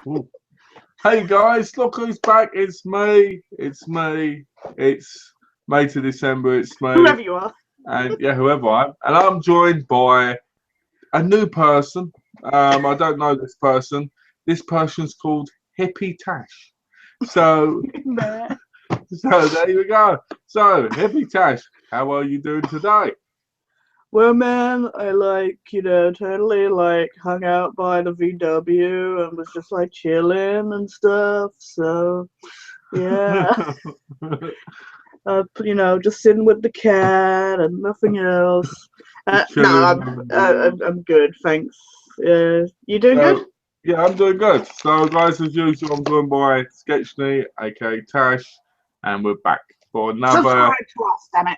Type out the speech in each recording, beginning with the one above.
Ooh. Hey guys, look who's back. It's me. It's me. It's May to December. It's me. Whoever you are. And yeah, whoever I am. And I'm joined by a new person. I don't know this person. This person's called Hippie Tash. So, Nah. so there you go. So, Hippie Tash, how are you doing today? Well, man, I totally hung out by the VW and was just like chilling and stuff. So, yeah, just sitting with the cat and nothing else. Just No, chilling. I'm good, thanks. You doing good? So, yeah, I'm doing good. So, guys, as usual, I'm joined by Sketchney, aka Tash, and we're back for another. Subscribe to us, damn it.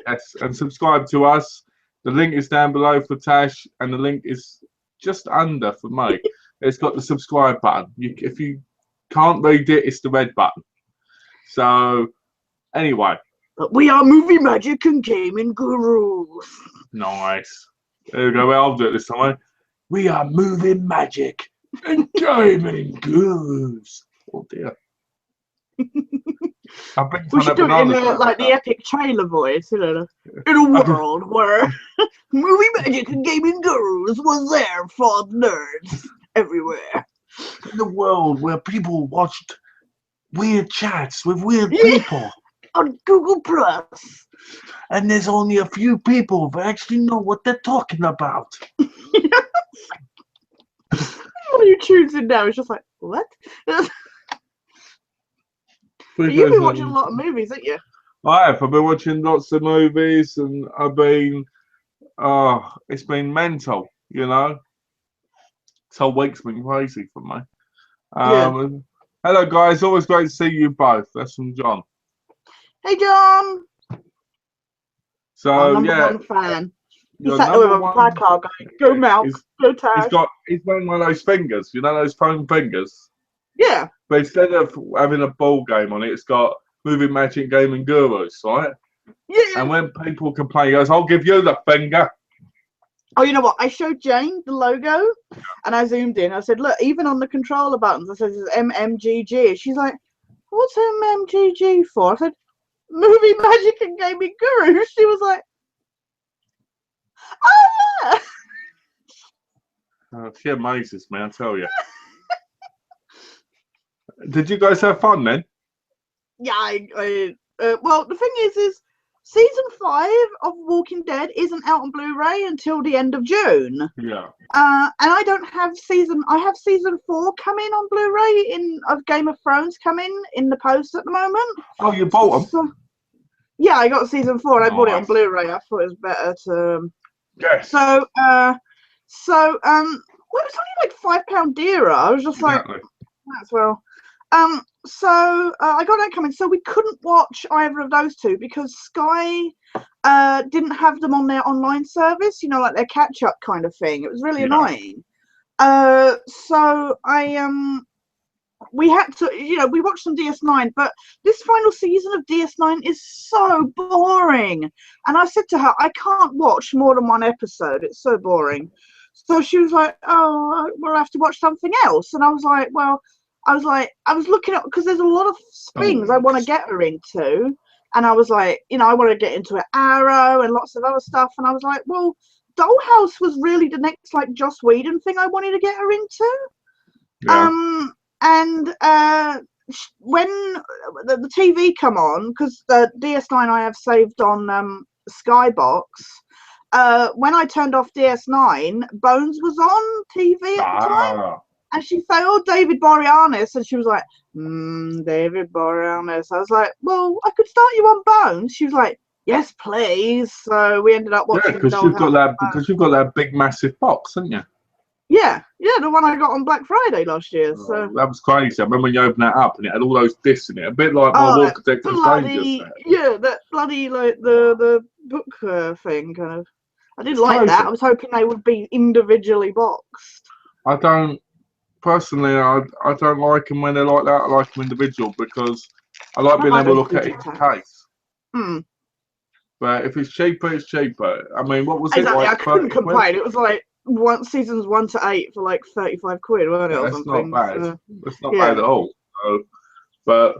Yes, and subscribe to us. The link is down below for Tash, and the link is just under for me. It's got the subscribe button. If you can't read it, it's the red button. So, anyway, But we are movie magic and gaming gurus. nice. There we go. Well, I'll do it this time. We are moving magic and gaming gurus. Oh dear. I've been We trying should to do it in banana. like the epic trailer voice, In a world where movie magic and gaming gurus was there for nerds everywhere. In the world where people watched weird chats with weird Yeah, people, on Google Plus. and there's only a few people who actually know what they're talking about. What are you choosing now? It's just like, what? But you've been watching a lot of movies, haven't you? I have. I've been watching lots of movies, and it's been mental. This whole week's been crazy for me. Yeah. Hello, guys. Always great to see you both. That's from John. Hey, John. Our So number yeah, one fan. He your sat there with number a one. placard going, go Malk, go Tash. He's wearing one of those fingers. You know those foam fingers. Yeah. But instead of having a ball game on it, it's got moving magic gaming gurus, right? Yeah. And when people complain, he goes, "I'll give you the finger." Oh, you know what? I showed Jane the logo and I zoomed in. I said, look, even on the controller buttons, I said, it's MMGG. She's like, what's MMGG for? I said, Movie Magic and Gaming Guru. She was like, oh, yeah. She amazes me, I tell you. Did you guys have fun then? Yeah, well, the thing is season 5 of Walking Dead isn't out on Blu-ray until the end of June. Yeah. And I don't have I have season 4 coming on Blu-ray of Game of Thrones coming in the post at the moment. Oh, you bought them? So, yeah, I got season 4 and I bought it on Nice. Blu-ray. I thought it was better to. Yes. So, well, it was only like £5 dearer. I was just Exactly. like, as well. So I got that coming. So we couldn't watch either of those two because Sky didn't have them on their online service. Like their catch-up kind of thing. It was really annoying. So we had to, we watched some DS9, but this final season of DS9 is so boring. And I said to her, I can't watch more than one episode. It's so boring. So she was like, oh, we'll have to watch something else. And I was like, well, I was looking at, because there's a lot of things I want to get her into. And I was like, I want to get into Arrow and lots of other stuff. And I was like, well, Dollhouse was really the next like Joss Whedon thing I wanted to get her into. Yeah. And when the TV come on, because the DS9 I have saved on Skybox, when I turned off DS9, Bones was on TV at the time. And she said, oh, David Boreanaz. And she was like, David Boreanaz. I was like, well, I could start you on Bones. She was like, yes, please. So we ended up watching. Yeah, because you've got that big, massive box, haven't you? Yeah, the one I got on Black Friday last year. So that was crazy. I remember when you opened that up and it had all those discs in it, a bit like my Walker Texas Rangers set. Yeah, that bloody like the book thing kind of. I didn't like crazy. that. I was hoping they would be individually boxed. I don't like them when they're like that. I like them individual because I like being able to look at each case. But if it's cheaper, it's cheaper. I mean, what was exactly. it like? I couldn't complain. It was like seasons 1 to 8 for like 35 quid, wasn't it, Yeah, or that's not something? bad. So, That's not yeah. bad at all. But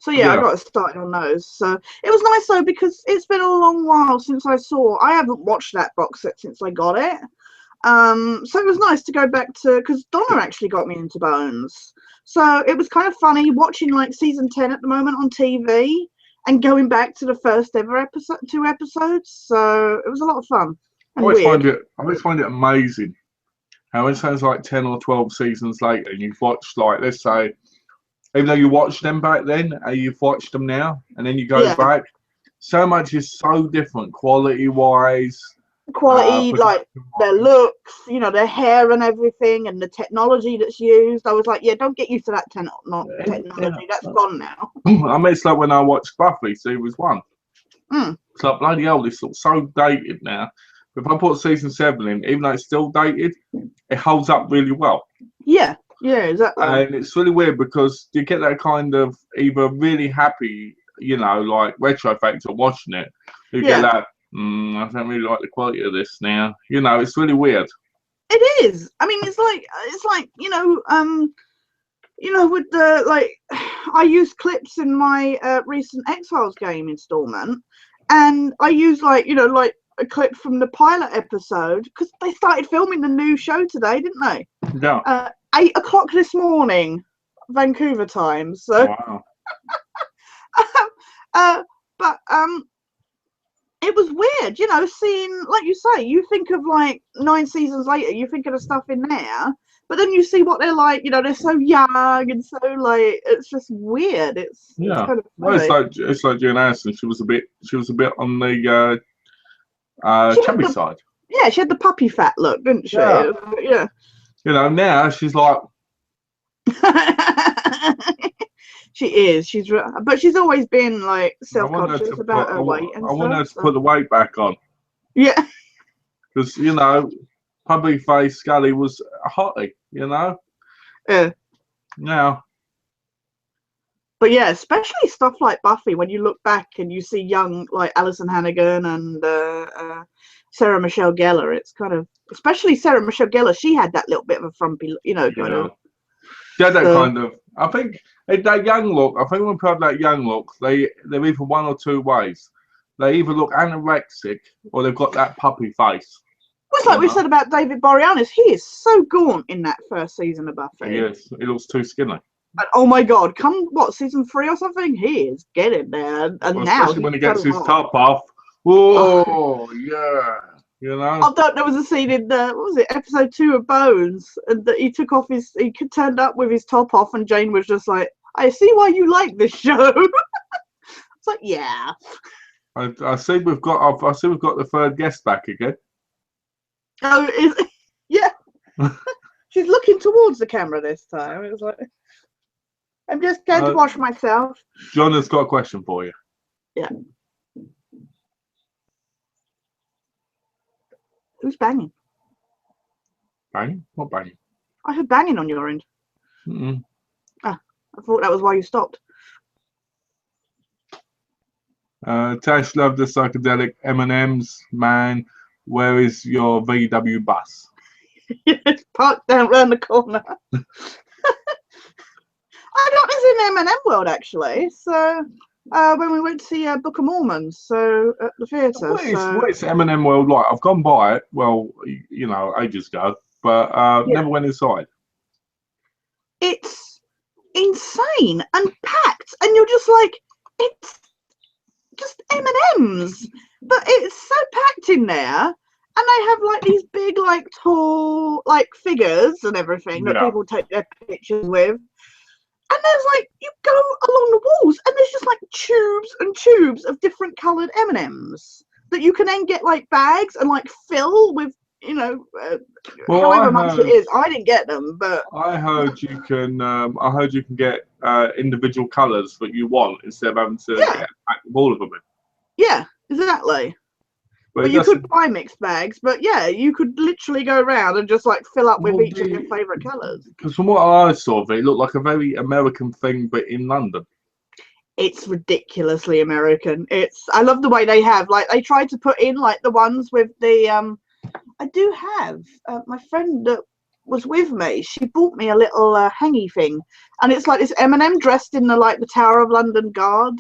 So yeah, I got started on those. So it was nice though, because it's been a long while since I haven't watched that box set since I got it. So it was nice to go back to, because Donna actually got me into Bones. So it was kind of funny watching like season 10 at the moment on TV and going back to the first ever 2 episodes. So it was a lot of fun and I weird. always find it amazing how it sounds like 10 or 12 seasons later, and you've watched, like, let's say, even though you watched them back then, you've watched them now, and then you go Yeah. back. So much is so different, quality-wise. Quality, like their looks, you know, their hair and everything, and the technology that's used. I was like, yeah, don't get used to that technology. That's gone now. I mean, it's like when I watched Buffy series 1. Mm. It's like, bloody hell, this looks so dated now. But if I put season 7 in, even though it's still dated, it holds up really well. Yeah, exactly. And it's really weird because you get that kind of either really happy, you know, like retro factor watching it. You get that, I don't really like the quality of this now. You know, it's really weird. It is. I mean, it's like with the like, I used clips in my recent X-Files game installment, and I used like a clip from the pilot episode because they started filming the new show today, didn't they? Yeah. 8 o'clock this morning, Vancouver time. So, wow. but it was weird, seeing, like you say, you think of like 9 seasons later, you think of the stuff in there, but then you see what they're like. They're so young and so like, it's just weird. It's kind of funny. Well, it's like Jane Aniston. She was a bit on the chubby side. Yeah, she had the puppy fat look, didn't she? Yeah. Now she's like. She is. But she's always been like self-conscious about her weight and stuff. I want her to put the weight back on. Yeah. Because puppy face Scully was a hottie. Yeah. Now. But yeah, especially stuff like Buffy, when you look back and you see young like Alison Hannigan and Sarah Michelle Gellar, it's kind of, especially Sarah Michelle Gellar, she had that little bit of a frumpy, kind of. She had that kind of. I think that young look. I think when people have that young look, they're either one or two ways. They either look anorexic or they've got that puppy face. Well, it's like we said about David Boreanaz. He is so gaunt in that first season of Buffy. Yes, he looks too skinny. And, oh my God! Come season 3 or something? He is getting there, and now especially when he gets his top off. Oh yeah. I thought there was a scene in what was it, episode 2 of Bones, and that he turned up with his top off, and Jane was just like, "I see why you like this show." It's like, yeah. I see we've got the third guest back again. Oh, yeah. She's looking towards the camera this time. It was like, I'm just going to wash myself. John has got a question for you. Yeah. Who's banging? Banging? What banging? I heard banging on your end. Mm-mm. Ah, I thought that was why you stopped. Tash loved the psychedelic M&Ms. Man, where is your VW bus? It's parked down round the corner. I got this in M&M World actually. So when we went to see Book of Mormon, so at the theatre. What is M&M World like? I've gone by it, well, ages ago, but never went inside. It's insane and packed, and you're just like, it's just M&Ms, but it's so packed in there, and they have like these big, like tall, like figures and everything that people take their pictures with. And there's like, you go along the walls and there's just like tubes and tubes of different coloured M&Ms that you can then get like bags and like fill with, however much it is. I didn't get them, but I heard you can. I heard you can get individual colours that you want instead of having to get a pack of all of them in. Yeah, exactly. But you could buy mixed bags, but yeah, you could literally go around and just like fill up with each of your favourite colours. Because from what I saw of it, it looked like a very American thing, but in London. It's ridiculously American. I love the way they have, like, they tried to put in like the ones with the I do have my friend that was with me. She bought me a little hangy thing, and it's like this M&M dressed in the Tower of London guard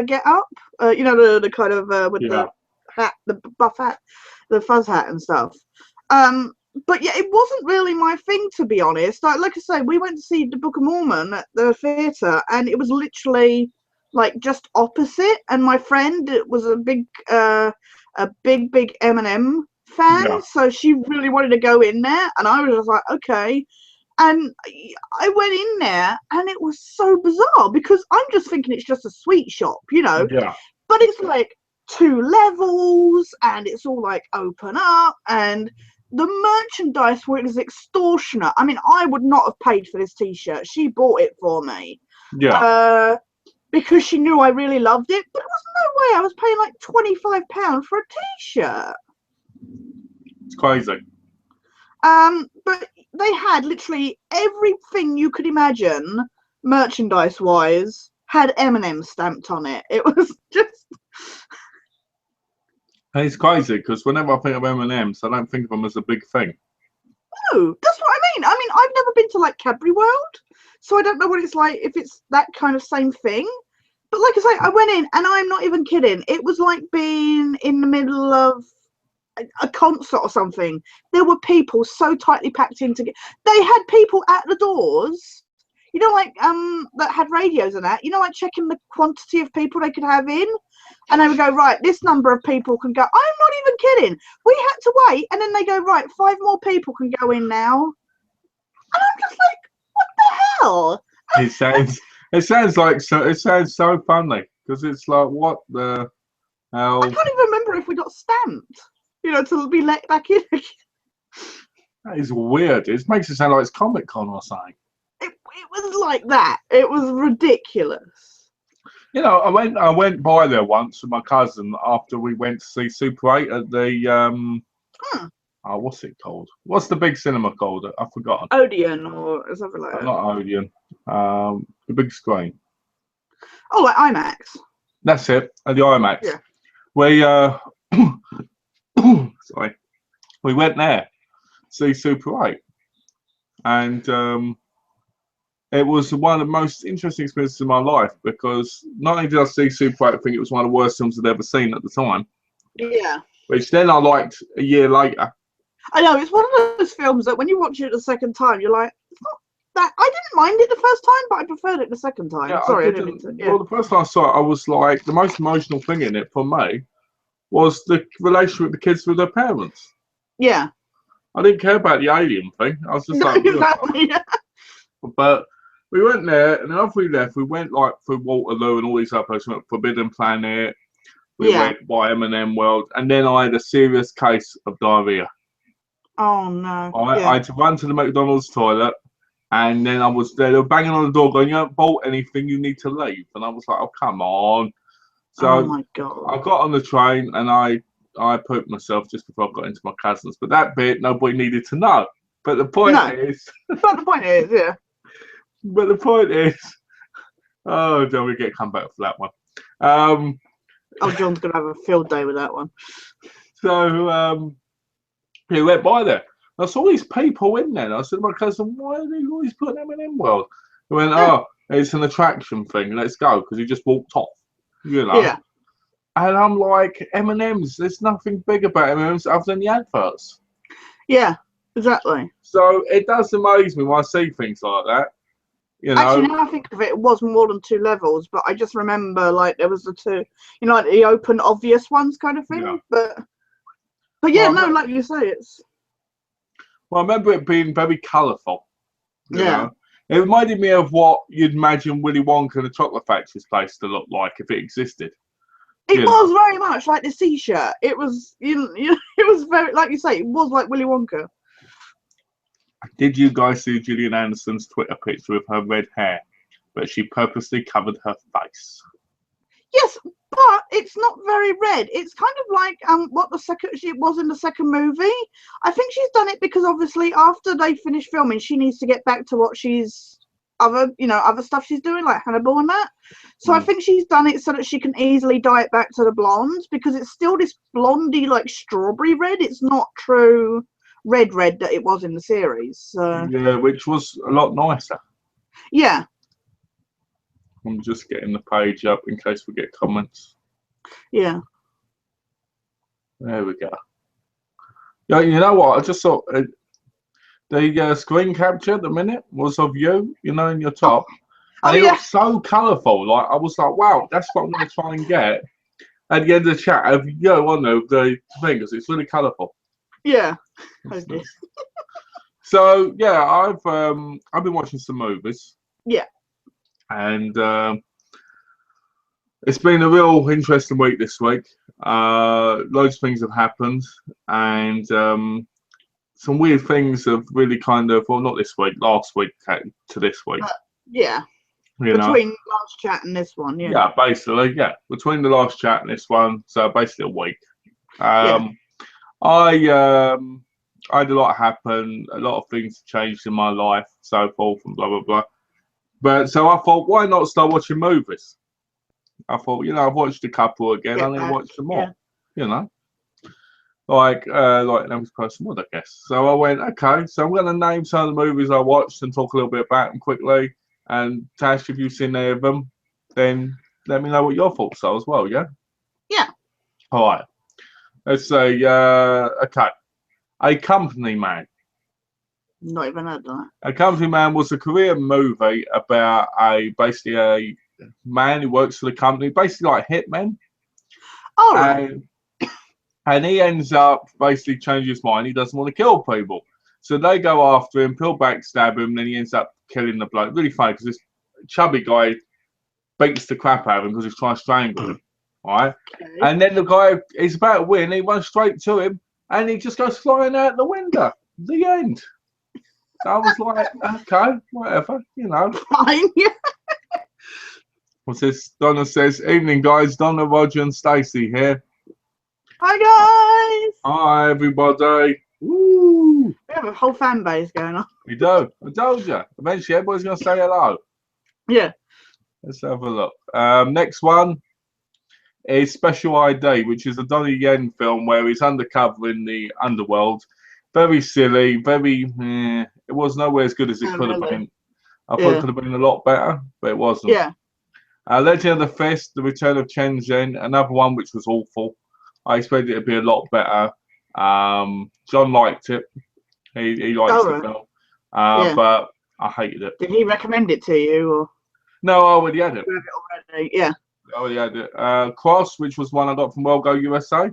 get up. You know, the kind of with Yeah. the hat, the buff hat, the fuzz hat and stuff. But yeah, it wasn't really my thing, to be honest. Like I say, we went to see the Book of Mormon at the theatre, and it was literally like just opposite. And my friend was a big Eminem fan, Yeah. so she really wanted to go in there, and I was just like, okay. And I went in there, and it was so bizarre because I'm just thinking it's just a sweet shop, you know, Yeah. but it's like 2 levels, and it's all like open up, and the merchandise was extortionate. I mean, I would not have paid for this T-shirt. She bought it for me. Yeah. Because she knew I really loved it, but there was no way I was paying like £25 for a T-shirt. It's crazy. But they had literally everything you could imagine, merchandise-wise, had Eminem stamped on it. It was just... And it's crazy because whenever I think of M&Ms, I don't think of them as a big thing. No, that's what I mean. I mean, I've never been to like Cadbury World, so I don't know what it's like if it's that kind of same thing. But like I say, I went in, and I'm not even kidding. It was like being in the middle of a concert or something. There were people so tightly packed in together. They had people at the doors, you know, like that had radios and that, you know, like checking the quantity of people they could have in. And they would go, right, this number of people can go. I'm not even kidding. We had to wait, and then they go, right, 5 more people can go in now. And I'm just like, what the hell? It sounds so funny because it's like, what the hell? I can't even remember if we got stamped, you know, to be let back in. That is weird. It makes it sound like it's Comic-Con or something. It was like that. It was ridiculous. You know, I went by there once with my cousin after we went to see Super 8 at the what's it called? What's the big cinema called? I've forgotten. Odeon or something like that. Not Odeon. The big screen. Oh, like IMAX. That's it. At the IMAX. Yeah. We sorry. We went there to see Super 8. And it was one of the most interesting experiences of my life because not only did I see Super 8, I think it was one of the worst films I'd ever seen at the time. Yeah. Which then I liked a year later. I know, it's one of those films that when you watch it the second time, you're like, it's not that. I didn't mind it the first time, but I preferred it the second time. Yeah, Sorry, I didn't mean to. Yeah. Well, the first time I saw it, I was like, the most emotional thing in it for me was the relationship with the kids with their parents. Yeah. I didn't care about the alien thing. I was just like, exactly. But we went there, and then after we left, we went like through Waterloo and all these other places. We went Forbidden Planet. We went by M&M World, and then I had a serious case of diarrhea. Oh no! I had to run to the McDonald's toilet, and then I was there. They were banging on the door, going, "You haven't bought anything. You need to leave." And I was like, "Oh, come on!" So oh my God! I got on the train, and I pooped myself just before I got into my cousin's. But that bit nobody needed to know. But the point is, but the point is, yeah. But the point is, oh, don't we get come back for that one? Oh, John's gonna have a field day with that one. So he went by there. I saw these people in there. And I said to my cousin, "Why are they always putting M&M World?" He went, "Oh, it's an attraction thing. Let's go," because he just walked off. You know. Yeah. And I'm like, M&Ms. There's nothing big about M&Ms other than the adverts. Yeah, exactly. So it does amaze me when I see things like that. You know? Actually, now I think of it, it was more than 2 levels, but I just remember like there was the 2, you know, like the open, obvious ones kind of thing. Yeah. But yeah, well, no, like you say, it's. Well, I remember it being very colourful. You yeah. know? It reminded me of what you'd imagine Willy Wonka and the Chocolate Factory's place to look like if it existed. It was very much like the Sea-Shirt. It was, it was very, like you say, it was like Willy Wonka. Did you guys see Gillian Anderson's Twitter picture with her red hair, but she purposely covered her face? Yes, but it's not very red. It's kind of like what it was in the second movie. I think she's done it because obviously after they finish filming, she needs to get back to what she's other, other stuff she's doing, like Hannibal and that. So I Mm. think she's done it so that she can easily dye it back to the blonde, because it's still this blondie, like strawberry red. It's not true red that it was in the series. So Yeah, which was a lot nicer. yeah. I'm just getting the page up in case we get comments. Yeah. There we go. Yeah, you know what? I just thought the screen capture at the minute was of you, in your top. Oh, And it yeah. looked so colourful. Like, I was like, wow, that's what I'm going to try and get at the end of the chat of you on the thing, because it's really colourful. Yeah. That's Okay. nice. So, yeah, I've been watching some movies. Yeah. And it's been a real interesting week this week. Loads of things have happened. And some weird things have really kind of, well, not this week, last week to this week. Yeah. Between last chat and this one, yeah. Yeah, basically, yeah. Between the last chat and this one, so basically a week. I had a lot happen, a lot of things changed in my life, so forth and blah blah blah. But so I thought, why not start watching movies? I thought, I've watched a couple again, I need to watch some more. Like an average person would, I guess. So I went, okay, so I'm going to name some of the movies I watched and talk a little bit about them quickly. And Tash, if you've seen any of them, then let me know what your thoughts are as well, yeah? Yeah. All right. Let's say, okay, A Company Man. Not even heard of that. A Company Man was a Korean movie about basically a man who works for the company, basically like hitmen. All right. And he ends up basically changing his mind. He doesn't want to kill people. So they go after him, Pill backstab him, and then he ends up killing the bloke. Really funny because this chubby guy beats the crap out of him because he's trying to strangle him. Right? Okay. And then the guy is about to win, he runs straight to him, and he just goes flying out the window. The end. So I was like, okay, whatever, Fine. Yeah. What's this? Donna says, evening guys, Donna, Roger and Stacey here. Hi guys. Hi everybody. Woo! We have a whole fan base going on. We do. I told you. Eventually everybody's going to say hello. Yeah. Let's have a look. Next one is Special ID, which is a Donnie Yen film where he's undercover in the underworld. Very silly, very... it was nowhere as good as it could have been. I thought it could have been a lot better, but it wasn't. Yeah. Legend of the Fist, The Return of Chen Zhen, another one which was awful. I expected it to be a lot better. John liked it. He likes the film. But I hated it. Did he recommend it to you? Or? No, I already had it. You have it already? Yeah. I already had it. Cross, which was one I got from Well Go USA.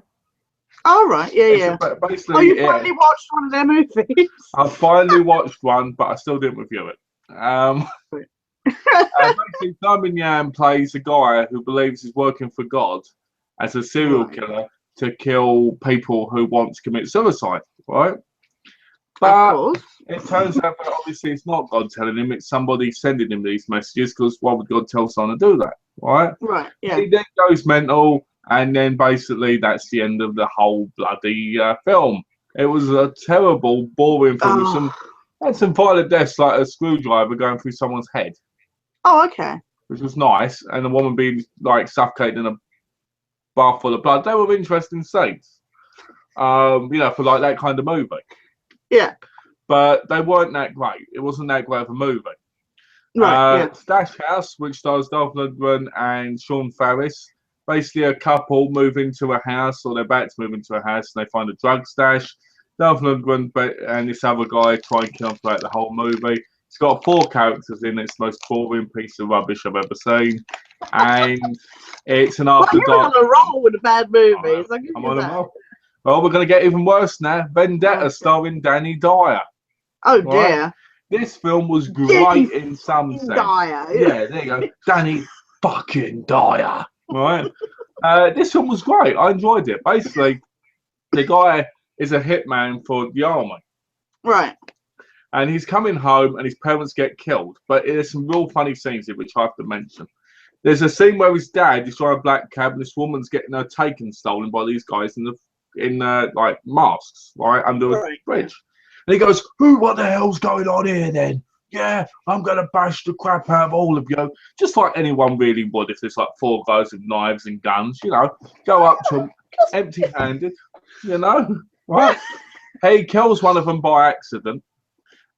All right. Yeah. Basically, you finally watched one of their movies? I finally watched one, but I still didn't review it. Basically, Simon Yan plays a guy who believes he's working for God as a serial killer to kill people who want to commit suicide, right? But it turns out that obviously it's not God telling him, it's somebody sending him these messages, because why would God tell someone to do that, right? Right, yeah. He then goes mental, and then basically that's the end of the whole bloody film. It was a terrible, boring film. Had some violent deaths, like a screwdriver going through someone's head. Oh, okay. Which was nice, and the woman being like suffocated in a bath full of blood. They were interesting scenes, for like that kind of movie. Yeah. But they weren't that great. It wasn't that great of a movie. Right. Stash House, which stars Dolph Lundgren and Sean Faris. Basically, a couple move into a house, or they're about to move into a house, and they find a drug stash. Dolph Lundgren and this other guy try and kill him throughout the whole movie. It's got 4 characters in it. It's the most boring piece of rubbish I've ever seen. And it's an after dark. You're on a roll with the bad movies. I'm on a roll. Well, we're going to get even worse now. Vendetta, starring Danny Dyer. Oh, dear. This film was great in some sense. Dyer. Yeah, there you go. Danny fucking Dyer. Right? This film was great. I enjoyed it. Basically, the guy is a hitman for the army. Right. And he's coming home and his parents get killed. But there's some real funny scenes here which I have to mention. There's a scene where his dad is driving a black cab and this woman's getting her taken stolen by these guys in masks, right, under a bridge. And he goes, what the hell's going on here then? yeah, I'm going to bash the crap out of all of you. Just like anyone really would if there's like 4 guys with knives and guns, you know, go up to them empty-handed, you know, right? He kills one of them by accident.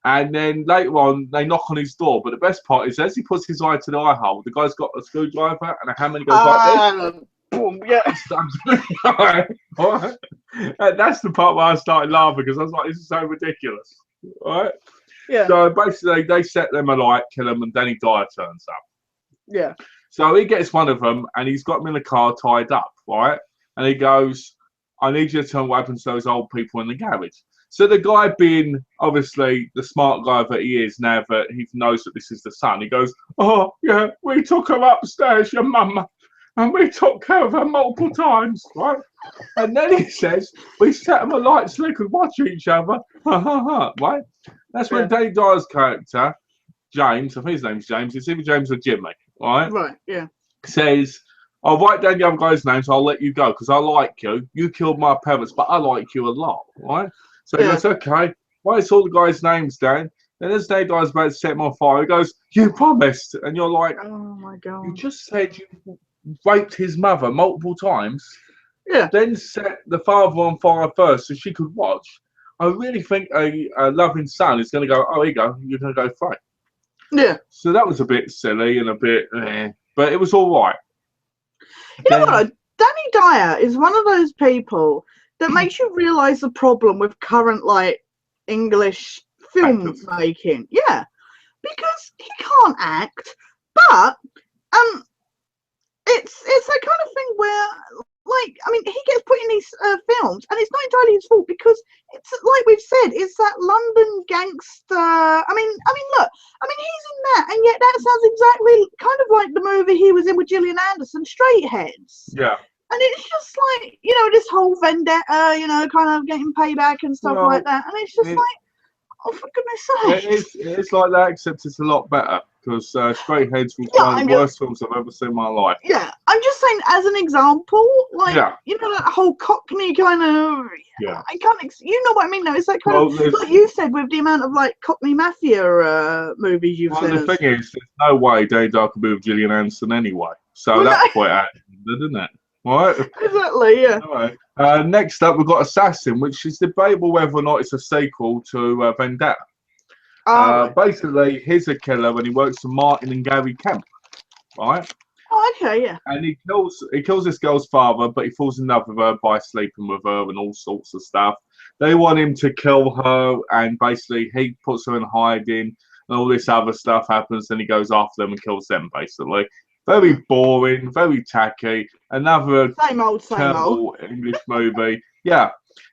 And then later on, they knock on his door. But the best part is, as he puts his eye to the eye hole, the guy's got a screwdriver and a hammer, and he goes like this. Boom, yeah. Right? And that's the part where I started laughing, because I was like, this is so ridiculous. Right? Yeah. So basically, they set them alight, kill them, and Danny Dyer turns up. Yeah. So he gets one of them, and he's got them in the car tied up, right? And he goes, I need you to tell me what happens to those old people in the garage. So the guy, being obviously the smart guy that he is now that he knows that this is the son, he goes, oh, yeah, we took her upstairs, your mama, and we took care of her multiple times, right? And then he says, we set them alight so they could watch each other, right? That's when Danny Dyer's character, James, I think his name's James, it's either James or Jimmy, right? Right, yeah. Says, I'll write down the other guy's name, so I'll let you go, because I like you. You killed my parents, but I like you a lot, right? So he goes, okay, write all the guys' names down. Then as Danny Dyer's about to set him on fire, he goes, you promised. And you're like, oh my God. You just said you raped his mother multiple times. Yeah. Then set the father on fire first so she could watch. I really think a loving son is going to go, oh, here you go, you're going to go fight. Yeah. So that was a bit silly and a bit, but it was all right. You know what? Danny Dyer is one of those people that makes you realise the problem with current, like, English film making. Yeah. Because he can't act, but it's that kind of thing where, like, I mean, he gets put in these films, and it's not entirely his fault, because it's like we've said, it's that London gangster. I mean, look, he's in that, and yet that sounds exactly kind of like the movie he was in with Gillian Anderson, Straight Heads. Yeah. And it's just like, you know, this whole vendetta, you know, kind of getting payback and stuff like that. And it's just like, oh, for goodness sake. It's like that, except it's a lot better, because Straight Heads was one of the worst films I've ever seen in my life. Yeah, I'm just saying, as an example, like, you know, that whole Cockney kind of, I can't, you know what I mean, though? It's that kind of, like you said, with the amount of, like, Cockney Mafia movies you've seen. The thing is, there's no way Danny Dyer could be with Gillian Anderson anyway. So that's quite accurate, isn't it? Right? Exactly, yeah. All right. Next up, we've got Assassin, which is debatable whether or not it's a sequel to Vendetta. Basically, he's a killer when he works for Martin and Gary Kemp, right? Oh, okay, yeah. And he kills this girl's father, but he falls in love with her by sleeping with her and all sorts of stuff. They want him to kill her, and basically he puts her in hiding, and all this other stuff happens, and he goes after them and kills them, basically. Very boring, very tacky. Another same old English movie. Yeah.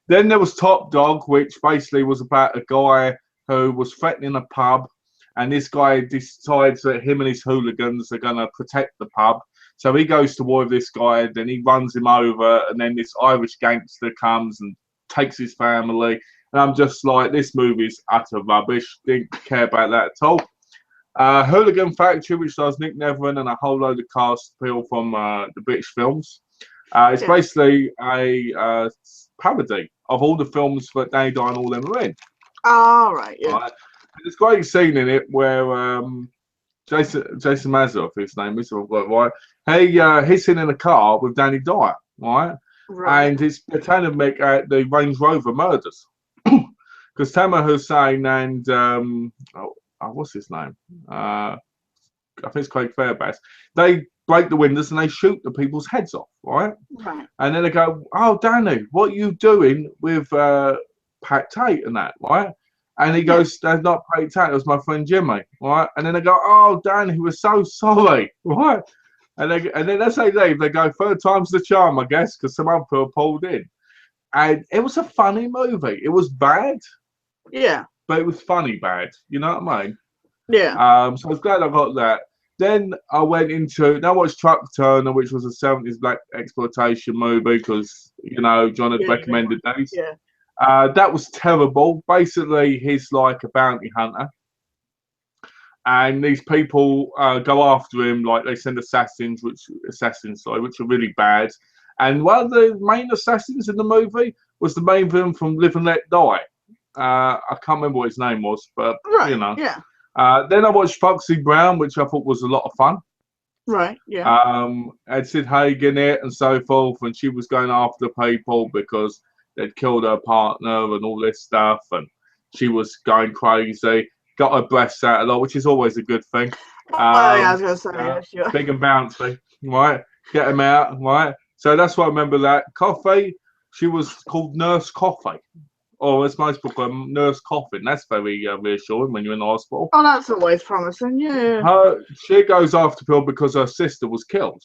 Then there was Top Dog, which basically was about a guy who was threatening a pub, and this guy decides that him and his hooligans are going to protect the pub. So he goes to war with this guy, then he runs him over, and then this Irish gangster comes and takes his family. And I'm just like, this movie is utter rubbish. Didn't care about that at all. Hooligan Factory, which stars Nick Nevern and a whole load of cast people from the British films. It's basically a parody of all the films that Danny Dyer and all them are in. Right, yeah. Right? There's a great scene in it where Jason Mazoff, his name is, right? He's sitting in a car with Danny Dyer, right? And he's pretending to make the Range Rover murders. Because Tamer Hussein and what's his name? I think it's Craig Fairbanks. They break the windows and they shoot the people's heads off, right? And then they go, "Oh, Danny, what are you doing with Pat Tate and that, right?" And he goes, "That's not Pat Tate, it was my friend Jimmy, right?" And then they go, "Oh, Danny, we're so sorry," right? And then as they leave, they go, "Third time's the charm, I guess," because some other people pulled in. And it was a funny movie. It was bad. Yeah. But it was funny bad. You know what I mean? Yeah. So I was glad I got that. Then I went into, now I watched Truck Turner, which was a 70s black exploitation movie, because, you know, John had recommended these. Yeah. That was terrible. Basically, he's like a bounty hunter. And these people go after him, like they send assassins, which are really bad. And one of the main assassins in the movie was the main villain from Live and Let Die. I can't remember what his name was, but you know. Yeah. Then I watched Foxy Brown, which I thought was a lot of fun. Right, yeah. Had Sid Hagen in it and so forth, and she was going after people because they'd killed her partner and all this stuff, and she was going crazy. Got her breasts out a lot, which is always a good thing. Oh, yeah, I was going to say, uh, yeah, sure. Big and bouncy, right? Get them out, right? So that's why I remember that. Coffee, she was called Nurse Coffee. Or as most people call her, Nurse Coffin. That's very reassuring when you're in the hospital. Oh, that's always promising, yeah. She goes after people because her sister was killed,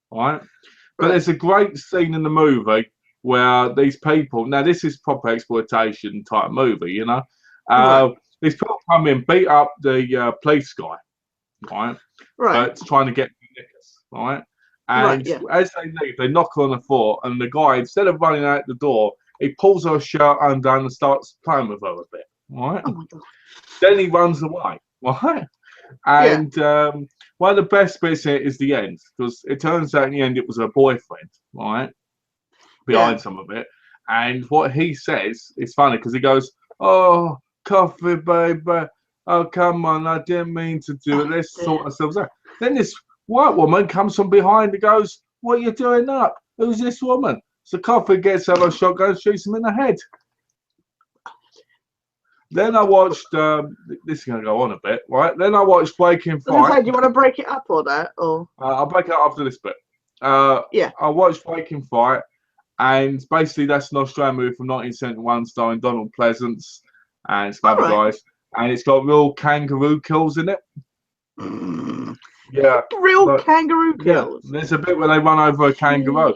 right? But there's a great scene in the movie where these people, now this is proper exploitation type movie, you know. These people come in, beat up the police guy, right? But trying to get the knickers, right? And as they leave, they knock on the door, and the guy, instead of running out the door, he pulls her shirt undone and starts playing with her a bit, right? Oh my God. Then he runs away, right? And one of the best bits in it is the end, because it turns out in the end it was her boyfriend, right? Behind some of it. And what he says is funny because he goes, "Oh, coffee, baby. Oh, come on. I didn't mean to do it. Let's sort ourselves out." Then this white woman comes from behind and goes, "What are you doing up? Who's this woman?" So Coffee gets out of a shotgun and shoots him in the head. Then I watched, this is going to go on a bit, right? Then I watched Breaking Fight. Do you want to break it up or that? Or I'll break it up after this bit. I watched Breaking Fight, and basically that's an Australian movie from 1971 starring Donald Pleasance and some other guys. And it's got real kangaroo kills in it. Yeah. Real kangaroo kills? Yeah. There's a bit where they run over a kangaroo.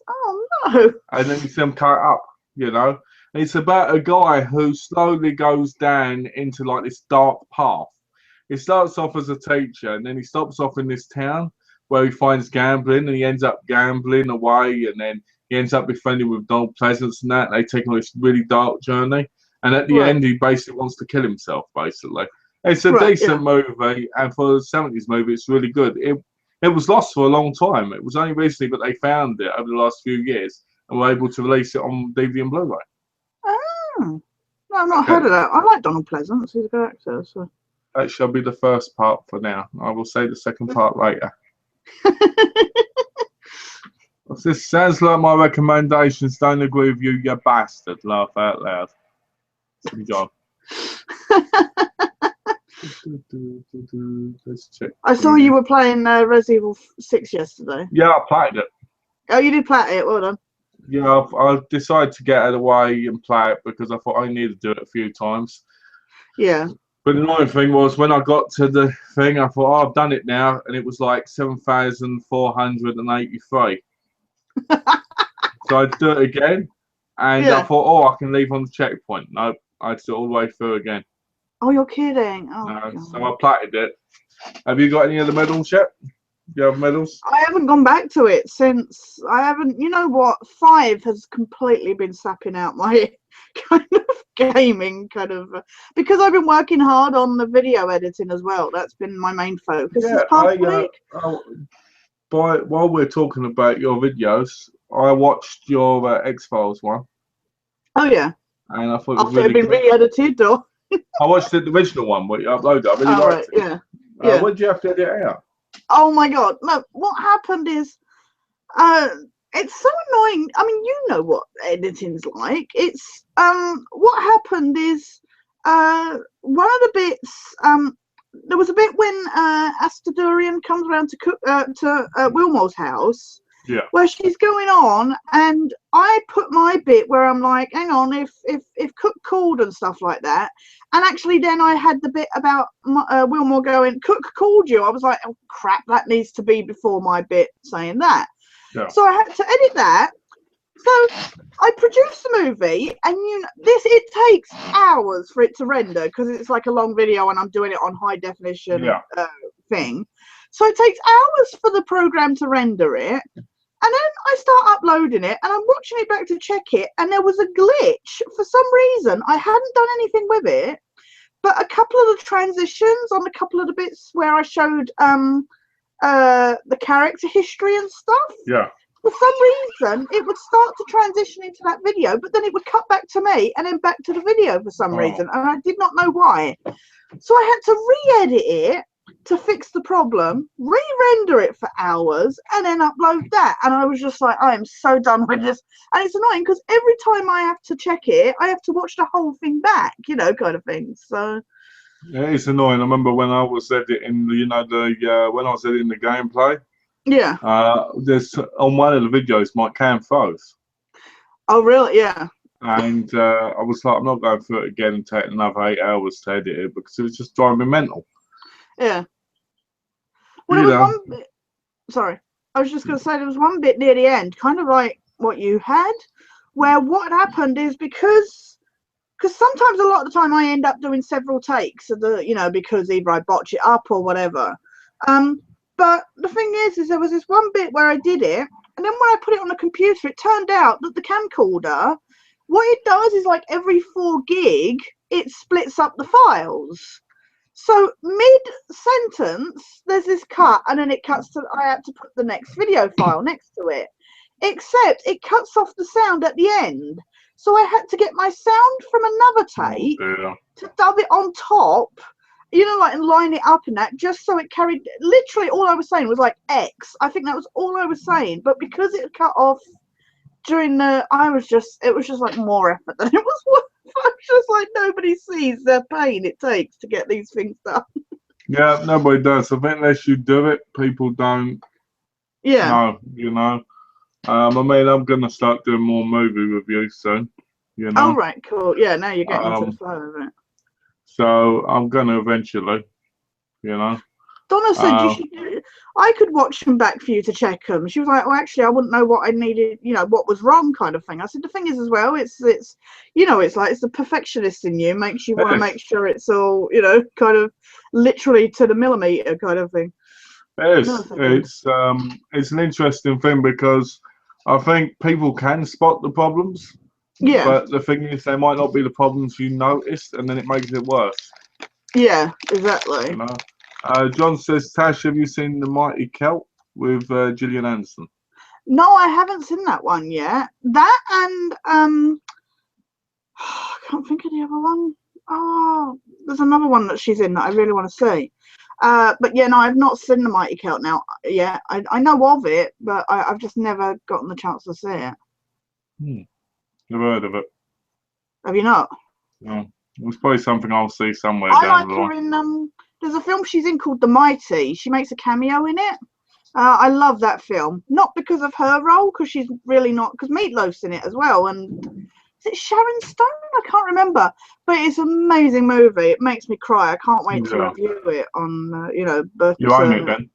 Oh, no. And then you see them cut up, you know. It's about a guy who slowly goes down into like this dark path. He starts off as a teacher, and then he stops off in this town where he finds gambling, and he ends up gambling away, and then he ends up befriending with Donald Pleasance and that. They take on this really dark journey, and at the end, he basically wants to kill himself. Basically, it's a decent movie, and for a '70s movie, it's really good. It was lost for a long time. It was only recently that they found it over the last few years and were able to release it on DVD and Blu-ray. Oh, no, I've not heard of that. I like Donald Pleasance. He's a good actor. So that shall be the first part for now. I will say the second part later. This sounds like my recommendations. Don't agree with you, you bastard. Laugh out loud. John. Let's check. I saw you were playing Resident Evil 6 yesterday. Yeah, I played it. Oh, you did play it. Well done. Yeah, I decided to get out of the way and play it because I thought I needed to do it a few times. Yeah. But the annoying thing was when I got to the thing, I thought, oh, I've done it now, and it was like 7,483. So I'd do it again, and I thought, oh, I can leave on the checkpoint. Nope, I had to do it all the way through again. Oh, you're kidding. Oh, so I platted it. Have you got any other medals yet? Do you have medals? I haven't gone back to it since you know what, 5 has completely been sapping out my kind of gaming because I've been working hard on the video editing as well. That's been my main focus this past week. While we're talking about your videos, I watched your X-Files one. Oh yeah. And I thought it was After it had been re-edited, or I watched the original one where you uploaded it. I really liked it. Yeah. What did you have to edit out? Oh my God! No, what happened is, it's so annoying. I mean, you know what editing's like. It's what happened is, one of the bits. There was a bit when Astadorian comes around to cook to Wilmore's house. Yeah. Where she's going on, and I put my bit where I'm like, hang on, if Cook called and stuff like that, and actually then I had the bit about Wilmore going, Cook called you. I was like, oh crap, that needs to be before my bit saying that. Yeah. So I had to edit that. So I produced the movie, and it takes hours for it to render because it's like a long video, and I'm doing it on high definition thing. So it takes hours for the program to render it. And then I start uploading it, and I'm watching it back to check it, and there was a glitch. For some reason, I hadn't done anything with it, but a couple of the transitions on a couple of the bits where I showed the character history and stuff. Yeah. For some reason, it would start to transition into that video, but then it would cut back to me and then back to the video for some reason, and I did not know why. So I had to re-edit it to fix the problem, re-render it for hours, and then upload that. And I was just like, I am so done with this. And it's annoying because every time I have to check it, I have to watch the whole thing back, you know, kind of thing. So yeah, it's annoying. I remember when I was editing, you know, when I was editing the gameplay. yeah. There's on one of the videos, my cam froze, Oh, really? Yeah. and I was like, I'm not going through it again and taking another 8 hours to edit it because it was just driving me mental. Yeah. Well, You there was know, one bit. Sorry, I was just going to say there was one bit near the end, kind of like what you had, where what happened is because sometimes a lot of the time I end up doing several takes of the, you know, because either I botch it up or whatever. But the thing is there was this one bit where I did it, and then when I put it on the computer, it turned out that the camcorder, what it does is like every 4 gig, it splits up the files. So mid-sentence, there's this cut, and then it cuts to, I had to put the next video file next to it. Except it cuts off the sound at the end. So I had to get my sound from another tape to dub it on top, you know, like, and line it up and that, just so it carried, literally all I was saying was like X. I think that was all I was saying. But because it cut off during the, it was just like more effort than it was worth. I was just like, nobody sees the pain it takes to get these things done. yeah, nobody does. I think unless you do it, people don't know. You know, I mean, I'm gonna start doing more movie reviews soon. You know. Oh, right, cool. Yeah, now you're getting into the flow of it. So I'm gonna eventually, you know. Donna said you should. I could watch them back for you to check them. She was like, "Well, actually, I wouldn't know what I needed. You know, what was wrong, kind of thing." I said, "The thing is, as well, it's you know, it's like it's the perfectionist in you makes you want to make sure it's all, you know, kind of literally to the millimeter, kind of thing." It is. It's an interesting thing because I think people can spot the problems. Yeah. But the thing is, they might not be the problems you noticed, and then it makes it worse. Yeah, exactly. You know? John says, Tash, have you seen The Mighty Celt with Gillian Anderson? No, I haven't seen that one yet. That and I can't think of the other one. Oh, there's another one that she's in that I really want to see. But yeah, no, I've not seen The Mighty Celt now. Yeah, I know of it, but I've just never gotten the chance to see it. Never heard of it. Have you not? No. It's probably something I'll see somewhere I down like the her line. in there's a film she's in called The Mighty. She makes a cameo in it. I love that film, not because of her role, because she's really not, because Meatloaf's in it as well, and is it Sharon Stone? I can't remember, but it's an amazing movie. It makes me cry. I can't wait to review it on, you know, but you own it then?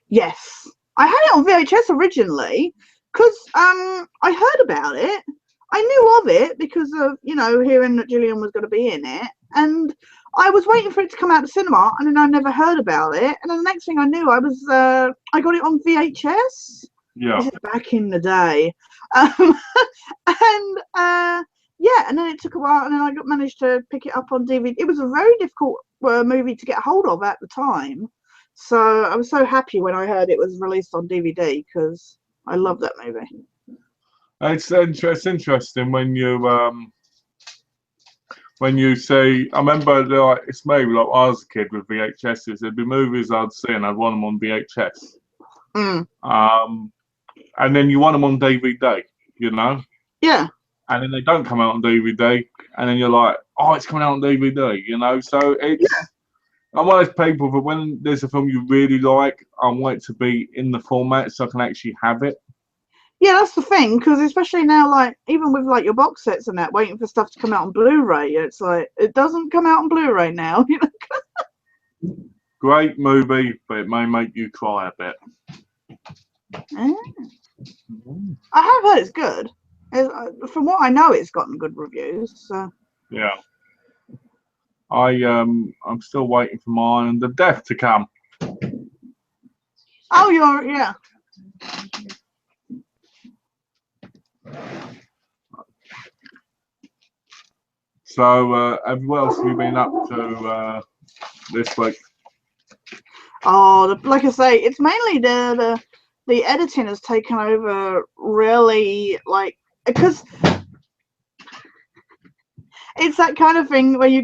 Yes, I had it on VHS originally because I heard about it. I knew of it because of, you know, hearing that Gillian was going to be in it, and I was waiting for it to come out to cinema, and then I never heard about it. And then the next thing I knew, I got it on VHS. Yeah. This is back in the day, and yeah, and then it took a while, and then I managed to pick it up on DVD. It was a very difficult movie to get hold of at the time, so I was so happy when I heard it was released on DVD because I love that movie. It's interesting when you say, I remember like it's maybe like I was a kid with VHSs, there'd be movies I'd see and I'd want them on VHS. And then you want them on DVD, you know? Yeah. And then they don't come out on DVD, and then you're like, oh, it's coming out on DVD, you know? So I'm one of those people that when there's a film you really like, I want it to be in the format so I can actually have it. Yeah, that's the thing, because especially now, like, even with, like, your box sets and that, waiting for stuff to come out on Blu-ray, it's like, it doesn't come out on Blu-ray now, you know? Great movie, but it may make you cry a bit. I have heard it's good. From what I know, it's gotten good reviews, so. Yeah. I'm still waiting for my Island of Death to come. Oh, yeah. So, what else have you been up to this week? Oh, like I say, it's mainly the editing has taken over really, like, because it's that kind of thing where you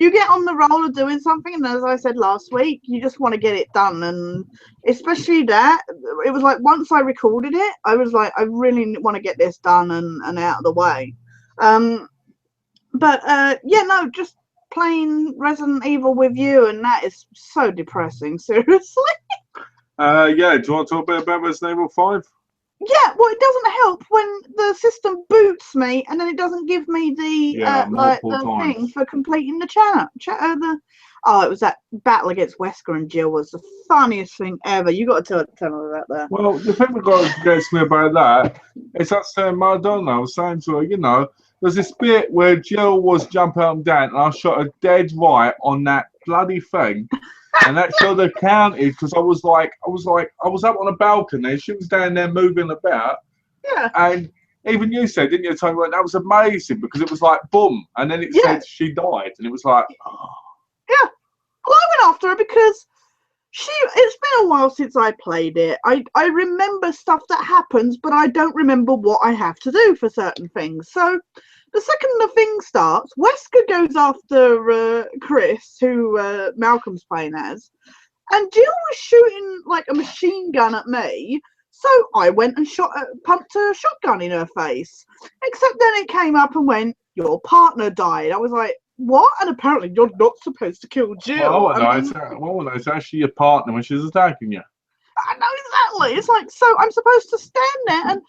you get on the roll of doing something, and as I said last week, you just want to get it done. And especially that, it was like once I recorded it, I was like, I really want to get this done and out of the way. But yeah, no, just playing Resident Evil with you, and that is so depressing. Seriously. Yeah. Do you want to talk a bit about Resident Evil 5? Yeah, well, it doesn't help when the system boots me, and then it doesn't give me the thing for completing the channel. It was that battle against Wesker and Jill was the funniest thing ever. You got to tell me about that. Well, the thing that gets me about that is that Maradona was saying to her, you know, there's this bit where Jill was jumping up and down, and I shot her dead right on that bloody thing. And that should have counted because I was up on a balcony. She was down there moving about. Yeah. And even you said, didn't you, Tony? That was amazing because it was like boom, and then it said she died, and it was like, oh. Yeah. Well, I went after her because it's been a while since I played it. I remember stuff that happens, but I don't remember what I have to do for certain things. So the second the thing starts, Wesker goes after Chris, who Malcolm's playing as, and Jill was shooting like a machine gun at me. So I went and pumped a shotgun in her face. Except then it came up and went, your partner died. I was like, what? And apparently you're not supposed to kill Jill. Well, it's actually your partner when she's attacking you. I know exactly. It's like, so I'm supposed to stand there,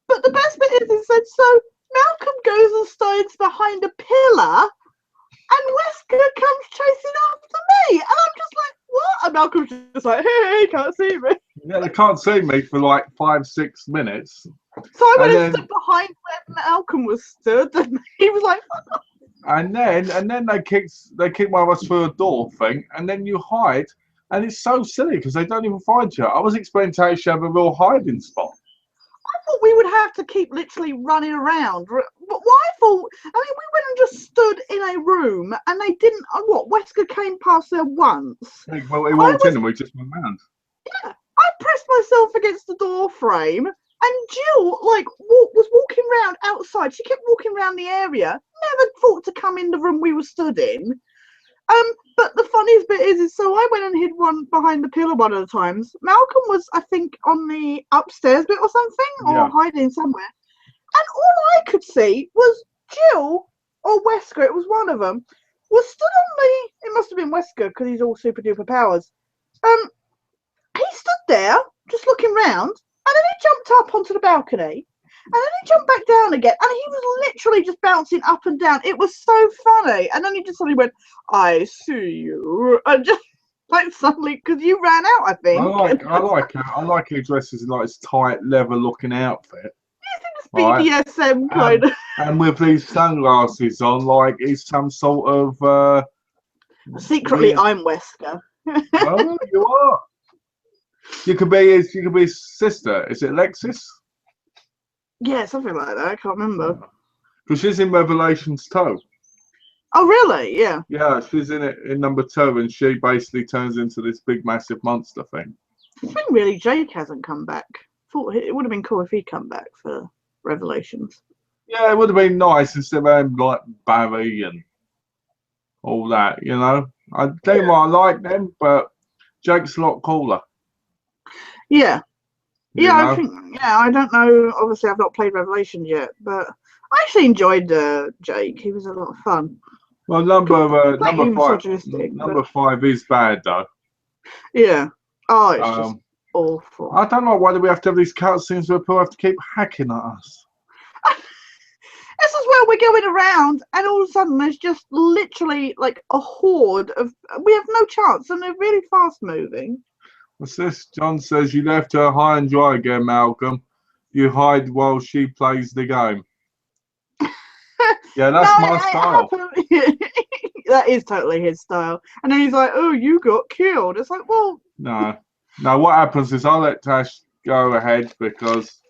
but the best bit is it said, so Malcolm goes and stands behind a pillar, and Wesker comes chasing after me, and I'm just like, what? And Malcolm's just like, hey, can't see me. Yeah, they can't see me for like 5-6 minutes. So I went and stood behind where Malcolm was stood, and he was like, and then they kick one of us through a door thing, and then you hide, and it's so silly because they don't even find you. I was expecting to actually have a real hiding spot. I thought we would have to keep literally running around. But we went and just stood in a room, and they didn't. Wesker came past there once. Well, he walked in, and we just went round. Yeah, I pressed myself against the door frame, and Jill was walking around outside. She kept walking around the area. Never thought to come in the room we were stood in. But the funniest bit is so I went and hid one behind the pillar one of the times. Malcolm was, I think, on the upstairs bit or something, or hiding somewhere. And all I could see was Jill or Wesker, it was one of them, was stood on it must have been Wesker because he's all super duper powers. He stood there just looking round, and then he jumped up onto the balcony. And then he jumped back down again, and he was literally just bouncing up and down. It was so funny. And then he just suddenly went, I see you. And just like suddenly, because you ran out, I think. I like he dresses in like his tight leather looking outfit. BDSM kind of. And with these sunglasses on, like he's some sort of. Secretly, I'm Wesker. Oh, you are. You could be his sister. Is it Lexis? Yeah, something like that. I can't remember. Because she's in Revelations 2. Oh, really? Yeah. Yeah, she's in it in number 2, and she basically turns into this big, massive monster thing. I think really Jake hasn't come back. Thought it would have been cool if he'd come back for Revelations. Yeah, it would have been nice instead of having like Barry and all that, you know. I like them, but Jake's a lot cooler. Yeah. I think. Yeah, I don't know. Obviously, I've not played Revelations yet, but I actually enjoyed Jake. He was a lot of fun. Well, number 5 is bad though. Yeah. Oh, it's just awful. I don't know why do we have to have these cutscenes where people have to keep hacking at us. This is where we're going around, and all of a sudden there's just literally like a horde of. We have no chance, and they're really fast moving. What's this? John says you left her high and dry again, Malcolm. You hide while she plays the game. Yeah, that's my style. That is totally his style. And then he's like, "Oh, you got killed." It's like, well, no. What happens is I let Tash go ahead because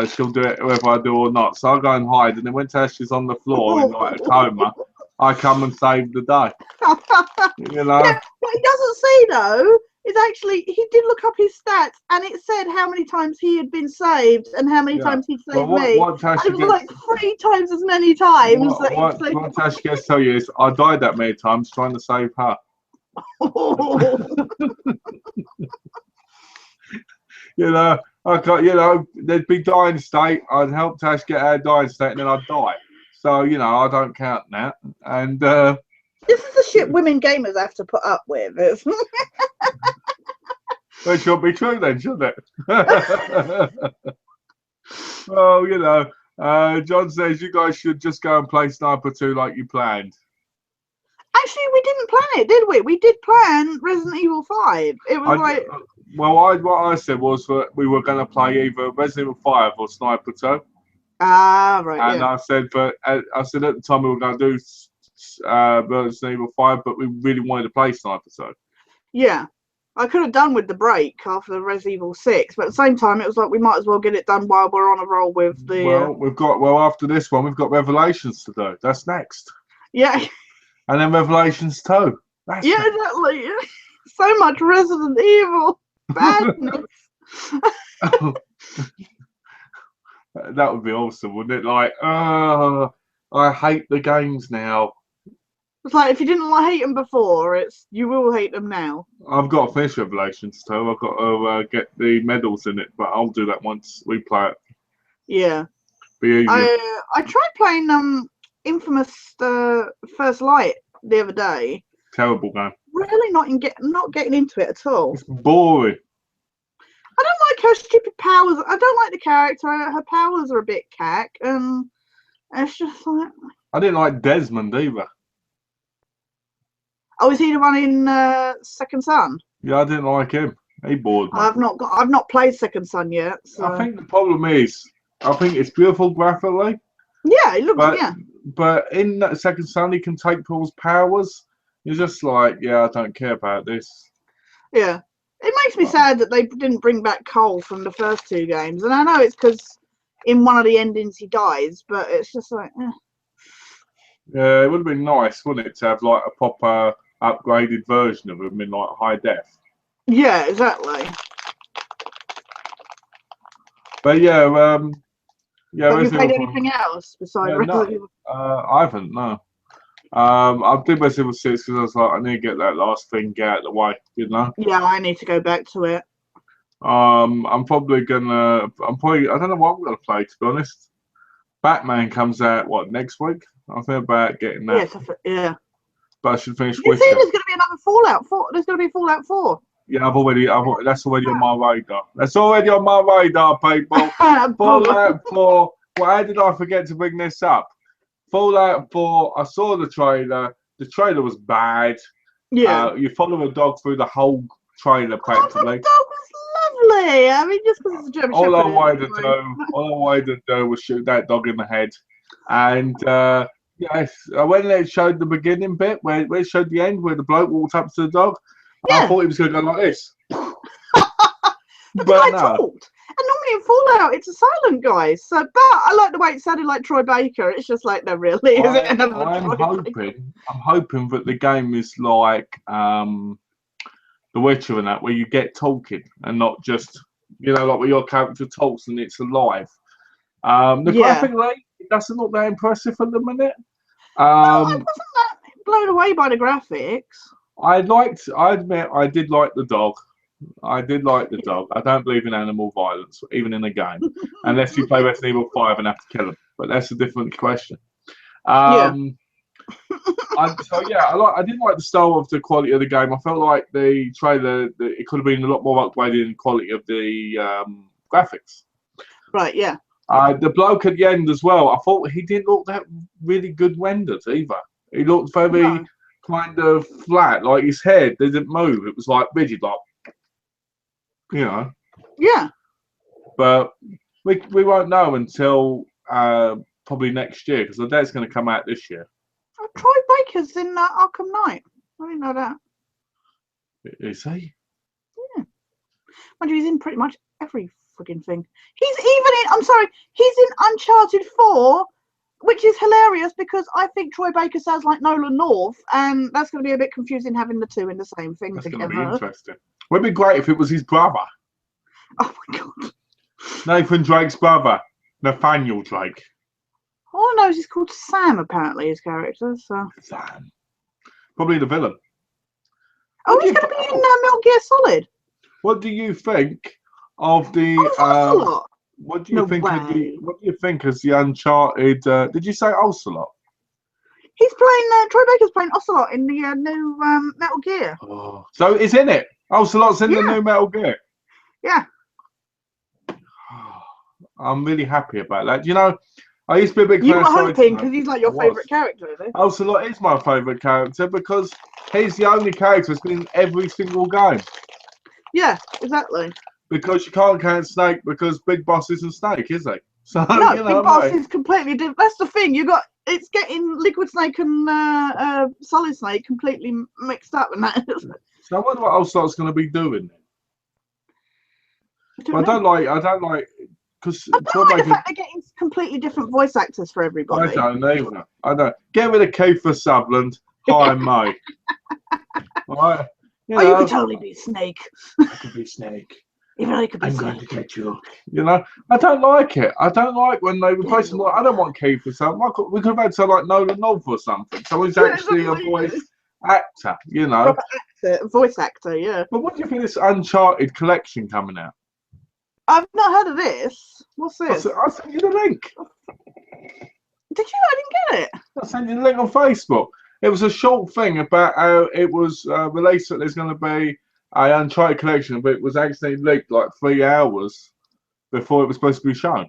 she'll do it whether I do or not. So I go and hide, and then when Tash is on the floor in like a coma, I come and save the day. You know. Yeah, what he doesn't see though is actually he did look up his stats, and it said how many times he had been saved and how many times he'd saved me. What Tash It was like 3 times as many times that he'd saved. what Tash gets to tell you is I died that many times trying to save her. You know, I got, you know, there'd be dying state. I'd help Tash get out of dying state, and then I'd die. So you know, I don't count that. And this is the shit women gamers have to put up with. It should be true then, shouldn't it? Well, you know, John says you guys should just go and play Sniper 2 like you planned. Actually, we didn't plan it, did we? We did plan Resident Evil 5. It was what I said was that we were going to play either Resident Evil 5 or Sniper 2. Ah, right. And yeah. I said at the time we were going to do Resident Evil 5, but we really wanted to play Sniper 2. Yeah. I could have done with the break after Resident Evil 6, but at the same time, it was like we might as well get it done while we're on a roll with the. Well, after this one, we've got Revelations to do. That's next. Yeah. And then Revelations 2. That's yeah, exactly. So much Resident Evil badness. That would be awesome, wouldn't it? Like, I hate the games now. It's like if you didn't hate them before, you will hate them now. I've got to finish Revelations 2. I've got to get the medals in it, but I'll do that once we play it. Yeah. Be easier. I tried playing Infamous First Light the other day. Terrible game. Really not getting into it at all. It's boring. I don't like her stupid powers. I don't like the character. Her powers are a bit cack, and it's just like. I didn't like Desmond either. Oh, is he the one in Second Son? Yeah, I didn't like him. He bored me. I've not played Second Son yet. So. I think the problem is, I think it's beautiful graphically. Yeah, it looks. But in that Second Son, he can take people's powers. You're just like, yeah, I don't care about this. Yeah, it makes me sad that they didn't bring back Cole from the first 2 games, and I know it's because in one of the endings he dies, but it's just like. Yeah, it would have been nice, wouldn't it, to have like a proper upgraded version of him in like high def. Yeah, exactly. But yeah, Have you played anything else besides Resident Evil? I haven't, no. I did Resident Evil 6 because I was like, I need to get that last thing out of the way, you know? Yeah, I need to go back to it. I don't know what I'm gonna play, to be honest. Batman comes out next week? I think about getting that. Yes, yeah. But I should finish You see, there's going to be another Fallout 4. There's going to be Fallout 4. Yeah, that's already on my radar. That's already on my radar, people. Fallout 4. Well, how did I forget to bring this up? Fallout 4. I saw the trailer. The trailer was bad. Yeah. You follow a dog through the whole trailer practically. The dog was lovely. I mean, just because it's a German Shepherd. All I wanted to do was shoot that dog in the head. And yes, when it showed the beginning bit, where it showed the end, where the bloke walked up to the dog, I thought he was going to go like this. But no. Talked. And normally in Fallout, it's a silent guy. So, but I like the way it sounded like Troy Baker. It's just like, no, really, is it? I'm hoping that the game is like The Witcher and that, where you get talking and not just, like where your character talks and it's alive. Graphically, it doesn't look that impressive at the minute. I wasn't that blown away by the graphics. I admit, I did like the dog. I don't believe in animal violence, even in a game, unless you play Resident Evil 5 and have to kill them. But that's a different question. I did like the style of the quality of the game. I felt like the trailer, it could have been a lot more upgraded in the quality of the graphics. Right, yeah. The bloke at the end as well, I thought he didn't look that really good rendered either. He looked very kind of flat, like his head didn't move. It was like rigid, like, Yeah. But we won't know until probably next year, because the day's going to come out this year. Oh, Troy Baker's in Arkham Knight. I didn't know that. Is he? Yeah. Mind you, he's in pretty much every frigging thing. He's in Uncharted 4, which is hilarious because I think Troy Baker sounds like Nolan North, and that's going to be a bit confusing having the two in the same thing together. That's going to be interesting. Would be great if it was his brother, Oh my god. Nathan Drake's brother, Nathaniel Drake. All I know is he's called Sam, apparently, his character. So. Sam. Probably the villain. Oh, he's going to be in Metal Gear Solid. What do you think of the? Ocelot. What do you think of the? What do you think as the Uncharted? Did you say Ocelot? He's playing. Troy Baker's playing Ocelot in the new Metal Gear. Oh, so it's in it. Ocelot's in the new Metal Gear. Yeah. I'm really happy about that. You know, I used to be a big fan. You were hoping because he's like your favourite character, is he? Ocelot is my favourite character because he's the only character that's been in every single game. Yeah, exactly. Because you can't count Snake because Big Boss isn't Snake, is he? So no, you know, Big Boss is completely different. That's the thing. It's getting Liquid Snake and Solid Snake completely mixed up, and that. So I wonder what Ocelot's going to be doing then. I don't like because I don't like the fact they're getting completely different voice actors for everybody. I don't either. I don't. Get rid of Kiefer Sutherland. Hi, May. All right. You could totally be Snake. I could be Snake. Even though you could be I'm Snake. going to get you. You know, I don't like it. I don't like when they replace him. I don't want Kiefer Sutherland. We could have had someone like Nolan North or something. So he's actually a voice actor. You know, voice actor. Yeah. But what do you think of this Uncharted collection coming out? I've not heard of this. What's this? I sent you the link. Did you? I didn't get it. I sent you the link on Facebook. It was a short thing about how it was released that there's going to be an Uncharted collection, but it was actually leaked like 3 hours before it was supposed to be shown.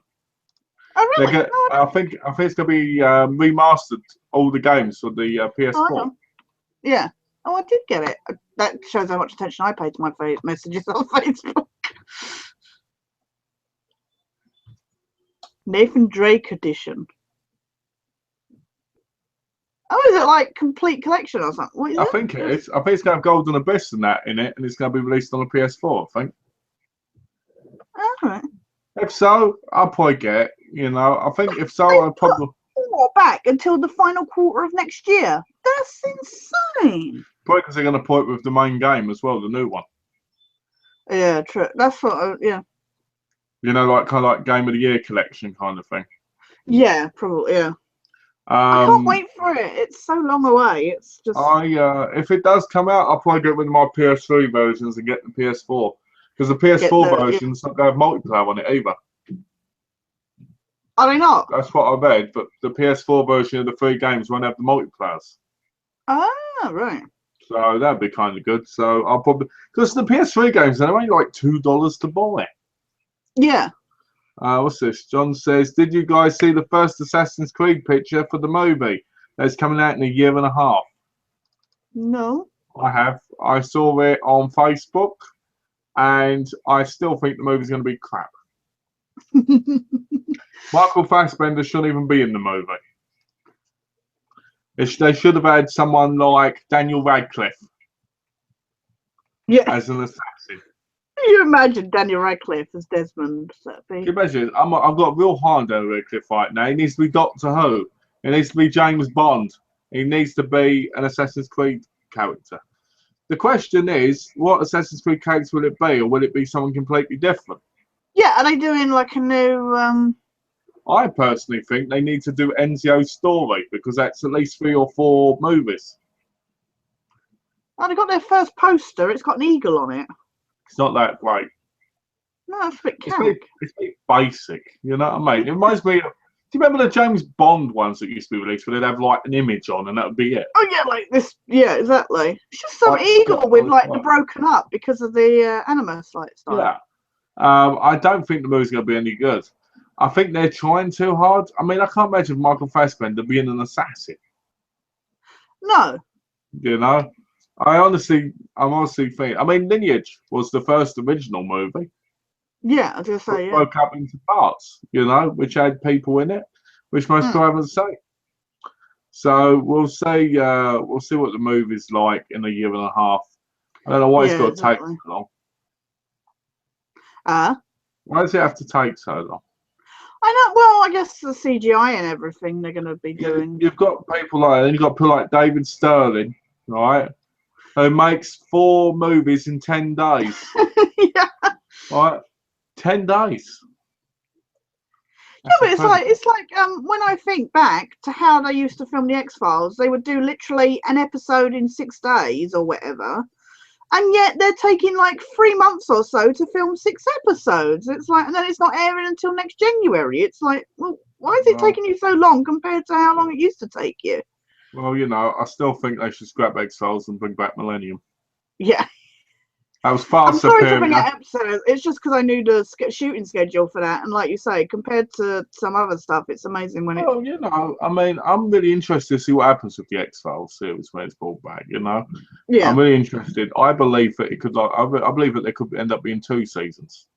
Oh really? I think it's going to be remastered, all the games for the PS4. Oh, yeah. Oh, I did get it. That shows how much attention I paid to my messages on Facebook. Nathan Drake edition. Oh, is it like complete collection or something? What is I think it is. I think it's going to have Golden Abyss and that in it, and it's going to be released on the PS4, I think. All right. If so, I'll probably get it. You know, I think if so, I'll probably. Back until the final quarter of next year. That's insane. Probably because they're going to put it with the main game as well, the new one. Yeah, true. That's what. Yeah. You know, like kind of like Game of the Year collection kind of thing. Yeah, probably. Yeah. I can't wait for it. It's so long away. It's just. If it does come out, I'll probably get rid of my PS3 versions and get the PS4 because the PS4 version's not going to have multiplayer on it either. Are they not? That's what I read, but the PS4 version of the 3 games won't have the multiplayers. Ah, right. So that'd be kind of good. So I'll probably because the PS3 games they're only like $2 to buy. Yeah. What's this? John says, did you guys see the first Assassin's Creed picture for the movie that's coming out in a year and a half? No. I have. I saw it on Facebook, and I still think the movie's going to be crap. Michael Fassbender shouldn't even be in the movie. They should have had someone like Daniel Radcliffe as an assassin. Can you imagine Daniel Radcliffe as Desmond? Can you imagine? I've got a real high on Daniel Radcliffe right now. He needs to be Doctor Who. He needs to be James Bond. He needs to be an Assassin's Creed character. The question is, what Assassin's Creed character will it be, or will it be someone completely different? Yeah, are they doing like a new? I personally think they need to do Ezio's story because that's at least 3 or 4 movies. Oh, they got their first poster. It's got an eagle on it. It's not that great. No, it's a bit it's a bit basic, you know what I mean? It reminds me of, do you remember the James Bond ones that used to be released where they'd have like an image on and that would be it? Oh yeah, like this. Yeah, exactly. It's just some eagle with like the broken up because of the Animus like style. Yeah. I don't think the movie's going to be any good. I think they're trying too hard. I mean, I can't imagine Michael Fassbender being an assassin. No. You know? I'm honestly think. I mean, Lineage was the first original movie. Yeah, I was gonna say. It broke up into parts, you know, which had people in it, which most people haven't seen. So we'll see. We'll see what the movie's like in a year and a half. I don't know why it's got to take so long. Why does it have to take so long? I know. Well, I guess the CGI and everything they're going to be doing. You've got people like, then you've got people like David Sterling, right? who makes 4 movies in 10 days. Yeah. Right? 10 days. Yeah, but it's like when I think back to how they used to film the X-Files, they would do literally an episode in 6 days or whatever, and yet they're taking like 3 months or so to film 6 episodes. It's like, and then it's not airing until next January. It's like, well, why is it taking you so long compared to how long it used to take you? Well, you know, I still think they should scrap X-Files and bring back Millennium. Yeah. That was far I'm sorry to bring superior. it episodes. It's just because I knew the shooting schedule for that, and like you say, compared to some other stuff, it's amazing when it. Well, you know, I mean, I'm really interested to see what happens with the X-Files series when it's brought back. You know, Yeah. I'm really interested. I believe that it could, like, I believe that there could end up being 2 seasons.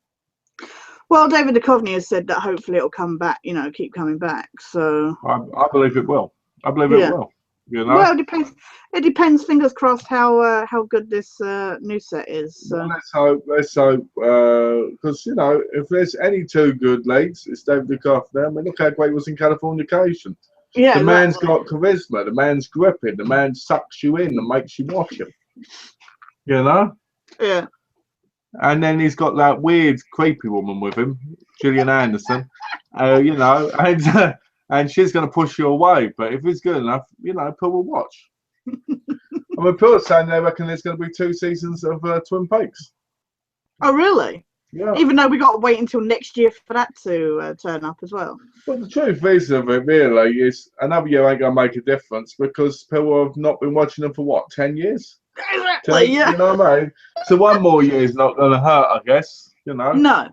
Well, David Duchovny has said that hopefully it'll come back. You know, keep coming back. So. I believe it will. I believe it will. You know. Well, it depends. It depends. Fingers crossed how good this new set is. So. Well, let's hope. Because you know, if there's any 2 good leads, it's David Duchovny. I mean, look how great he was in Californication. Yeah, the man's got charisma. The man's gripping. The man sucks you in and makes you watch him. You know. Yeah. And then he's got that weird, creepy woman with him, Gillian Anderson. You know, and she's going to push you away. But if it's good enough, you know, people will watch. I mean, people are saying they reckon there's going to be 2 seasons of Twin Peaks. Oh, really? Yeah. Even though we got to wait until next year for that to turn up as well. Well, the truth is of it really is another year ain't going to make a difference because people have not been watching them for what, 10 years? Exactly, yeah. You know what I mean? So 1 more year is not going to hurt, I guess. You know? No.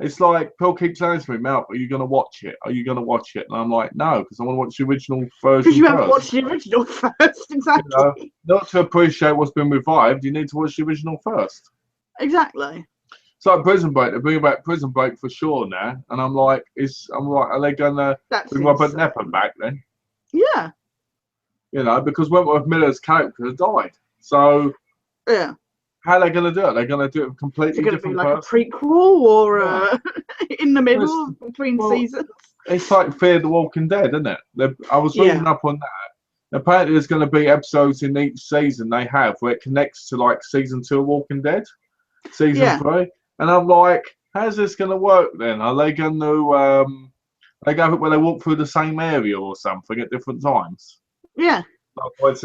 It's like Paul keeps saying to me, Mel, are you going to watch it? Are you going to watch it? And I'm like, no, because I want to watch the original version. Because you haven't watched the original first, exactly. You know, not to appreciate what's been revived, you need to watch the original first. Exactly. It's like Prison Break. They're bringing back Prison Break for sure now, and I'm like, are they going to bring Robert Nepper back then? Yeah. You know, because Wentworth Miller's character died. So yeah. How are they going to do it? They're going to do it completely different. Is it going to be like a prequel or in the middle between seasons? It's like Fear the Walking Dead, isn't it? I was reading up on that. Apparently, there's going to be episodes in each season they have where it connects to like season 2 of Walking Dead, season 3, and I'm like, how's this going to work then? Are they going to they go where they walk through the same area or something at different times? Yeah. Like,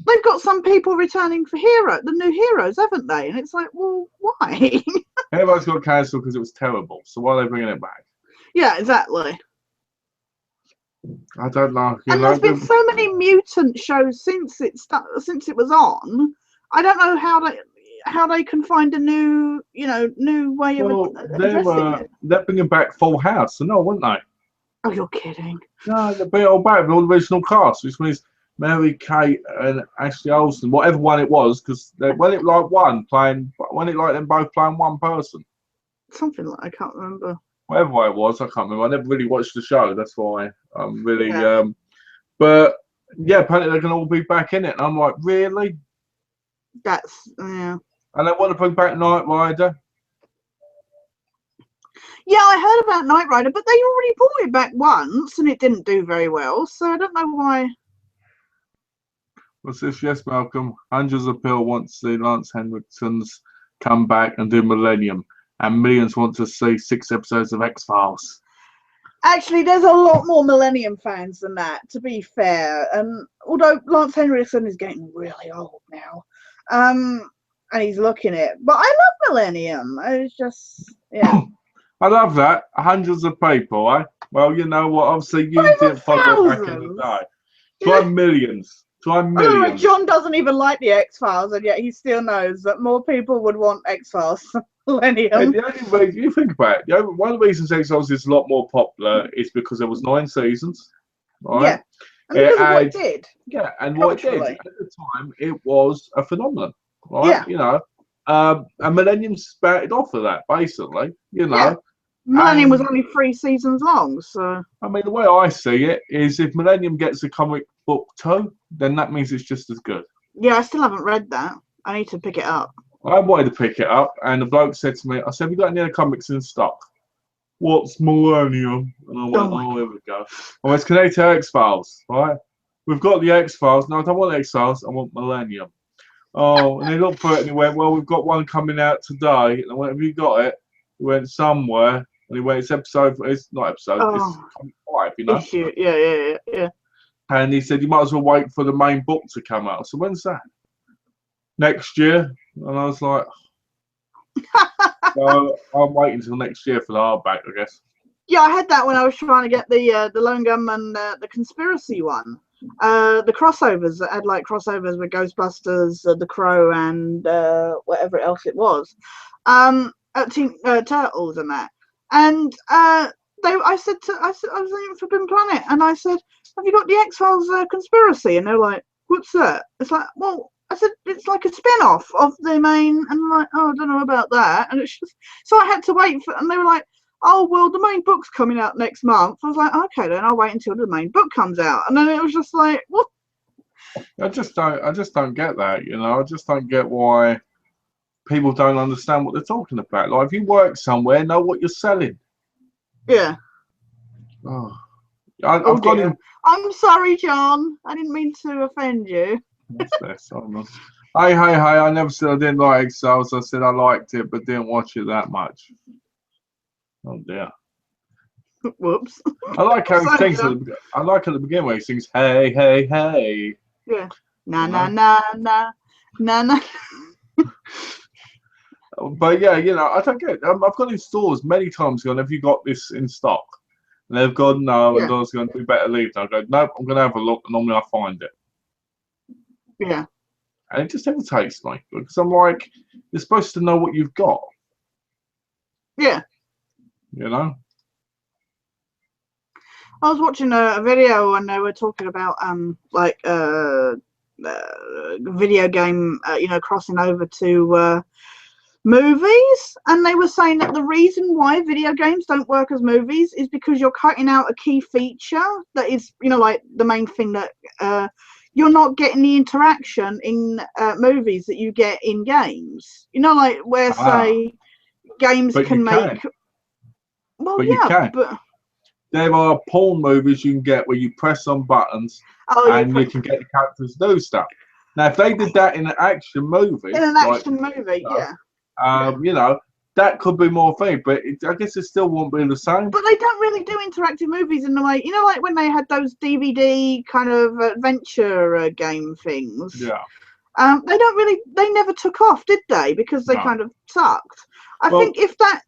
they've got some people returning for the new heroes, haven't they? And it's like, well, why? Heroes got cancelled because it was terrible. So why are they bringing it back? Yeah, exactly. I don't know. And there's been so many mutant shows since it was on. I don't know how they can find a new way of addressing it. They're bringing back Full House, weren't they? Oh, you're kidding. No, they're bringing it all back with all the original cast, which means Mary Kate and Ashley Olsen, whatever one it was, because when it like them both playing one person. Something like I can't remember. Whatever it was, I can't remember. I never really watched the show. That's why I'm really. But yeah, apparently they're gonna all be back in it, and I'm like, really? That's yeah. And they want to bring back Knight Rider. Yeah, I heard about Knight Rider, but they already brought it back once, and it didn't do very well. So I don't know why. What's this? Yes, Malcolm. Hundreds of people want to see Lance Henriksen's come back and do Millennium, and millions want to see 6 episodes of X-Files. Actually, there's a lot more Millennium fans than that, to be fair. And although Lance Henriksen is getting really old now, and he's looking it, but I love Millennium. It's just, yeah. I love that. Hundreds of people, eh? Well, you know what? Obviously, you didn't follow back in the day. Try millions. Try millions. John doesn't even like the X-Files, and yet he still knows that more people would want X-Files than Millennium. The only way you think about it, one of the reasons X-Files is a lot more popular is because there was 9 seasons. Right? Yeah, and because of what it did. Yeah, and what it did at the time, it was a phenomenon. Right? Yeah. You know, and Millennium spouted off of that, basically. You know. Yeah. Millennium was only 3 seasons long, so. I mean, the way I see it is if Millennium gets a comic book too, then that means it's just as good. Yeah, I still haven't read that. I need to pick it up. I wanted to pick it up, and the bloke said to me, I said, have you got any other comics in stock? What's Millennium? And I went, oh here we go. Well, it's connected to X-Files, right? we've got the X-Files. No, I don't want X-Files. I want Millennium. Oh, and he looked for it and he went, well, we've got one coming out today. And I went, have you got it? He went, somewhere. And he went, it's not episode, it's 5, you know? Issue. Yeah. And he said, you might as well wait for the main book to come out. So when's that? Next year. And I was like, so I'm waiting until next year for the hardback, I guess. Yeah, I had that when I was trying to get the Lone Gunman, the conspiracy one. The crossovers that had like crossovers with Ghostbusters, The Crow, and whatever else it was. Turtles and that. And I was in Forbidden Planet, and I said, have you got the X-Files conspiracy? And they're like, what's that? It's like, well, I said, it's like a spin-off of the main, and I'm like, oh, I don't know about that. And it's just, so I had to wait for, and they were like, oh, well, the main book's coming out next month. I was like, okay, then I'll wait until the main book comes out. And then it was just like, what? I just don't get that, you know. I just don't get why people don't understand what they're talking about. Like, if you work somewhere, know what you're selling. Yeah. Oh, I've got him. I'm sorry, John. I didn't mean to offend you. What's this? Hey, I never said I didn't like X-Files. I said I liked it, but didn't watch it that much. Oh dear. Whoops. I like how he sings. I like at the beginning where he sings, "Hey, hey, hey." Yeah. Na na na na na na. But yeah, you know, I don't get it. I've gone in stores many times going, have you got this in stock? And they've gone, no. Yeah. And I was going, we better leave. And I go, nope, I'm going to have a look. And normally I find it. Yeah. And it just irritates me because I'm like, you're supposed to know what you've got. Yeah. You know? I was watching a video and they were talking about video game, crossing over to movies, and they were saying that the reason why video games don't work as movies is because you're cutting out a key feature that is, like the main thing that you're not getting the interaction in movies that you get in games. Like where say games can make. Well, but yeah, but there are porn movies you can get where you press on buttons and you can get the characters to do stuff. Now, if they did that in an action movie, that could be more thing, but I guess it still won't be the same. But they don't really do interactive movies in the way, like when they had those DVD kind of adventure game things. Yeah. They never took off, did they? Because they kind of sucked. I think if that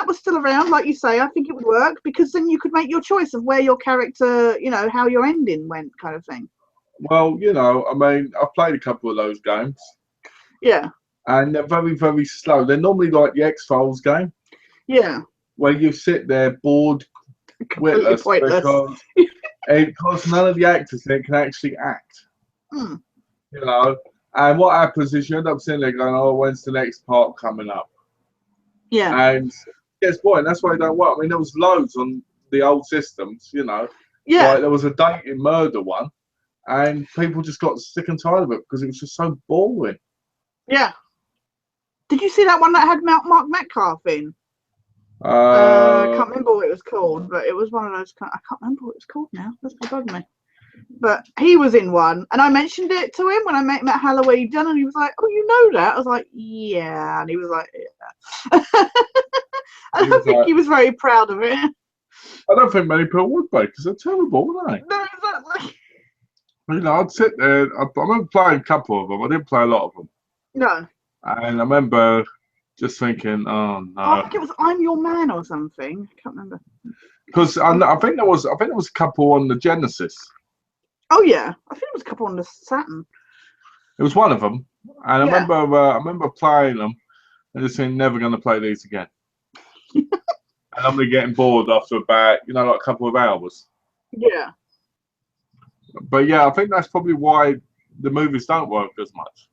was still around, like you say, I think it would work because then you could make your choice of where your character, how your ending went, kind of thing. Well, I mean, I've played a couple of those games. Yeah. And they're very, very slow. They're normally like the X-Files game. Yeah. Where you sit there bored, witless, because none of the actors in it can actually act. Mm. And what happens is you end up sitting there going, oh, when's the next part coming up? Yeah. And yes, boy, and that's why they don't work. I mean, there was loads on the old systems, Yeah. Like there was a dating murder one, and people just got sick and tired of it because it was just so boring. Yeah. Did you see that one that had Mark Metcalf in? I can't remember what it was called, but it was one of those. I can't remember what it was called now. That's bugging me. But he was in one, and I mentioned it to him when I met him at Halloween, and he was like, "Oh, you know that?" I was like, "Yeah," and he was like, "Yeah." I think he was very proud of it. I don't think many people would be because they're terrible, aren't they? No, exactly. I'd sit there. I remember playing a couple of them. I didn't play a lot of them. No. And I remember just thinking, oh no. I think it was I'm Your Man or something. I can't remember. Because I think there was a couple on the Genesis. Oh yeah, I think it was a couple on the Saturn. It was one of them, and I remember playing them and just saying, never going to play these again. And I'm really getting bored after about like a couple of hours. Yeah. But yeah, I think that's probably why the movies don't work as much.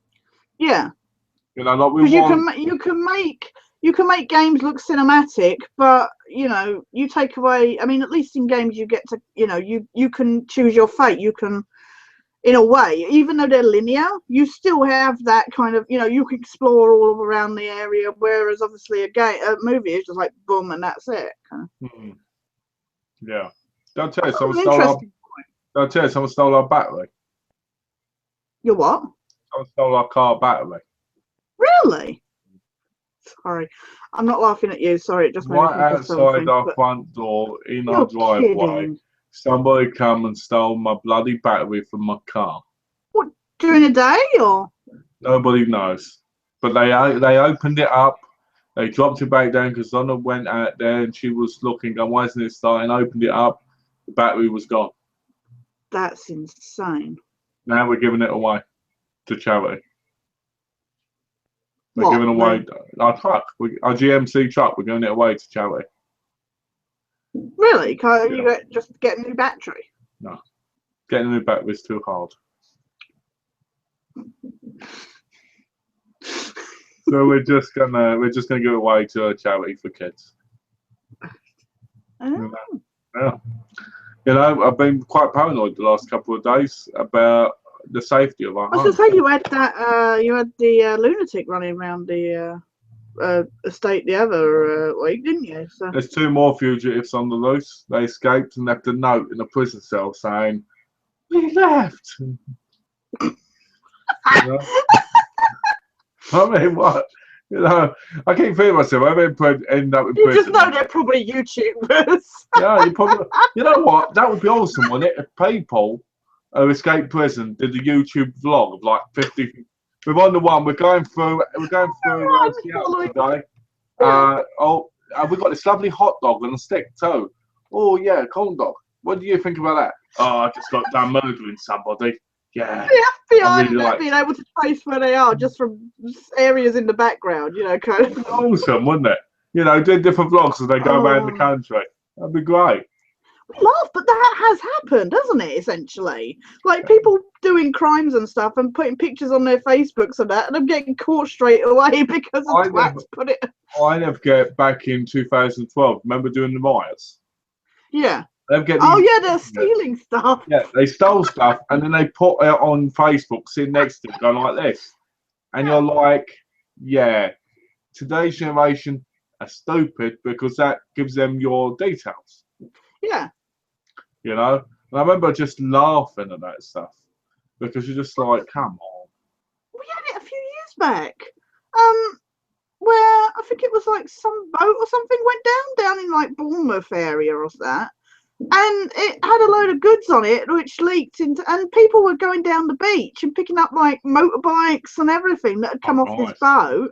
Yeah. Like you can make games look cinematic, but you take away. I mean, at least in games you get to you can choose your fate. You can, in a way, even though they're linear, you still have that kind of you can explore all around the area. Whereas obviously a movie is just like boom and that's it. Yeah, don't tell you. So I tell you, someone stole our battery. Your what? Someone stole our car battery. Really? Sorry, I'm not laughing at you. Sorry, it just made me Right think of outside something. our But front door, in our you're driveway, kidding. somebody come and stole my bloody battery from my car. What, during the day or? Nobody knows. But they opened it up. They dropped it back down because Donna went out there and she was looking, going, why isn't it starting? Opened it up. The battery was gone. That's insane. Now we're giving it away to charity. We're What? giving away our truck, our GMC truck. We're giving it away to charity. Really? Can't Yeah. you just get a new battery? No, getting a new battery is too hard. So we're just gonna give it away to a charity for kids. Oh. Yeah. You know, I've been quite paranoid the last couple of days about the safety of our I was home. gonna say you had the lunatic running around the estate the other week, didn't you? So There's 2 more fugitives on the loose. They escaped and left a note in a prison cell saying, "We left." You know? I mean, what? You know, I keep feeling myself. I end up in you prison. just know they're probably YouTubers. Yeah, you probably. You know what? That would be awesome, wouldn't it? If people who escaped prison did a YouTube vlog of like 50. We're on the one. We're going through Seattle today. We've got this lovely hot dog on a stick too. Oh yeah, corn dog. What do you think about that? Oh, I just got done murdering somebody. Yeah. The FBI really not being able to trace where they are just from areas in the background, you know, kind of. Awesome, wouldn't it? You know, doing different vlogs as they go around the country. That'd be great. We laugh, but that has happened, hasn't it? Essentially, like people doing crimes and stuff and putting pictures on their Facebooks and that, and them getting caught straight away because the twats put it. I never get back in 2012. Remember doing the riots? Yeah. Oh yeah, they're stealing stuff. Yeah, they stole stuff and then they put it on Facebook, sitting next to it, going like this, and you're like, yeah, today's generation are stupid because that gives them your details. Yeah. You know, and I remember just laughing at that stuff because you're just like, come on. We had it a few years back, where I think it was like some boat or something went down in like Bournemouth area or that, and it had a load of goods on it which leaked into, and people were going down the beach and picking up like motorbikes and everything that had come off this boat.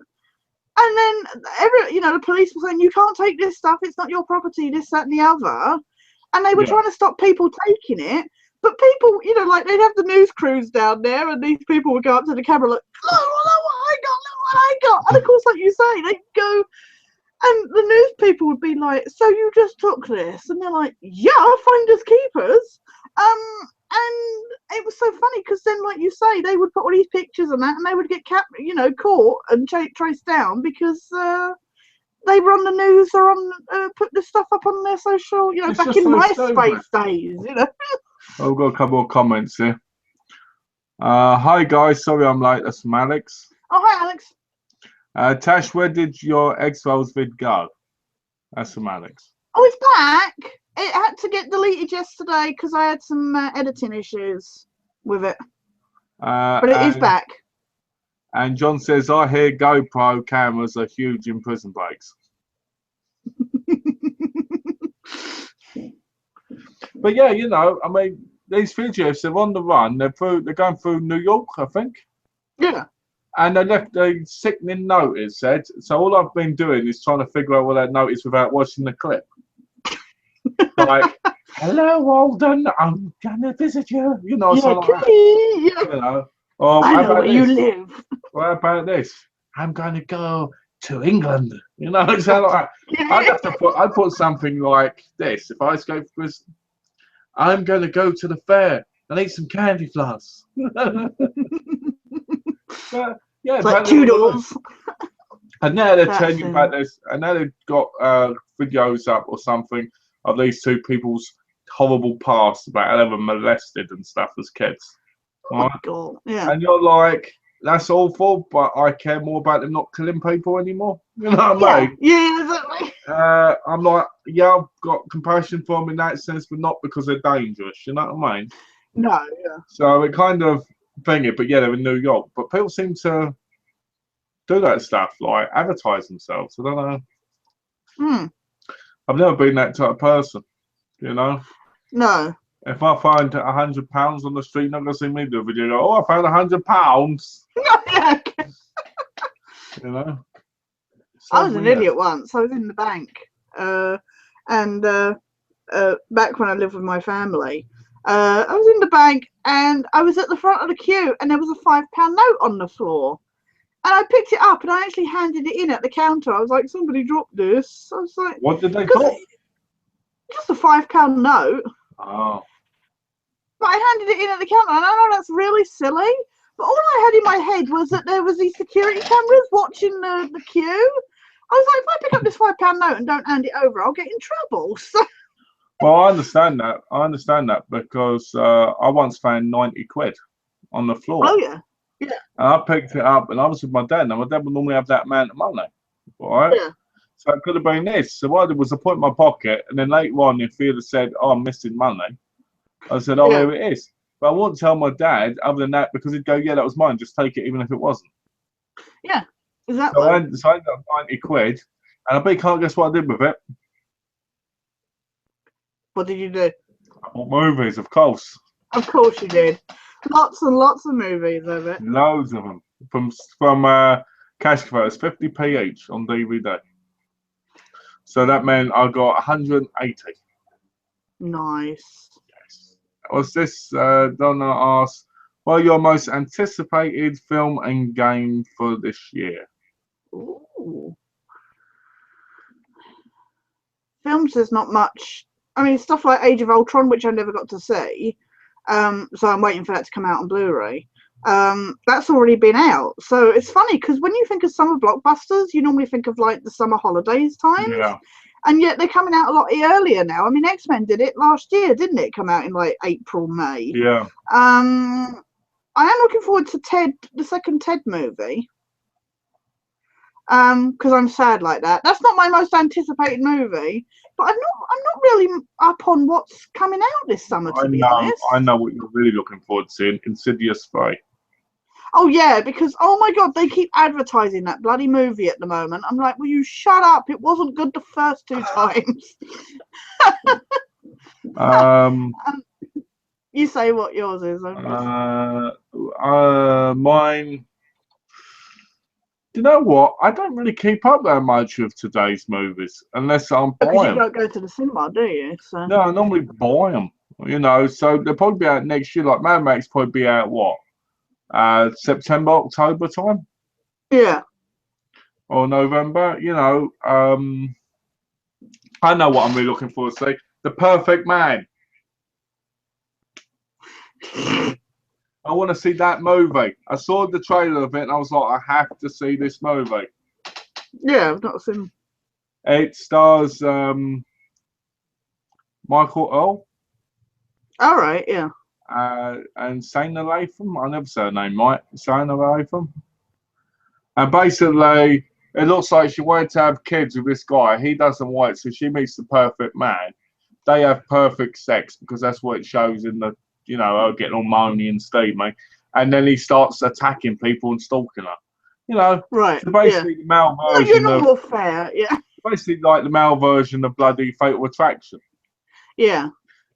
And then the police were saying, you can't take this stuff, it's not your property, this, that and the other. And they were trying to stop people taking it. But people, like they'd have the news crews down there and these people would go up to the camera like, look what I got. And of course, like you say, they'd go, and the news people would be like, so you just took this? And they're like, yeah, finders keepers. And it was so funny because then, like you say, they would put all these pictures and that, and they would get caught and traced down because they were on the news or on put this stuff up on their social, It's back in MySpace days, Oh, we've got a couple of comments here. Hi guys, sorry I'm late. That's from Alex. Oh, hi Alex. Tash, where did your X-Files vid go? That's from Alex. Oh, it's back. It had to get deleted yesterday because I had some editing issues with it. But it is back. And John says, I hear GoPro cameras are huge in prison breaks. But yeah, I mean, these fugitives, they're on the run. They're going through New York, I think. Yeah. And they left a sickening note, it said. So all I've been doing is trying to figure out what that note is without watching the clip. Like, hello, Walden, I'm gonna visit you. So like that. Or I know where you live. What about this? I'm gonna go to England. So like that. I'd put something like this. If I escape prison, I'm gonna go to the fair and eat some candy floss. But, yeah, it's like $2. And now they're telling you about this, and now they've got videos up or something of these two people's horrible past about how they were molested and stuff as kids. Oh, God. Yeah. And you're like, that's awful, but I care more about them not killing people anymore. You know what I mean? Yeah, exactly. I'm like, yeah, I've got compassion for them in that sense, but not because they're dangerous. You know what I mean? No, yeah. So it kind of thing it, but yeah, they're in New York. But people seem to do that stuff, like advertise themselves. I don't know. Hmm. I've never been that type of person, you know. No. If I find £100 on the street, you're not gonna see me do a video. Go, oh, I found £100. Yeah. You know. I So was an weird. idiot once. I was in the bank, and back when I lived with my family, I was in the bank and I was at the front of the queue, and there was a £5 note on the floor, and I picked it up and I actually handed it in at the counter. I was like, somebody dropped this. I was like, What did they drop? just a £5 note. Oh. But I handed it in at the counter, and I know that's really silly, but all I had in my head was that there was these security cameras watching the queue. I was like, if I pick up this £5 note and don't hand it over, I'll get in trouble. So, Well, I understand that. I understand that because I once found 90 quid on the floor. oh yeah, And I picked it up, and I was with my dad. Now, my dad would normally have that amount of money, right? yeah, So it could have been this. So what I did was I put it in my pocket, and then later on, if he had said, oh, I'm missing money, I said, oh, yeah. here it is. But I wouldn't tell my dad other than that because he'd go, yeah, that was mine. Just take it even if it wasn't. Yeah, exactly. So I ended up 90 quid, and I bet you can't guess what I did with it. What did you do? I bought movies, of course. Of course you did. Lots and lots of movies of it. Loads of them. From Cash Converters, 50p each on DVD. So that meant I got 180. Nice. Yes. Was this, Donna asked, what are your most anticipated film and game for this year? Ooh. Films, there's not much. I mean, stuff like Age of Ultron, which I never got to see. So I'm waiting for that to come out on Blu-ray. That's already been out. So it's funny because when you think of summer blockbusters, you normally think of like the summer holidays times. Yeah. And yet they're coming out a lot earlier now. I mean, X-Men did it last year, didn't it? Come out in like April, May. Yeah. I am looking forward to Ted, the second Ted movie. Because I'm sad like that. That's not my most anticipated movie, but I'm not really up on what's coming out this summer, to be honest. I know what you're really looking forward to, Insidious 3. Oh yeah, because oh my god, they keep advertising that bloody movie at the moment. I'm like, will you shut up? It wasn't good the first 2 times. You say what yours is. Mine. You know what? I don't really keep up that much with today's movies unless I'm buying. Because you don't go to the cinema, do you? So. No, I normally buy them. You know, so they'll probably be out next year. Like Mad Max probably be out what? September, October time? Yeah. Or November, you know. I know what I'm really looking forward to. The Perfect Man. I want to see that movie. I saw the trailer of it and I was like, I have to see this movie. Yeah, I've not seen. It stars Michael Earl. All right, yeah. And Sana Latham. I never say her name right. Sana Latham. And basically, it looks like she wanted to have kids with this guy. He doesn't want it, so she meets the perfect man. They have perfect sex because that's what it shows in the, you know, getting all moany and steamy. And then he starts attacking people and stalking her. You know, right. So basically, the male version of fair, yeah. Basically, like the male version of bloody Fatal Attraction. Yeah.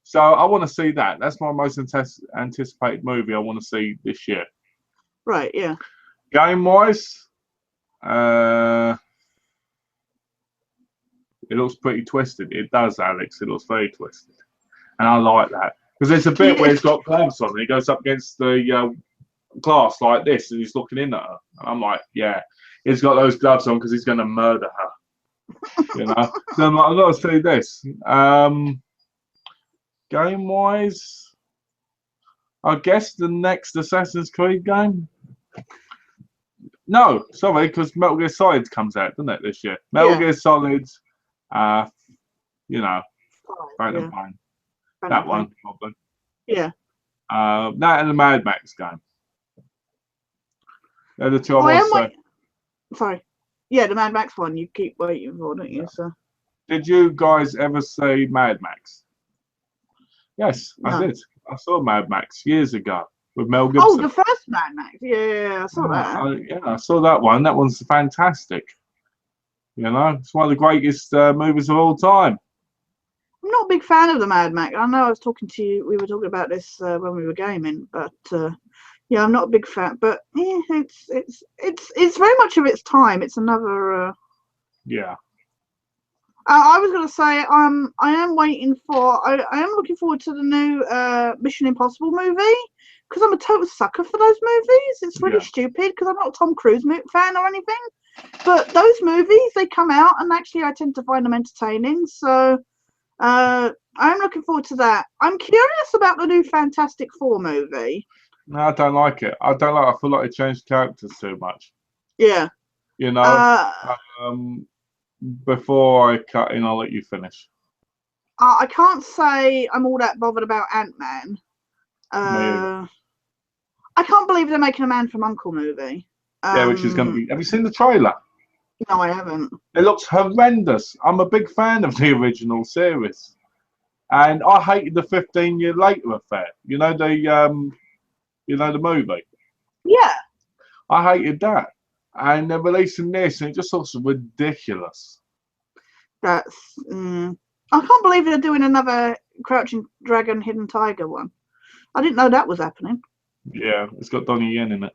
So I want to see that. That's my most anticipated movie I want to see this year. Right. Yeah. Game wise, it looks pretty twisted. It does, Alex. It looks very twisted, and I like that because there's a bit where he's got gloves on and he goes up against the glass like this and he's looking in at her. And I'm like, yeah, he's got those gloves on because he's going to murder her. You know. So I'm like, I've got to see this. Game wise, I guess the next Assassin's Creed game. No, sorry, because Metal Gear Solid comes out, doesn't it, this year? Metal Gear Solid, you know, Phantom Pain. That one, probably. Yeah. That and the Mad Max game. They're the two I want to say. Sorry. Yeah, the Mad Max one you keep waiting for, don't you? So. Did you guys ever see Mad Max? Yes, no. I did. I saw Mad Max years ago with Mel Oh, Gibson. the first Mad Max. Yeah, I saw that. Yeah, I saw that one. That one's fantastic. You know, it's one of the greatest movies of all time. I'm not a big fan of the Mad Max. I know I was talking to you. We were talking about this when we were gaming, but yeah, I'm not a big fan. But yeah, it's very much of its time. It's another. Yeah. I was going to say I am waiting for. I am looking forward to the new Mission Impossible movie because I'm a total sucker for those movies. It's really stupid because I'm not a Tom Cruise fan or anything, but those movies they come out and actually I tend to find them entertaining. So. I'm looking forward to that. I'm curious about the new Fantastic Four movie. No, I don't like it. I don't like. I feel like they changed characters too much. Yeah. You know. Before I cut in, I'll let you finish. I can't say I'm all that bothered about Ant-Man. I can't believe they're making a Man from U.N.C.L.E. movie. Yeah, which is going to be. Have you seen the trailer? No, I haven't. It looks horrendous. I'm a big fan of the original series, and I hated the 15-year later affair. You know the movie. Yeah. I hated that, and they're releasing this, and it just looks ridiculous. That's. I can't believe they're doing another Crouching Dragon, Hidden Tiger one. I didn't know that was happening. Yeah, it's got Donnie Yen in it.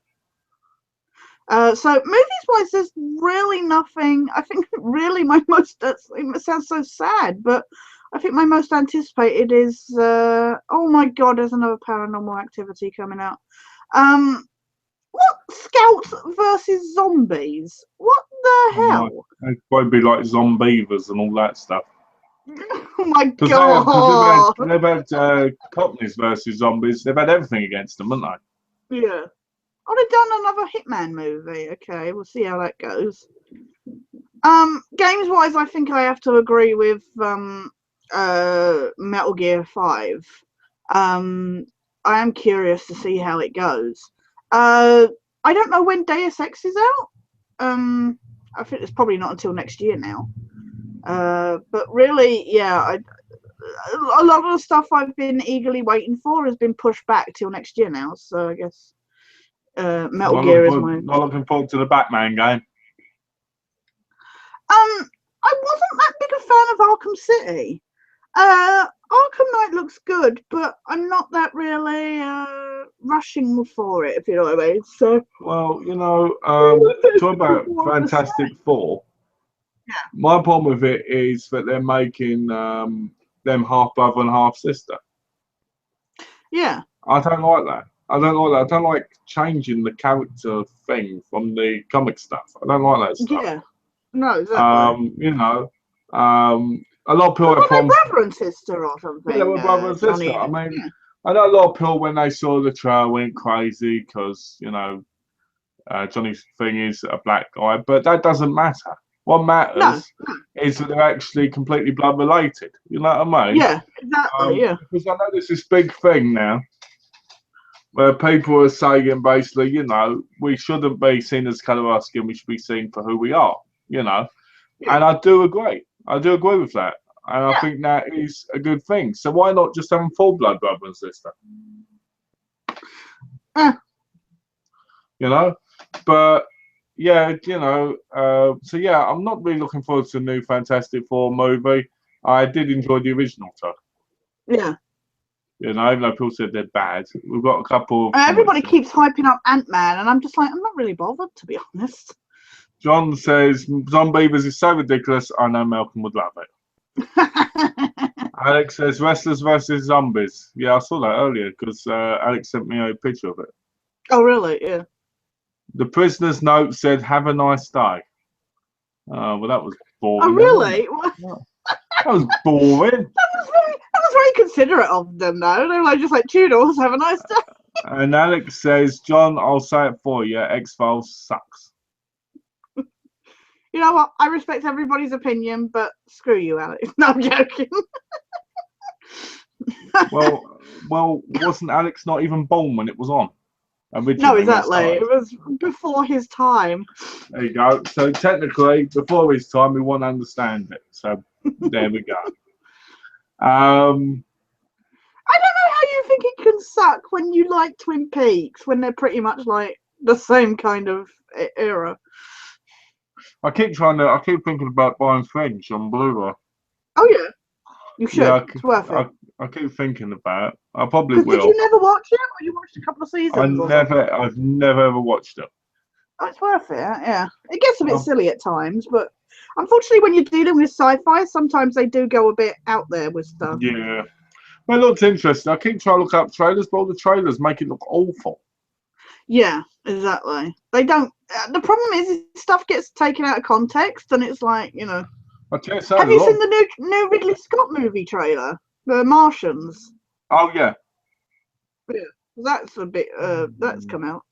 So movies-wise, there's really nothing. I think really my most. It sounds so sad, but I think my most anticipated is. Oh my God, there's another Paranormal Activity coming out. What Scouts versus Zombies? What the hell? It'd probably be like Zombievers and all that stuff. Oh my God! They've had Cockneys versus zombies. They've had everything against them, haven't they? Yeah. Oh, they've done another Hitman movie. Okay, we'll see how that goes. Games wise, I think I have to agree with Metal Gear 5. I am curious to see how it goes. I don't know when Deus Ex is out. I think it's probably not until next year now. But really, yeah, a lot of the stuff I've been eagerly waiting for has been pushed back till next year now. So I guess. Metal Gear is my. Not looking forward to the Batman game. I wasn't that big a fan of Arkham City. Arkham Knight looks good, but I'm not that really rushing for it, if you know what I mean. So. Well, talk about Fantastic Four. Yeah. My problem with it is that they're making them half brother and half sister. Yeah. I don't like that. I don't like changing the character thing from the comic stuff. I don't like that stuff. Yeah. No, exactly. A lot of people have problems. Brother and sister or something. Yeah, they were brother and sister. I mean, yeah. I know a lot of people when they saw the trailer went crazy because Johnny's thing is a black guy, but that doesn't matter. What matters is that they're actually completely blood related. You know what I mean? Yeah, exactly. Yeah. Because I know there's this big thing now where people are saying basically, we shouldn't be seen as colour our skin, we should be seen for who we are, Yeah. And I do agree. I do agree with that. And I think that is a good thing. So why not just have them full blood brother and sister? But yeah, so yeah, I'm not really looking forward to the new Fantastic Four movie. I did enjoy the original stuff. Yeah. Even though people said they're bad, we've got a couple of. Everybody keeps hyping up Ant-Man, and I'm just like, I'm not really bothered, to be honest. John says Zombievers is so ridiculous. I know Malcolm would love it. Alex says Wrestlers versus Zombies. Yeah, I saw that earlier because Alex sent me a picture of it. Oh, really? Yeah. The prisoner's note said, "Have a nice day." Well, that was boring. Oh, really? That was boring. That was very considerate of them, though. They were just like, "Toodles, have a nice day." And Alex says, "John, I'll say it for you. X-Files sucks." You know what? I respect everybody's opinion, but screw you, Alex. No, I'm joking. well, wasn't Alex not even born when it was on? No, exactly. It was before his time. There you go. So technically, before his time, we won't understand it. So there we go. I don't know how you think it can suck when you like Twin Peaks when they're pretty much like the same kind of era. I keep thinking about buying Fringe on Blu-ray. Oh yeah, you should. Yeah, It's worth it. I keep thinking about it. I probably Because did will. you never watch it, or you watched a couple of seasons? I've never ever watched it. Oh, it's worth it. Yeah, it gets a bit Oh, silly at times, but unfortunately, when you're dealing with sci-fi, sometimes they do go a bit out there with stuff. yeah. Well, it looks interesting. I keep trying to look up trailers, but all the trailers make it look awful. Yeah, exactly. They don't. The problem is stuff gets taken out of context, and it's like, you know. I tell you so. Have you seen the new Ridley Scott movie trailer, The Martians? Oh yeah. Yeah, that's a bit. That's come out.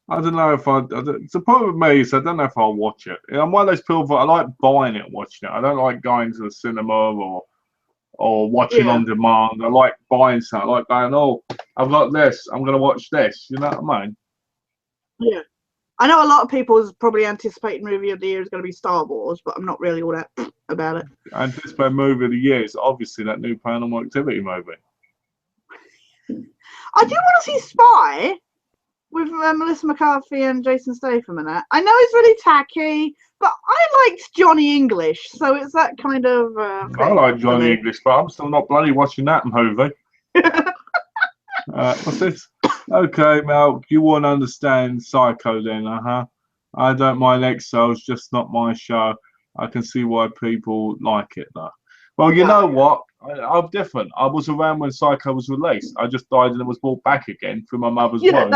I don't know if the problem with me is I don't know if I'll watch it. I'm one of those people that I like buying it and watching it. I don't like going to the cinema or watching on demand. I like buying something. I like going, oh, I've got this. I'm going to watch this. You know what I mean? Yeah. I know a lot of people is probably anticipating movie of the year is going to be Star Wars, but I'm not really all that about it. Anticipated movie of the year is obviously that new Paranormal Activity movie. I do want to see Spy with Melissa McCarthy and Jason Statham in that. I know it's really tacky, but I liked Johnny English, so it's that kind of I like Johnny English, but I'm still not bloody watching that movie. What's this? Okay, Mel, you won't understand Psycho then, I don't mind Exiles, just not my show. I can see why people like it though. Well, you know what? I'm different. I was around when Psycho was released. I just died and it was brought back again through my mother's womb. And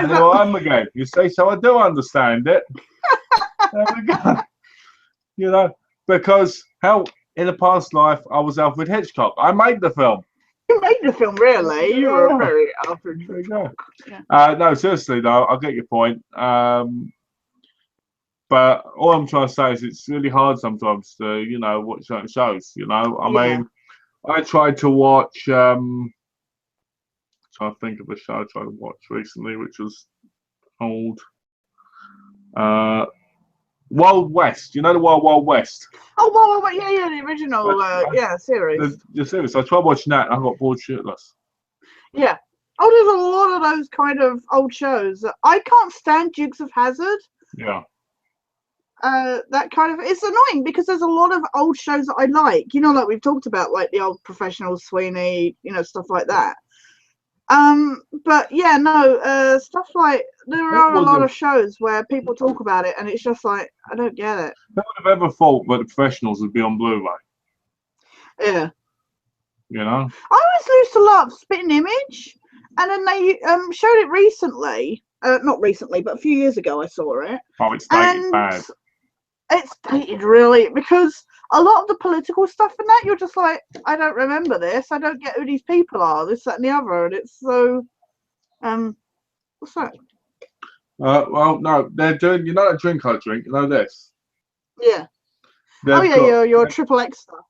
here I am again. You see, so I do understand it. There we go. You know, because in a past life I was Alfred Hitchcock. I made the film. You made the film, really? You were a very Alfred Hitchcock. Yeah. No, seriously though, I get your point. But all I'm trying to say is it's really hard sometimes to, you know, watch certain shows. You know, I mean, I tried to watch. Trying to think of a show I tried to watch recently, which was old. Wild West. You know the Wild West. Oh, well, yeah, the original, series. The series. I tried watching that, and I got bored shitless. Yeah. Oh, there's a lot of those kind of old shows. I can't stand Dukes of Hazzard. Yeah. That kind of, it's annoying because there's a lot of old shows that I like, you know, like we've talked about, like the old Professional, Sweeney, you know, stuff like that. But yeah, no, stuff like there are a lot of shows where people talk about it and it's just like, I don't get it. Who would have ever thought that the Professionals would be on Blu-ray? Yeah. You know? I always used to love Spitting Image, and then they showed it recently. Not recently, but a few years ago I saw it. Oh, it's dated bad. It's dated really, because a lot of the political stuff in that, you're just like, I don't remember this. I don't get who these people are. This, that, and the other, and it's so. What's that? Well, no, they're doing. You know that drink I drink. You know this. Yeah. Your triple X stuff.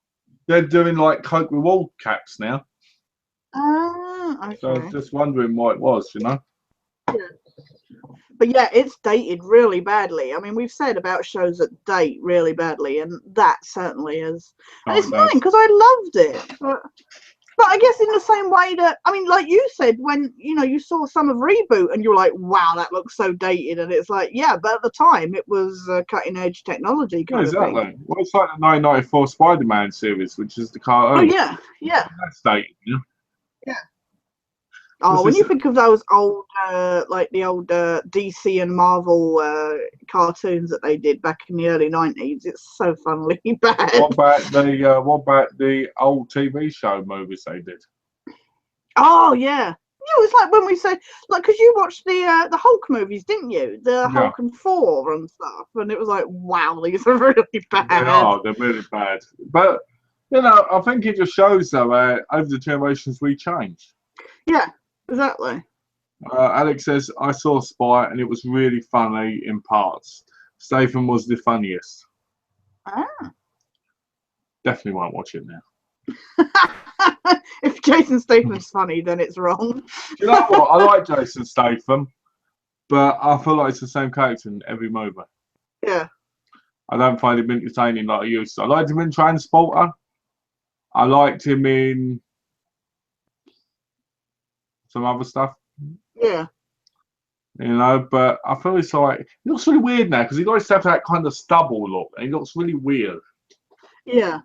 They're doing like Coke with all caps now. Okay. So I was just wondering what it was, you know. Yeah. But yeah, it's dated really badly. I mean, we've said about shows that date really badly, and that certainly is. And it's annoying because I loved it. But I guess in the same way that, I mean, like you said, when, you know, you saw some of Reboot and you were like, wow, that looks so dated. And it's like, yeah, but at the time it was cutting edge technology kind of thing. Well, it's like the 1994 Spider-Man series, which is the cartoon. Oh, yeah. That's dated, yeah. Yeah. Oh, when you think of those old, like the old DC and Marvel cartoons that they did back in the early 90s, it's so funnily bad. What about the old TV show movies they did? Oh yeah, it was like when we say, like, because you watched the Hulk movies, didn't you? The Hulk and Thor and stuff, and it was like, wow, these are really bad. They are. They're really bad. But you know, I think it just shows though, over the generations we change. Yeah. Exactly. Alex says, I saw Spy and it was really funny in parts. Statham was the funniest. Definitely won't watch it now. If Jason Statham's funny, then it's wrong. You know what? I like Jason Statham, but I feel like it's the same character in every movie. Yeah. I don't find him entertaining like I used to. I liked him in Transporter. I liked him in some other stuff. Yeah. You know, but I feel it's like it looks really weird now because he likes to have that kind of stubble look, and he looks really weird. Yeah.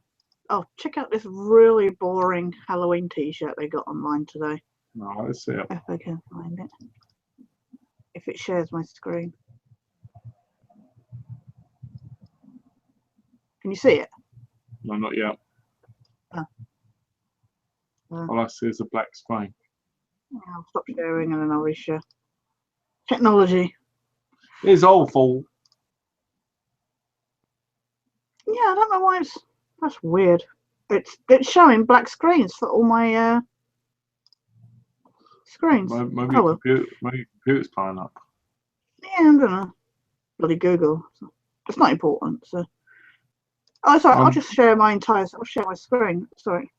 Oh, check out this really boring Halloween T-shirt they got online today. No, let's see it. If I can find it. If it shares my screen. Can you see it? No, not yet. Oh. All I see is a black screen. I'll stop sharing and then I'll reshare. Technology. It's awful. Yeah, I don't know why that's weird. It's showing black screens for all my screens. Maybe oh, well. computer's playing up. Yeah, I don't know. Bloody Google. It's not important. So. Oh, sorry. I'll just share my entire. I'll share my screen. Sorry.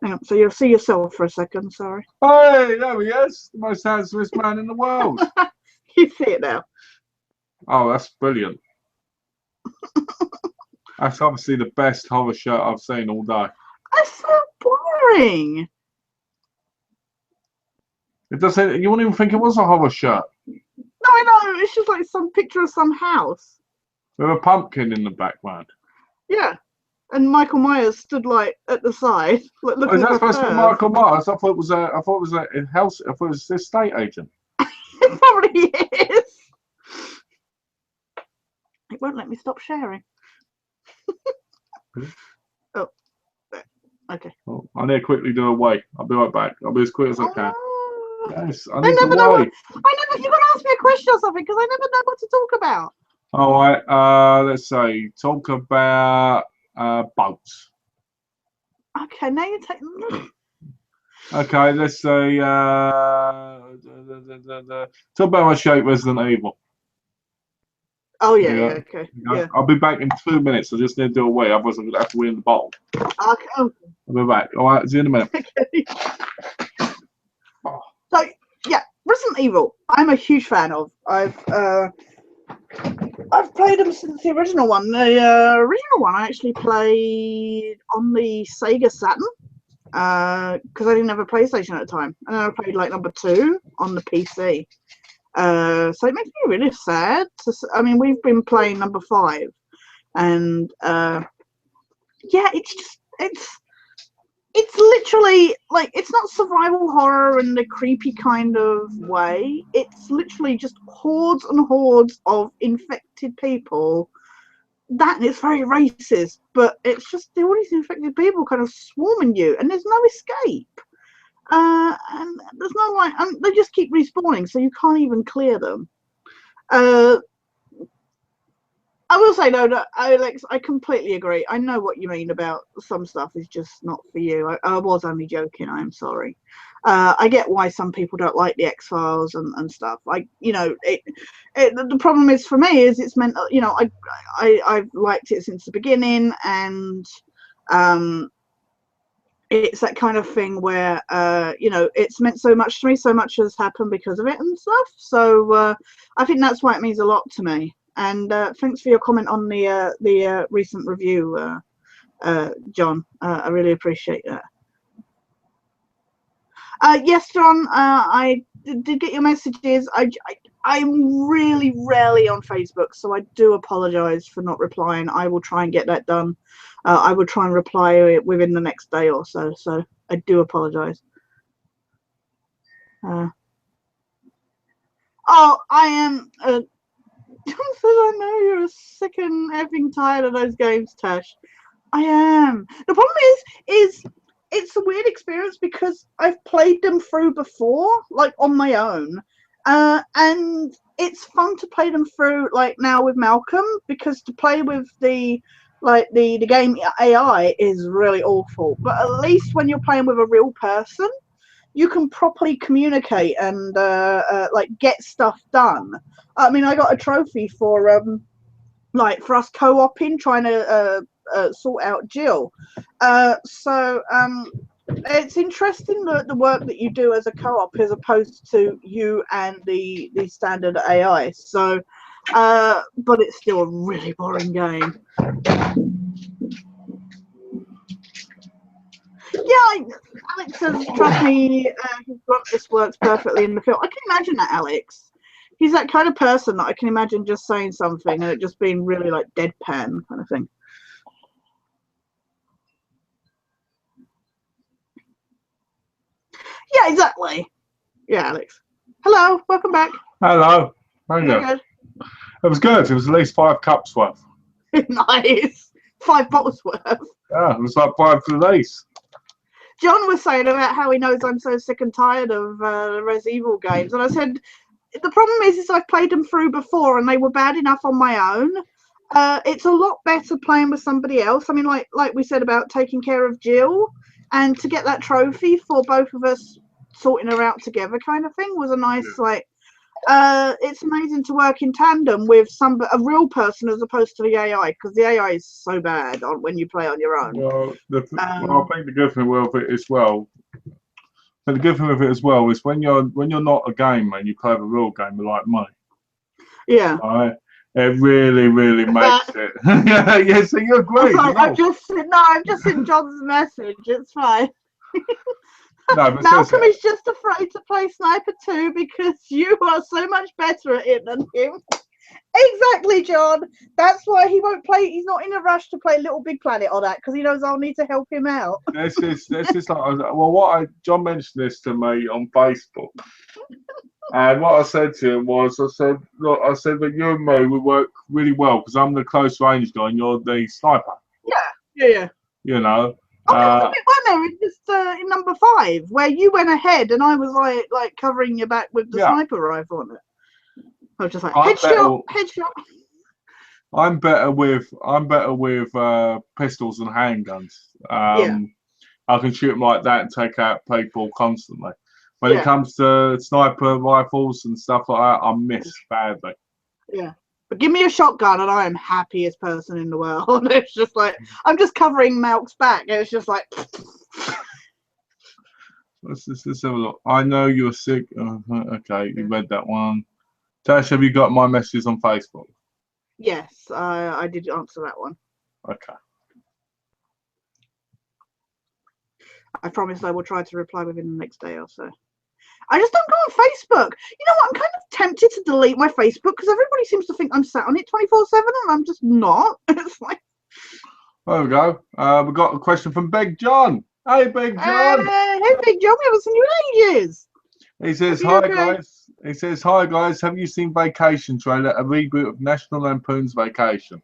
Hang on. So you'll see yourself for a second. Sorry. Hey, there he is. The most handsomest man in the world. You see it now. Oh, that's brilliant. That's obviously the best horror shirt I've seen all day. That's so boring. It doesn't. You wouldn't even think it was a horror shirt. No, I know. It's just like some picture of some house. With a pumpkin in the background. Yeah. And Michael Myers stood like at the side, like looking Is that at the supposed to be curve. Michael Myers? I thought it was a. I thought it was a house. I thought it was a estate agent. It probably is. It won't let me stop sharing. Oh, okay. Oh, I need to quickly do a wait. I'll be right back. I'll be as quick as I can. Yes, I I need to never know. wait. You gotta ask me a question or something because I never know what to talk about. All right. Let's say talk about boats. Okay, now you're taking. Okay, let's say talk about my shape Resident Evil. Oh yeah, okay. Okay. Yeah. I'll be back in 2 minutes. I just need to do a wait, otherwise I'm gonna have to win the bottle. Okay. I'll be back. All right, see you in a minute. Okay. So yeah, Resident Evil. I'm a huge fan of. I've played them since the original one. The original one I actually played on the Sega Saturn because I didn't have a PlayStation at the time, and then I played like number 2 on the PC. So it makes me really sad. I mean, we've been playing number 5, and yeah, it's literally like it's not survival horror in the creepy kind of way. It's literally just hordes and hordes of infected people. And it's very racist, but it's just all these infected people kind of swarming you, and there's no escape. And there's no like, and they just keep respawning, so you can't even clear them. I will say though that Alex, I completely agree. I know what you mean about some stuff is just not for you. I was only joking. I am sorry. I get why some people don't like the X-Files and stuff. The problem is for me is it's meant. I've liked it since the beginning, and it's that kind of thing where it's meant so much to me. So much has happened because of it and stuff. So I think that's why it means a lot to me. And thanks for your comment on the recent review, John. I really appreciate that. Yes, John, I did get your messages. I'm really rarely on Facebook, so I do apologise for not replying. I will try and get that done. I will try and reply within the next day or so. So I do apologise. Oh, I am. John says, I know you're sick and effing tired of those games, Tash. I am. The problem is it's a weird experience because I've played them through before, like on my own. And it's fun to play them through like now with Malcolm, because to play with the game AI is really awful. But at least when you're playing with a real person, you can properly communicate and like get stuff done. I mean, I got a trophy for us co-oping, trying to sort out Jill. So it's interesting the work that you do as a co-op as opposed to you and the standard AI. So, but it's still a really boring game. Alex says, trust me, this works perfectly in the film. I can imagine that, Alex. He's that kind of person that I can imagine just saying something and it just being really like deadpan kind of thing. Yeah, exactly. Yeah, Alex. Hello, welcome back. Hello. How you doing? Good. It was good. It was at least 5 cups worth. Nice. 5 bottles worth. Yeah, it was like 5 for the least. John was saying about how he knows I'm so sick and tired of the Res Evil games, and I said the problem is I've played them through before and they were bad enough on my own. It's a lot better playing with somebody else. I mean, like we said about taking care of Jill, and to get that trophy for both of us sorting her out together kind of thing was a nice it's amazing to work in tandem with a real person as opposed to the AI, because the AI is so bad when you play on your own. Well, I think the good thing with it as well. But the good thing with it as well is when you're not a gamer and you play a real gamer like me. Yeah. Right, it really makes it. Yeah, so you agree. Sorry, I've just seen John's message. It's fine. No, but Malcolm is just afraid to play Sniper 2 because you are so much better at it than him. Exactly, John. That's why he won't play. He's not in a rush to play Little Big Planet or that because he knows I'll need to help him out. This is like John mentioned this to me on Facebook, and what I said to him was, I said that you and me we work really well because I'm the close range guy and you're the sniper. Yeah. You know. Weren't there just in number 5 where you went ahead and I was like covering your back with the sniper rifle on it. I was just like headshot. I'm better with pistols and handguns. I can shoot them like that and take out people constantly. When it comes to sniper rifles and stuff like that, I miss badly. Yeah. But give me a shotgun and I am happiest person in the world. It's just like, I'm just covering Malk's back. It's just like... Let's have a look. I know you're sick. Okay, you read that one. Tash, have you got my messages on Facebook? Yes, I did answer that one. Okay. I promise I will try to reply within the next day or so. I just don't go on Facebook. You know what? I'm kind of tempted to delete my Facebook because everybody seems to think I'm sat on it 24/7 and I'm just not. It's like... There we go. We got a question from Big John. Hey, Big John. Hey, Big John. We haven't seen you in ages. He says, hi, guys. He says, hi, guys. Have you seen Vacation trailer, a reboot of National Lampoon's Vacation?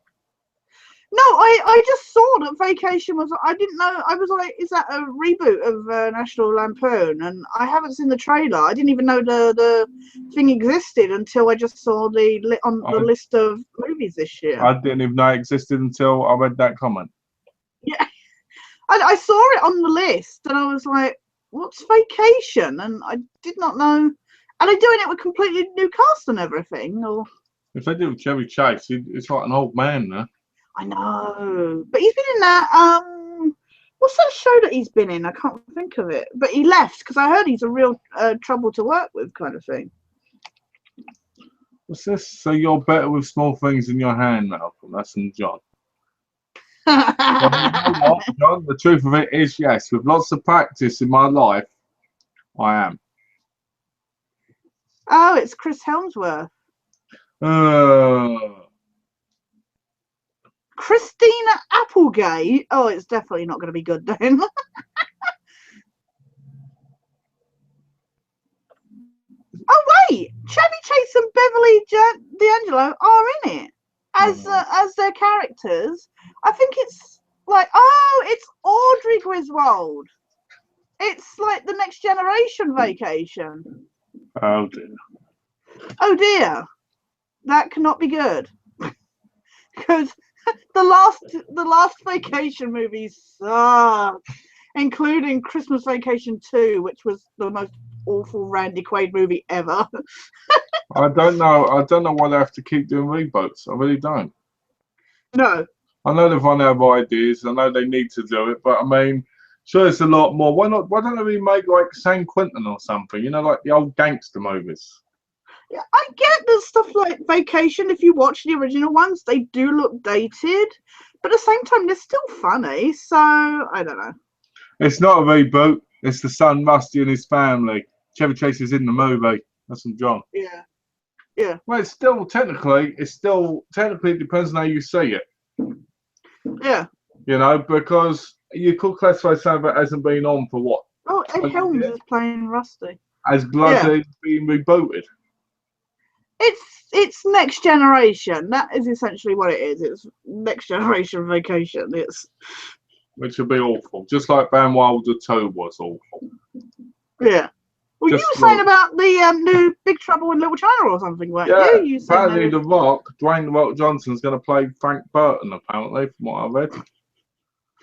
No, I just saw that Vacation was... I didn't know... I was like, is that a reboot of National Lampoon? And I haven't seen the trailer. I didn't even know the thing existed until I just saw the list of movies this year. I didn't even know it existed until I read that comment. Yeah. I saw it on the list and I was like, what's Vacation? And I did not know... Are they doing it with completely new cast and everything? Or if they do with Chevy Chase, it's like an old man now. I know, but he's been in that. What's that show that he's been in? I can't think of it. But he left because I heard he's a real trouble to work with, kind of thing. What's this? So you're better with small things in your hand, Malcolm. That's from John. Well, you know what, John? The truth of it is, yes, with lots of practice in my life, I am. Oh, it's Chris Helmsworth. Christina Applegate. Oh, it's definitely not going to be good then. Oh wait, Chevy Chase and Beverly D'Angelo are in it as their characters. I think it's like, oh, it's Audrey Griswold. It's like the Next Generation Vacation. Oh dear. Oh dear, that cannot be good. Because the last Vacation movies suck, including Christmas Vacation 2, which was the most awful Randy Quaid movie ever. I don't know why they have to keep doing reboots. I really don't. No. I know they've run out of ideas. I know they need to do it, but I mean, sure, it's a lot more. Why don't they remake like San Quentin or something? You know, like the old gangster movies. Yeah, I get the stuff like Vacation. If you watch the original ones, they do look dated, but at the same time, they're still funny. So I don't know. It's not a reboot. It's the son Rusty and his family. Chevy Chase is in the movie. That's from John. Yeah. Yeah. Well, it's still technically it depends on how you see it. Yeah. You know, because you could classify something that hasn't been on for what? Oh, Ed Helms is playing Rusty. As bloody being rebooted. It's Next Generation. That is essentially what it is. It's Next Generation Vacation. Which would be awful. Just like Van Wilder 2 was awful. Yeah. Well, you were saying about the new Big Trouble in Little China or something, weren't you? You said apparently Dwayne The Rock Johnson's going to play Frank Burton, apparently, from what I read.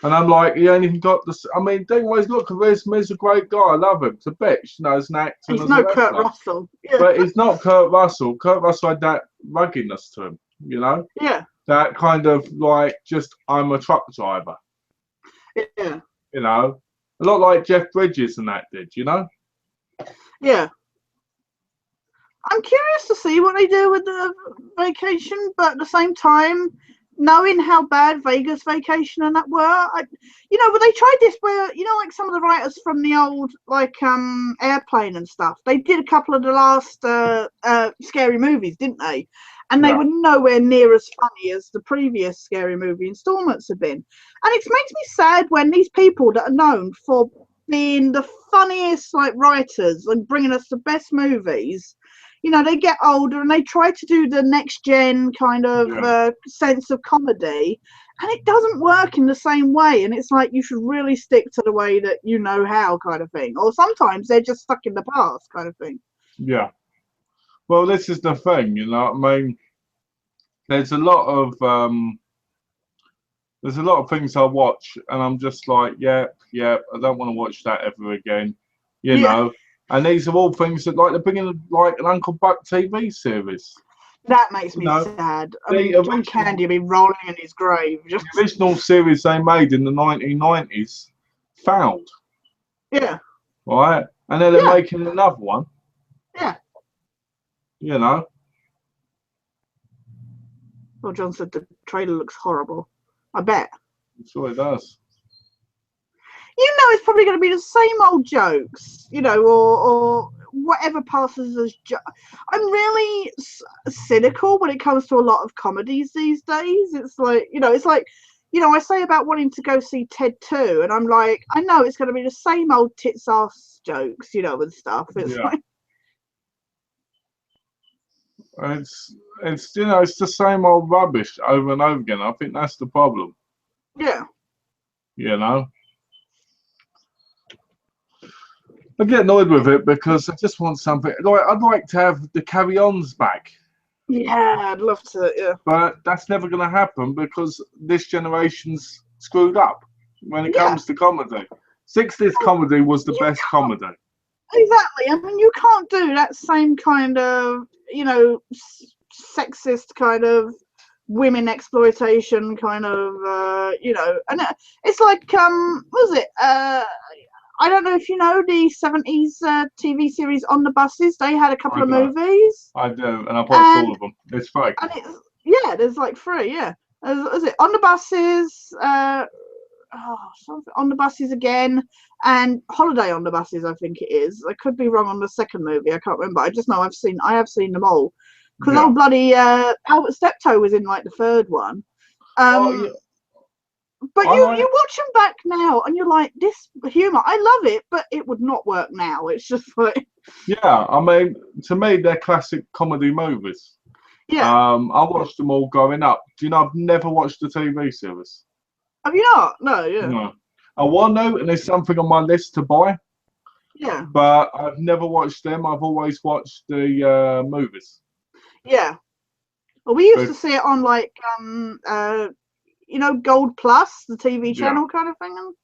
And I'm like, he ain't even got this. I mean, don't always look at this. He's a great guy. I love him. It's a bitch, you know, as an actor. He's no Kurt Russell. Yeah. But he's not Kurt Russell. Kurt Russell had that ruggedness to him, you know? Yeah. That kind of like, just, I'm a truck driver. Yeah. You know? A lot like Jeff Bridges and that did, you know? Yeah. I'm curious to see what they do with the Vacation, but at the same time, knowing how bad Vegas Vacation and that were, but they tried this where, like some of the writers from the old, like, Airplane and stuff, they did a couple of the last Scary Movies, didn't they? And they were nowhere near as funny as the previous Scary Movie installments have been. And it makes me sad when these people that are known for being the funniest, like, writers and bringing us the best movies, they get older and they try to do the next gen kind of sense of comedy, and it doesn't work in the same way. And it's like, you should really stick to the way that you know how, kind of thing. Or sometimes they're just stuck in the past, kind of thing. Yeah. Well, this is the thing, I mean, there's a lot of things I watch, and I'm just like, I don't want to watch that ever again, you know. And these are all things that, like, they're bringing, like, an Uncle Buck TV series. That makes me sad. I mean, John Candy will be rolling in his grave. The original series they made in the 1990s failed. Yeah. Right? And then they're making another one. Yeah. You know. Well, John said the trailer looks horrible. I bet. I'm sure it does. It's probably going to be the same old jokes, or whatever passes as I'm really cynical when it comes to a lot of comedies these days. It's like, I say about wanting to go see Ted 2, and I'm like, I know it's going to be the same old tits ass jokes, and stuff. It's like, it's it's the same old rubbish over and over again. I think that's the problem. Yeah. I get annoyed with it because I just want something. Like, I'd like to have the carry-ons back. Yeah, I'd love to. Yeah. But that's never going to happen because this generation's screwed up when it comes to comedy. 60s comedy was the best comedy. Exactly. I mean, you can't do that same kind of, sexist kind of women exploitation kind of, and it's like, what was it? I don't know if you know the 70s TV series On the Buses. They had a couple of movies. I do, and I've watched all of them. It's fake. And there's like 3, Is it On the Buses, On the Buses again, and Holiday on the Buses, I think it is. I could be wrong on the second movie. I can't remember. I just know I have seen them all. Because old bloody Albert Steptoe was in like the third one. But you watch them back now and you're like, this humour, I love it, but it would not work now. It's just like... Yeah, I mean, to me, they're classic comedy movies. Yeah. I watched them all growing up. Do you know, I've never watched the TV series. Have you not? No, No. I want to, and there's something on my list to buy. Yeah. But I've never watched them. I've always watched the movies. Yeah. Well, we used to see it on like... Gold Plus, the TV channel kind of thing. And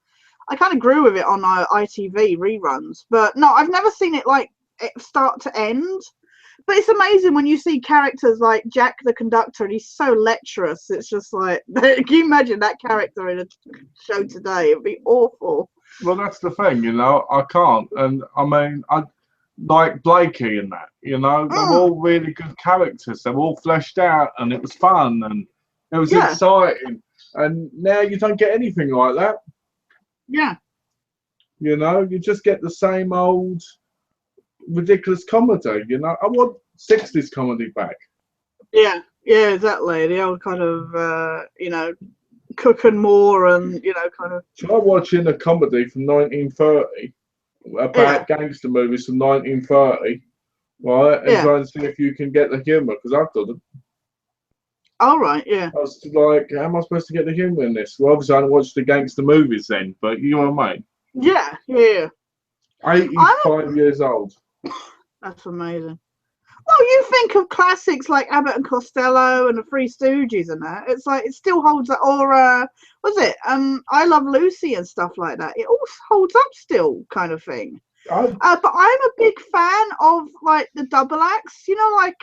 I kind of grew with it on ITV reruns. But no, I've never seen it like start to end. But it's amazing when you see characters like Jack the conductor, and he's so lecherous. It's just like, can you imagine that character in a show today? It'd be awful. Well, that's the thing, I can't. And I mean, I like Blakey and that, they're all really good characters. They're all fleshed out, and it was fun, and it was exciting. And now you don't get anything like that. Yeah. You know, you just get the same old ridiculous comedy. You know, I want 60s comedy back. Yeah, yeah, exactly. The old kind of, Cook and More, and kind of. Try watching a comedy from 1930 Yeah, about gangster movies from 1930, right? And yeah. try and see if you can get the humour, because I've done it. All right, yeah, I was like, how am I supposed to get the humour in this? Well, obviously, I don't watch the gangster movies then, but you know what I mean? yeah, yeah. I'm. 85 years old. That's amazing. Well, you think of classics like Abbott and Costello and the Three Stooges and that. It's like it still holds up. Or was it I Love Lucy and stuff like that? It all holds up still, kind of thing. I, But I'm a big fan of like the double acts. Like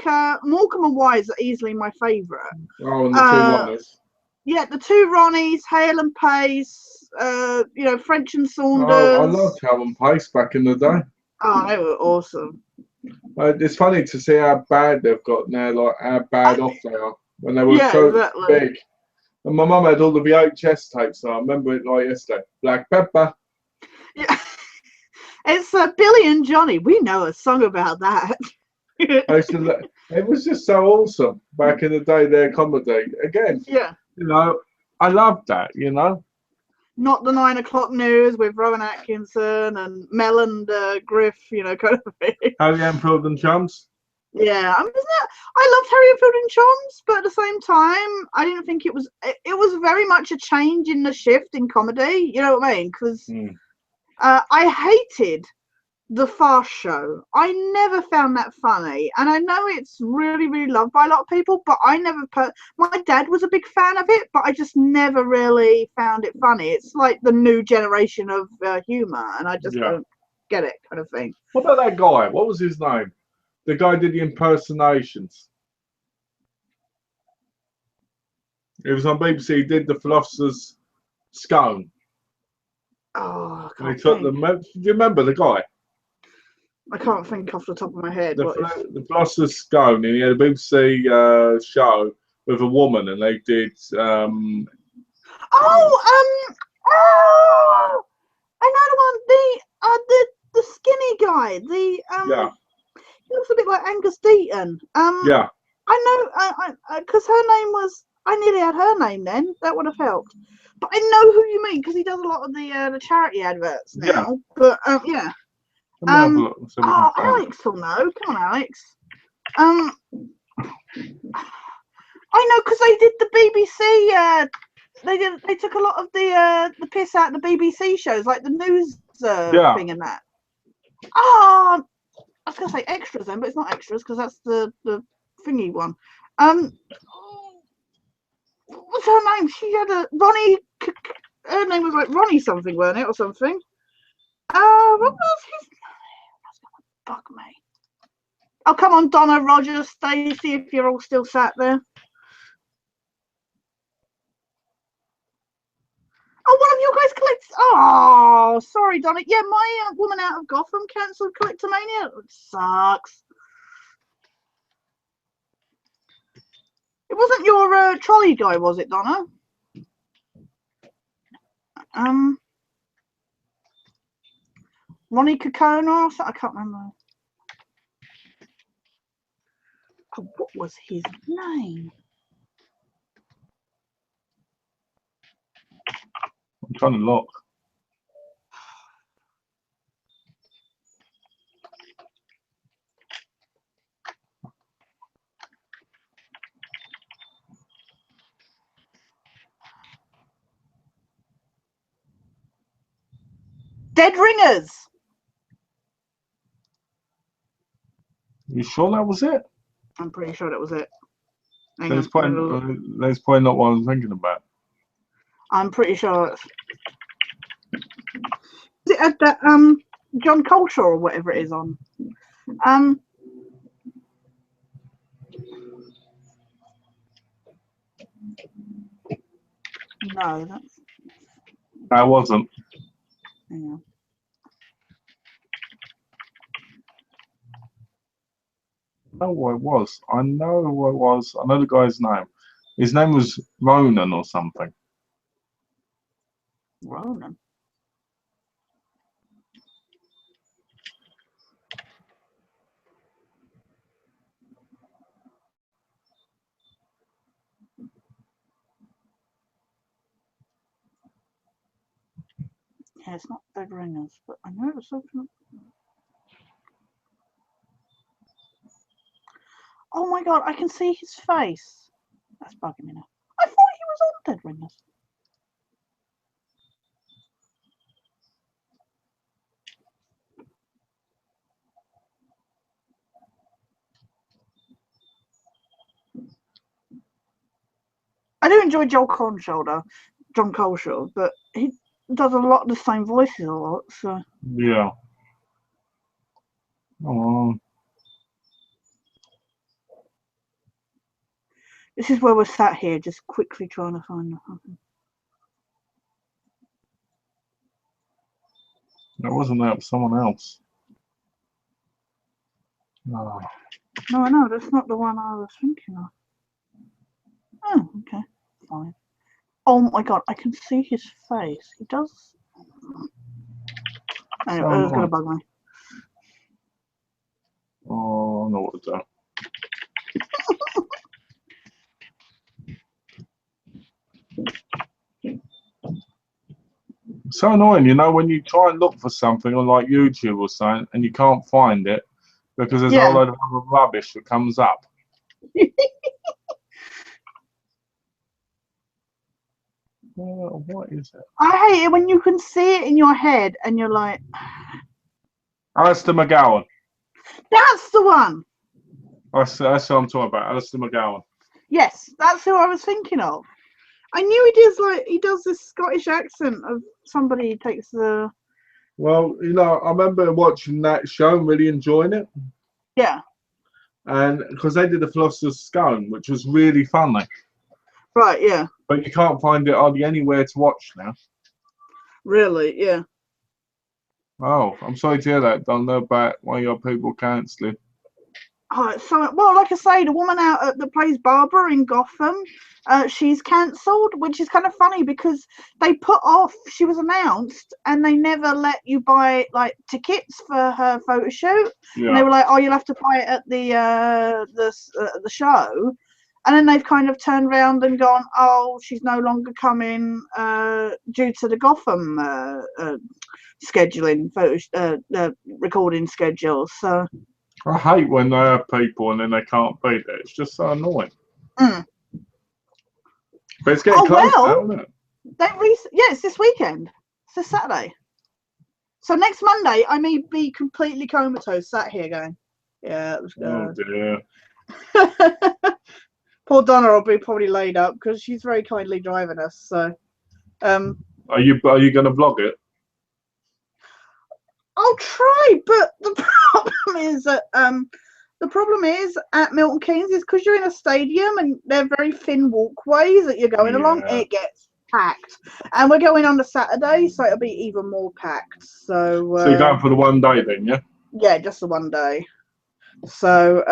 Morecambe and Wise are easily my favourite. oh, and the two Uh, Ronnies. yeah, the two Ronnies, Hale and Pace. French and Oh, I Saunders. loved Helen Pace back in the day. Oh, they were awesome. It's funny to see how bad they've got now, like how bad off they are when they were Yeah, so exactly. big. And my mum had all the VHS tapes, so I remember it like yesterday. Black Pepper. Yeah. It's Billy and Johnny. We know a song about that. It was just so awesome back in the day, their comedy. Again, Yeah. you know, I loved that, you know. Not the 9 o'clock news with Rowan Atkinson and Mel and Griff, kind of thing. Harry Enfield and Chums. Yeah, I loved Harry Enfield and Chums, but at the same time, I didn't think it was. It was very much a change in the shift in comedy. You know what I mean? Because I hated the Fast Show. I never found that funny, and I know it's really, really loved by a lot of people, but I never. My dad was a big fan of it, but I just never really found it funny. It's like the new generation of humor, and I just don't get it, kind of thing. What about that guy? What was his name? The guy did the impersonations. It was on BBC. He did the Philosopher's Scone. Oh, I And he can't took think. the. Do you remember the guy? I can't think off the top of my head. The Philosopher's Scone, and he had a BBC show with a woman, and they did. Oh, another one. The skinny guy. Yeah, He looks a bit like Angus Deaton. yeah. I know, because her name was. I nearly had her name then. That would have helped. But I know who you mean because he does a lot of the charity adverts now. Yeah. But yeah. Let me have a look. So we can find it. Alex will know. Come on, Alex. I know because they did the BBC. They took a lot of the piss out of the BBC shows, like the news thing and that. I was gonna say extras then, but it's not extras because that's the thingy one. What's her name? She had a Ronnie. Her name was like Ronnie something, weren't it, or something? What was his name? That's gonna bug me. Oh, come on, Donna, Roger, Stacey, if you're all still sat there. Oh, one of you guys collects. Oh, sorry, Donna. Yeah, my Woman Out of Gotham cancelled Collectomania. It sucks. It wasn't your trolley guy, was it, Donna? Ronnie Kokona or something? I can't remember. Oh, what was his name? I'm trying to look. Dead Ringers. You sure that was it? I'm pretty sure that was it. There's probably not what I was thinking about. I'm pretty sure. Is it at that John Coltrane or whatever it is on? No, that's. That wasn't. Hang on. I know what it was. I know what it was. I know the guy's name. His name was Ronan or something. Ronan. Yeah, it's not Dead Ringers, but I know it was something. Oh my god, I can see his face. That's bugging me now. I thought he was on Dead Ringers. I do enjoy John Coleshoulder, but he does a lot of the same voices a lot, so. Yeah. Oh. This is where we're sat here, just quickly trying to find something. That wasn't that, someone else. Oh. No, I know, that's not the one I was thinking of. Oh, okay, fine. Oh my god, I can see his face. He does. Anyway, So it was going to bug me. Oh, I know what to do. So annoying, you know, when you try and look for something on like YouTube or something and you can't find it because there's a whole load of other rubbish that comes up. What is it? I hate it when you can see it in your head and you're like, Alistair McGowan. that's the one. That's what I'm talking about. Alistair McGowan. Yes, that's who I was thinking of. I knew he does this Scottish accent of somebody who takes the. Well, you know, I remember watching that show and really enjoying it. Yeah. And because they did the Philosopher's Stone, which was really funny. Right, yeah. But you can't find it hardly anywhere to watch now. Really, yeah. Oh, I'm sorry to hear that. Don't know about why your people cancelling. Oh, so well, like I say, the woman that plays Barbara in Gotham, she's cancelled, which is kind of funny because they put off. She was announced, and they never let you buy like tickets for her photo shoot. Yeah. And they were like, "Oh, you'll have to buy it at the show." And then they've kind of turned around and gone, "Oh, she's no longer coming due to the Gotham scheduling recording schedule." So. I hate when they have people and then they can't be there. It's just so annoying. Mm. But it's getting close now, isn't it? Yeah, it's this weekend. It's this Saturday. So next Monday, I may be completely comatose, sat here going, yeah, let's go. Oh dear. Poor Donna will be probably laid up because she's very kindly driving us. So, Are you going to vlog it? I'll try, but the problem is at Milton Keynes is because you're in a stadium and they're very thin walkways that you're going along. It gets packed, and we're going on the Saturday, so it'll be even more packed. So you're going for the one day then, yeah? Yeah, just the one day. So,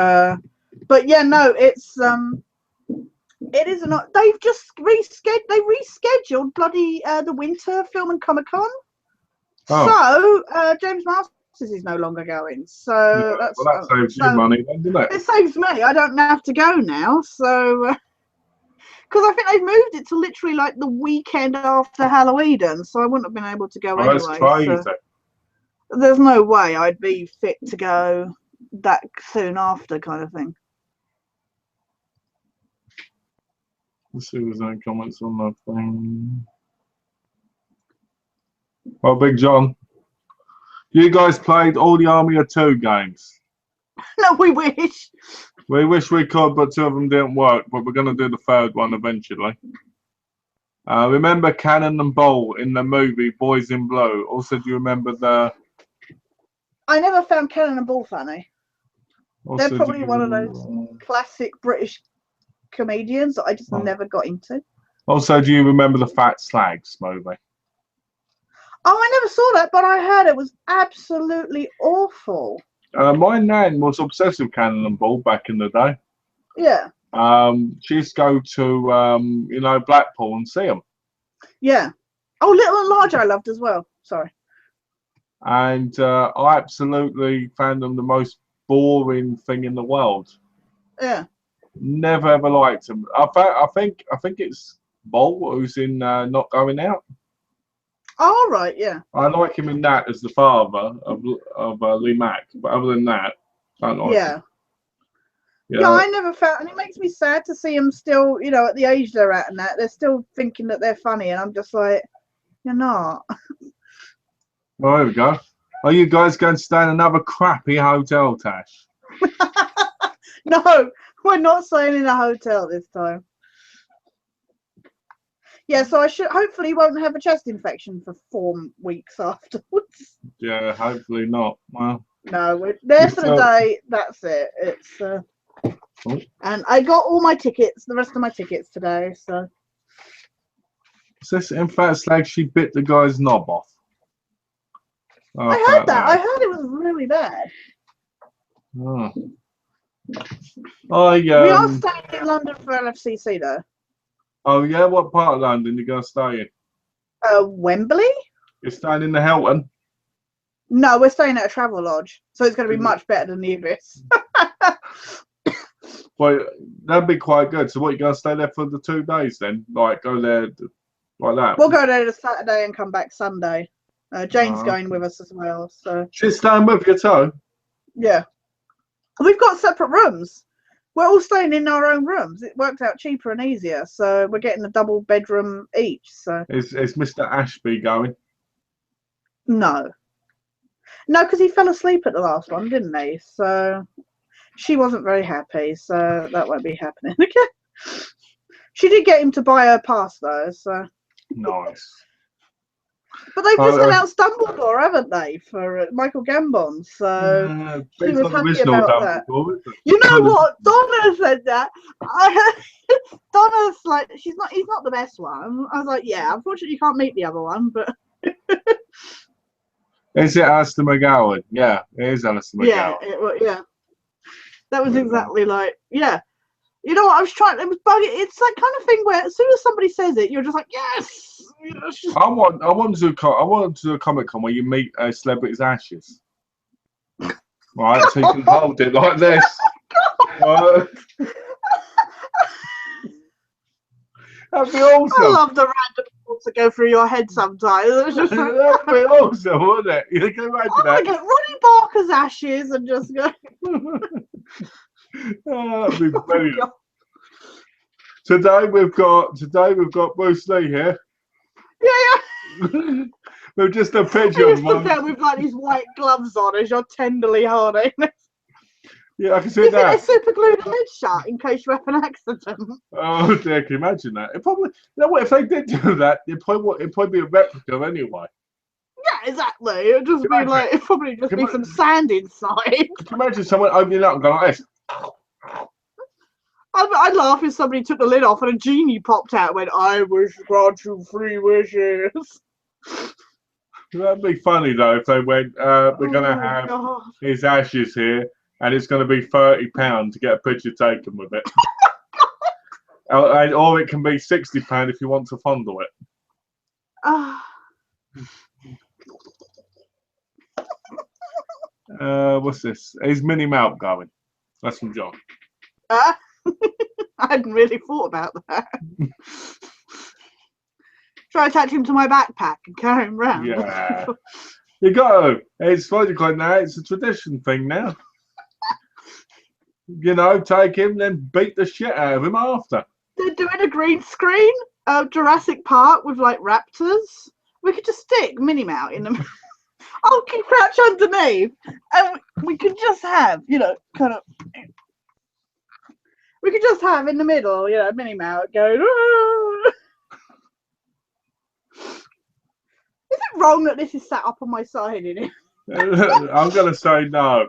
but yeah, no, it's it is not. They've just rescheduled bloody the winter film and Comic Con. Oh. So James Masters is no longer going. So yeah, that saves you money, then, doesn't it? It saves me. I don't have to go now. So because I think they've moved it to literally like the weekend after Halloween, so I wouldn't have been able to go anyway. That's crazy. So there's no way I'd be fit to go that soon after, kind of thing. Let's see if there's any comments on that thing. Well, Big John, you guys played all the Army of Two games. No, we wish. We wish we could, but two of them didn't work. But we're going to do the third one eventually. Remember Cannon and Bowl in the movie Boys in Blue? Also, do you remember the... I never found Cannon and Ball funny. Also, they're probably one of those classic British comedians that I just never got into. Also, do you remember the Fat Slags movie? Oh, I never saw that, but I heard it was absolutely awful. My nan was obsessed with Cannon and Ball back in the day. Yeah. She used to go to, you know, Blackpool and see them. Yeah. Oh, Little and Large I loved as well. Sorry. And I absolutely found them the most boring thing in the world. Yeah. Never ever liked them. I think it's Bolt who's in Not Going Out. All right, yeah. I like him in that as the father of Lee Mack, but other than that, I don't like him. Yeah, I never felt, and it makes me sad to see them still, you know, at the age they're at and that they're still thinking that they're funny, and I'm just like, you're not. Well, there we go. Are you guys going to stay in another crappy hotel, Tash? No, we're not staying in a hotel this time. Yeah, so I should hopefully won't have a chest infection for 4 weeks afterwards. Yeah, hopefully not. Well, no, we're there for the day. That's it. It's and I got all my tickets, the rest of my tickets today. So in fact, it's like she bit the guy's knob off. Oh, I heard that. I heard it was really bad. Oh. We are staying in London for LFCC though. Oh yeah, what part of London you gonna stay in? Wembley. You're staying in the Hilton? No, we're staying at a travel lodge, so it's going to be much better than the Ibis. Well, that'd be quite good. So, what, you gonna stay there for the 2 days then? Like, go there like that? We'll go there to Saturday and come back Sunday. Jane's going with us as well. So she's staying with you too? Yeah. We've got separate rooms. We're all staying in our own rooms. It worked out cheaper and easier. So we're getting a double bedroom each. So is Mr. Ashby going? No. No, because he fell asleep at the last one, didn't he? So she wasn't very happy. So that won't be happening again. She did get him to buy her pass though. So nice. But they've just announced Dumbledore, haven't they, for Michael Gambon? So she was happy about that. You know what? Donna said that. Donna's like, he's not the best one. I was like, yeah, unfortunately you can't meet the other one, but. Is it Alistair McGowan? Yeah, it is Alistair McGowan. Yeah, that was exactly like, yeah. You know what? I was trying. It was bugging. It's that kind of thing where as soon as somebody says it, you're just like, yes. You know, just... I want to do a Comic Con where you meet a celebrity's ashes. Right, so you can hold it like this. That'd be awesome. I love the random thoughts that go through your head sometimes. It's just like, that'd be awesome, wouldn't it? You can imagine that. Get Ronnie Barker's ashes and just go. Oh, that'd be brilliant. Today we've got Bruce Lee here. Yeah. With just a picture of one. With like these white gloves on as you're tenderly holding. Yeah, I can see that. They super glue the lid shut in case you have an accident. Oh dear, can you imagine that? It probably, you know what, if they did do that, it'd probably be a replica anyway. Yeah, exactly. It'd just be like, it'd probably just be some sand inside. Can you imagine someone opening it up and going like this? I'd laugh if somebody took the lid off and a genie popped out and went, I wish to grant you 3 wishes. That'd be funny though if they went, we're going to have his ashes here and it's going to be £30 to get a picture taken with it. Or it can be £60 if you want to fondle it. What's this? Is Minnie Mount going? That's from John. I hadn't really thought about that. Try attaching him to my backpack and carry him around. Yeah. You go. It's what you call it now. It's a tradition thing now. You know, take him, then beat the shit out of him after. They're doing a green screen of Jurassic Park with like raptors. We could just stick Minnie Mouse in them. I can crouch underneath, and we could just have, you know, kind of. We could just have in the middle, you know, Minnie Mouse going. Is it wrong that this is sat up on my side in it? I'm gonna say no.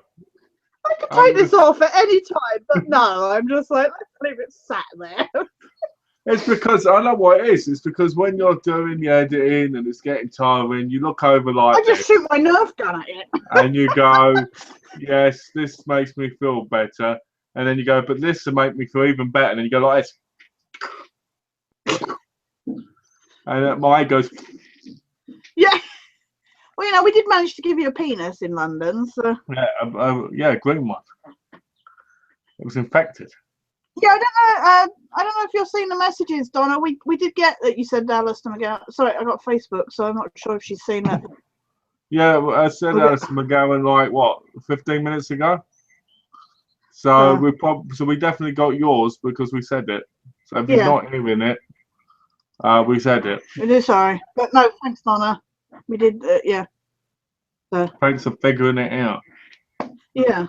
I could take this off at any time, but no, I'm just like, let's leave it sat there. It's because I know what it is. It's because when you're doing the editing and it's getting tiring, you look over like I just shoot my Nerf gun at it. And you go, yes, this makes me feel better. And then you go, but this will make me feel even better. And then you go like this. And my goes. Yeah. Well, you know, we did manage to give you a penis in London, so. Yeah, green one. It was infected. Yeah, I don't know. I don't know if you're seeing the messages, Donna. We did get that you said Alice McGowan. Sorry, I got Facebook, so I'm not sure if she's seen that. Yeah, I said We got- Alice McGowan like what 15 minutes ago. So we definitely got yours because we said it. So if you're not hearing it, we said it. It is sorry, but no, thanks, Donna. We did, yeah. So Thanks for figuring it out. yeah.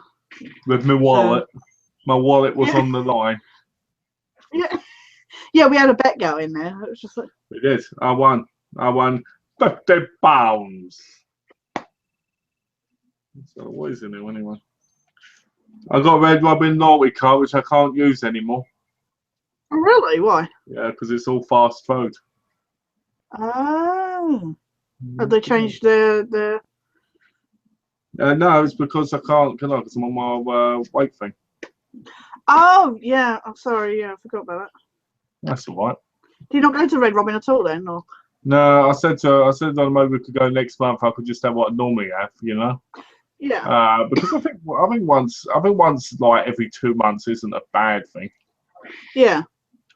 With my wallet, my wallet was on the line. Yeah, yeah. We had a bet going there. It was just like We did. I won. I won £50. So what is it now anyway? I got a Red Robin Naughty card which I can't use anymore. oh, really? Why? Yeah, because it's all fast food. Oh, have they changed the? No, it's because I can't. Because I'm on my weight thing. Oh, yeah. I'm sorry. Yeah, I forgot about that. That's all right. Do you not go to Red Robin at all then, or? No, I said on maybe we could go next month. I could just have what I normally have, you know. Yeah. Because I think once like every 2 months isn't a bad thing. Yeah.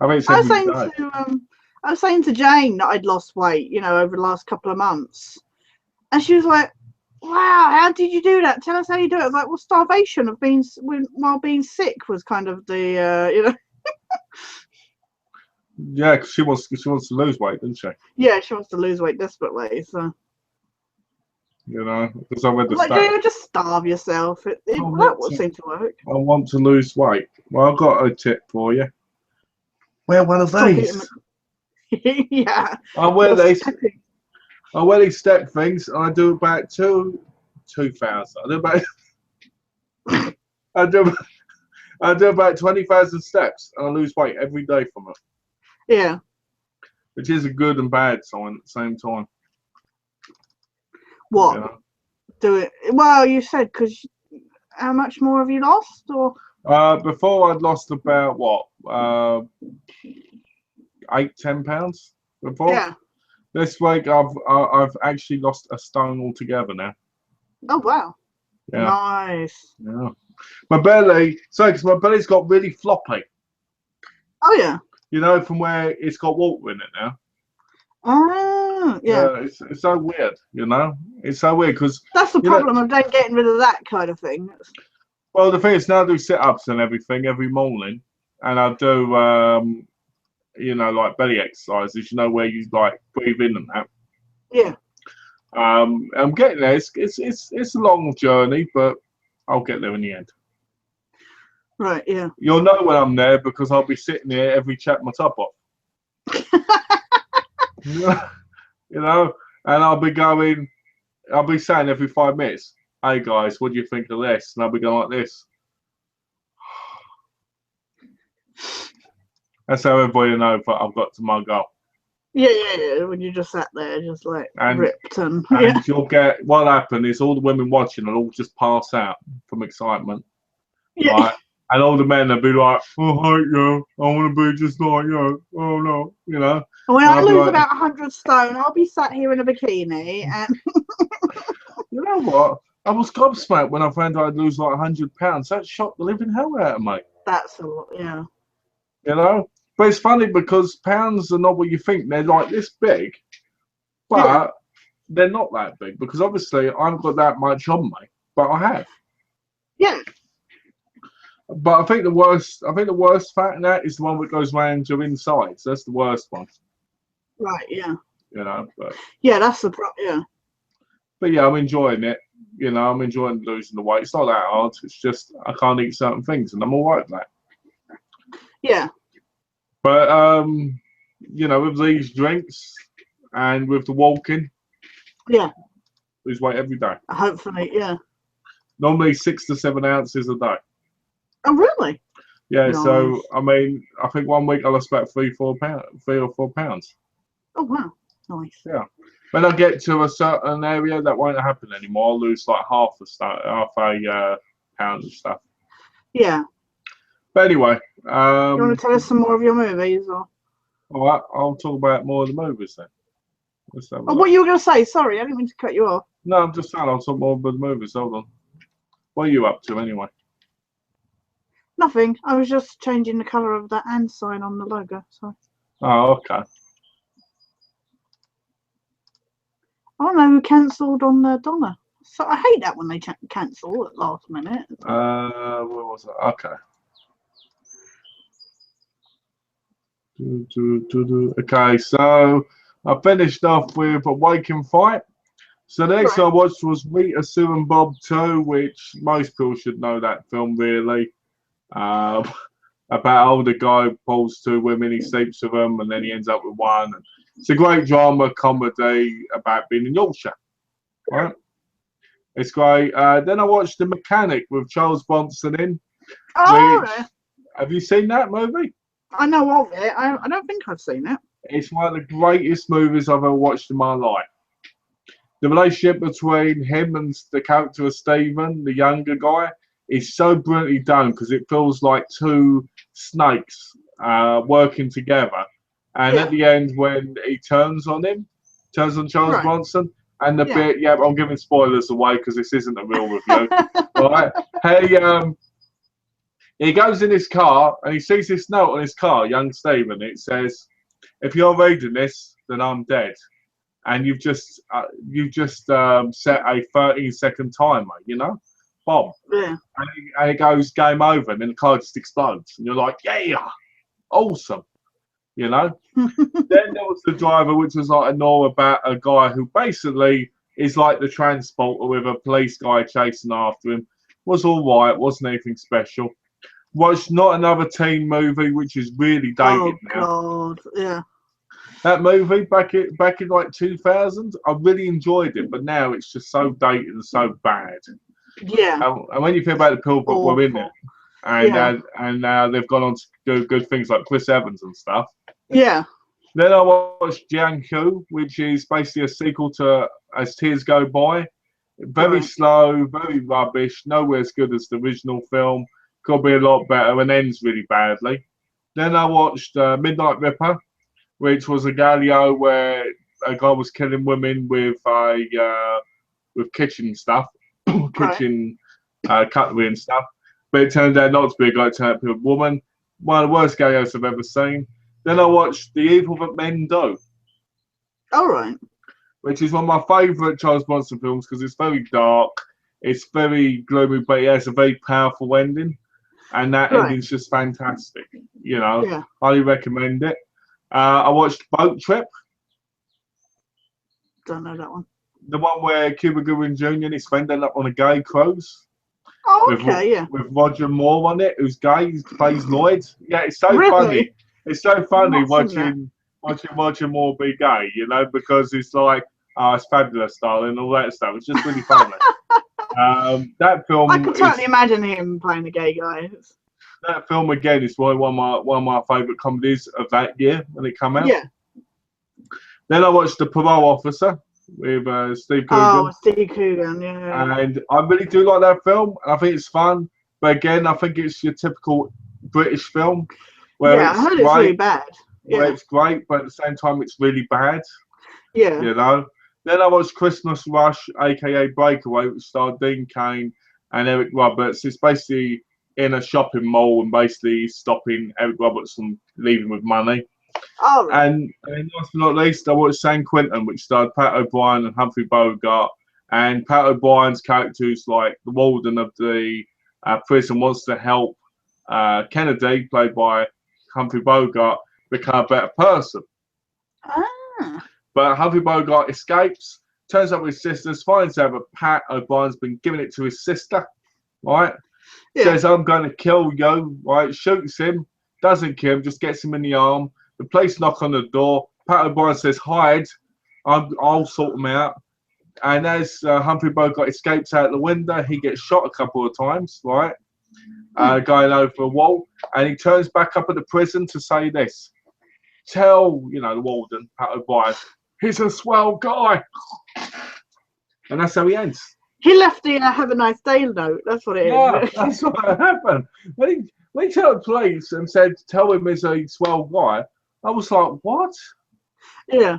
I mean, it's I was every saying day. to I was saying to Jane that I'd lost weight, you know, over the last couple of months, and she was like, "Wow, how did you do that? Tell us how you do it." I was like, "Well, starvation of being while being sick was kind of the you know." Yeah, because she wants to lose weight, doesn't she? Yeah, she wants to lose weight desperately, so. You know, because I read the Like, stats. you just starve yourself. That would seem to work. I want to lose weight. Well, I've got a tip for you. Wear one of these. Yeah. I wear these step things, and I do about 2,000. I do about 20,000 steps, and I lose weight every day from it. Yeah. Which is a good and bad sign at the same time. What? You know? Do it. Well, you said because how much more have you lost, or? Before I'd lost about what, 8-10 pounds before. Yeah. This week I've actually lost a stone altogether now. Oh wow. Yeah. Nice. Yeah. My belly, because my belly's got really floppy. Oh yeah. You know, from where it's got water in it now. Oh yeah. It's so weird, you know. It's so weird because that's the problem of then getting rid of that kind of thing. Well, the thing is, now I do sit-ups and everything every morning, and I do, you know, like belly exercises. You know, where you like breathe in and that. Yeah. I'm getting there. It's a long journey, but I'll get there in the end. Right. Yeah. You'll know when I'm there because I'll be sitting here every chat my top off. You know, and I'll be saying every 5 minutes, "Hey guys, what do you think of this?" And I'll be going like this. That's how everybody knows that I've got to my goal. Yeah. When you just sat there, just like ripped and yeah. You'll get what happened is all the women watching will all just pass out from excitement. Yeah. Right? And all the men will be like, "Oh, hi, you. I want to be just like you. Oh no, you know." When I lose about 100 stone, I'll be sat here in a bikini and. You know what? I was gobsmacked when I found out I'd lose like £100. That shocked the living hell out of me. That's a lot, yeah. You know? But it's funny because pounds are not what you think. They're like this big, but they're not that big because obviously I haven't got that much on me, but I have. Yeah. But I think the worst fat in that is the one that goes round your insides. That's the worst one. Right, yeah. You know, but yeah, that's the problem. Yeah. But yeah, I'm enjoying it. You know, I'm enjoying losing the weight. It's not that hard. It's just I can't eat certain things, and I'm all right with that. Yeah. But you know, with these drinks and with the walking, yeah, lose weight every day. Hopefully, yeah. Normally 6 to 7 ounces a day. Oh, really? Yeah. Nice. So I mean, I think 1 week I lost about 3 or 4 pounds. Oh wow, nice. Yeah. When I get to a certain area, that won't happen anymore. I'll lose like half a pound of stuff. Yeah. But anyway, you want to tell us some more of your movies, or? All right, I'll talk about more of the movies then. Oh, what you were going to say? Sorry, I didn't mean to cut you off. No, I'm just saying I'll talk more about the movies. Hold on. What are you up to anyway? Nothing. I was just changing the colour of the and sign on the logo. So. Oh, okay. I don't know who cancelled on the Donna. So I hate that when they cancel at last minute. Where was it? Okay. Okay, so I finished off with a Waking Fight. So the next I watched was Rita, Sue and Bob 2, which most people should know that film really. About older guy pulls two women, he sleeps with them, and then he ends up with one. And it's a great drama comedy about being in Yorkshire. Right? It's great. Then I watched The Mechanic with Charles Bronson in. Oh, Have you seen that movie? I know of it. I don't think I've seen it. It's one of the greatest movies I've ever watched in my life. The relationship between him and the character of Stephen, the younger guy, is so brilliantly done because it feels like two snakes working together. And at the end, when he turns on Charles Bronson, and the bit, I'm giving spoilers away because this isn't a real review. Right? He goes in his car and he sees this note on his car, young Stephen. It says, "If you're reading this, then I'm dead." And you've just set a 13-second timer, bomb. Yeah. And it goes game over, and then the car just explodes, and you're like, yeah, awesome, Then there was the driver, which was like a novel about a guy who basically is like the transporter with a police guy chasing after him. Was all right, wasn't anything special. Watched Not Another Teen Movie, which is really dated now. Oh God, yeah. That movie back in like 2000, I really enjoyed it, but now it's just so dated and so bad. Yeah. And when you think about the people that were in it, and now they've gone on to do good things like Chris Evans and stuff. Yeah. Then I watched Jianghu, which is basically a sequel to As Tears Go By. Very slow, very rubbish, nowhere as good as the original film. Could be a lot better and ends really badly. Then I watched Midnight Ripper, which was a Galileo where a guy was killing women with with kitchen stuff, kitchen cutlery and stuff. But it turned out not to be a guy, it turned out to be a woman. One of the worst Galileos I've ever seen. Then I watched The Evil That Men Do. All right. Which is one of my favourite Charles Bronson films because it's very dark, it's very gloomy, but it has a very powerful ending. And that ending's just fantastic. Highly recommend it. I watched Boat Trip. Don't know that one. The one where Cuba Gooding Jr. and his friend end up on a gay cruise. Oh, okay, with Roger Moore on it, who's gay. He plays Lloyd. Yeah, it's so funny. It's so funny watching Roger Moore be gay, because it's like, oh, it's fabulous, darling, and all that stuff. It's just really funny. That film. I can totally imagine him playing a gay guy. That film again is one of my favourite comedies of that year when it came out. Yeah. Then I watched The Parole Officer with Steve Coogan. Oh, Steve Coogan, yeah. And I really do like that film, and I think it's fun. But again, I think it's your typical British film. Where I heard it's really bad. Where it's great, but at the same time, it's really bad. Yeah. Then I watched Christmas Rush, aka Breakaway, which starred Dean Cain and Eric Roberts. It's basically in a shopping mall and basically stopping Eric Roberts from leaving with money. Oh, right. And last but not least, I watched San Quentin, which starred Pat O'Brien and Humphrey Bogart. And Pat O'Brien's character, who's like the warden of the prison, wants to help Kennedy, played by Humphrey Bogart, become a better person. Ah. But Humphrey Bogart escapes, turns up with his sisters, finds out that Pat O'Brien's been giving it to his sister, right? Yeah. Says, I'm going to kill you, right? Shoots him, doesn't kill him, just gets him in the arm. The police knock on the door. Pat O'Brien says, hide, I'll sort him out. And as Humphrey Bogart escapes out the window, he gets shot a couple of times, right? Going over a wall. And he turns back up at the prison to say this. Tell, the warden, Pat O'Brien, he's a swell guy. And that's how he ends. He left the have a nice day note. That's what it is. Yeah, that's what happened. When he told the police and said, tell him he's a swell guy, I was like, what? Yeah.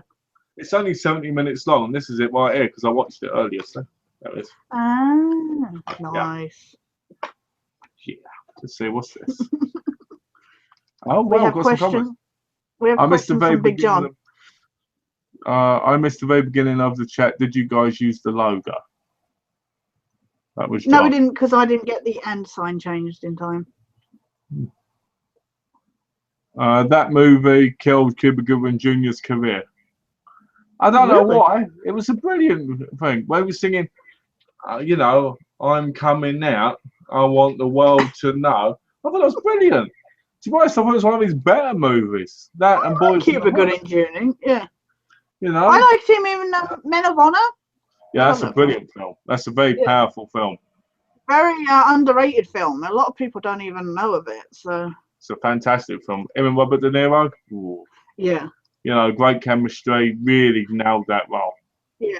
It's only 70 minutes long, and this is it right here because I watched it earlier. So that is. Ah, nice. Yeah. Let's see, what's this? Oh, We well, have got some comments. questions. We have I missed the questions very from Big beginning. John. I missed the very beginning of the chat. Did you guys use the logo? That was John. No, we didn't, because I didn't get the and sign changed in time. That movie killed Cuba Gooding Jr.'s career. I don't know why. It was a brilliant thing. Where he was singing, you know, I'm coming out. I want the world to know. I thought it was brilliant. To be honest, I thought it was one of his better movies. That and Boys Cuba Gooding Jr. Yeah. You know? I liked him in Men of Honor. Yeah, that's a brilliant film. That's a very powerful film. Very underrated film. A lot of people don't even know of it. So it's a fantastic film. Him and Robert De Niro. Ooh. Yeah. You know, great chemistry. Really nailed that role. Yeah.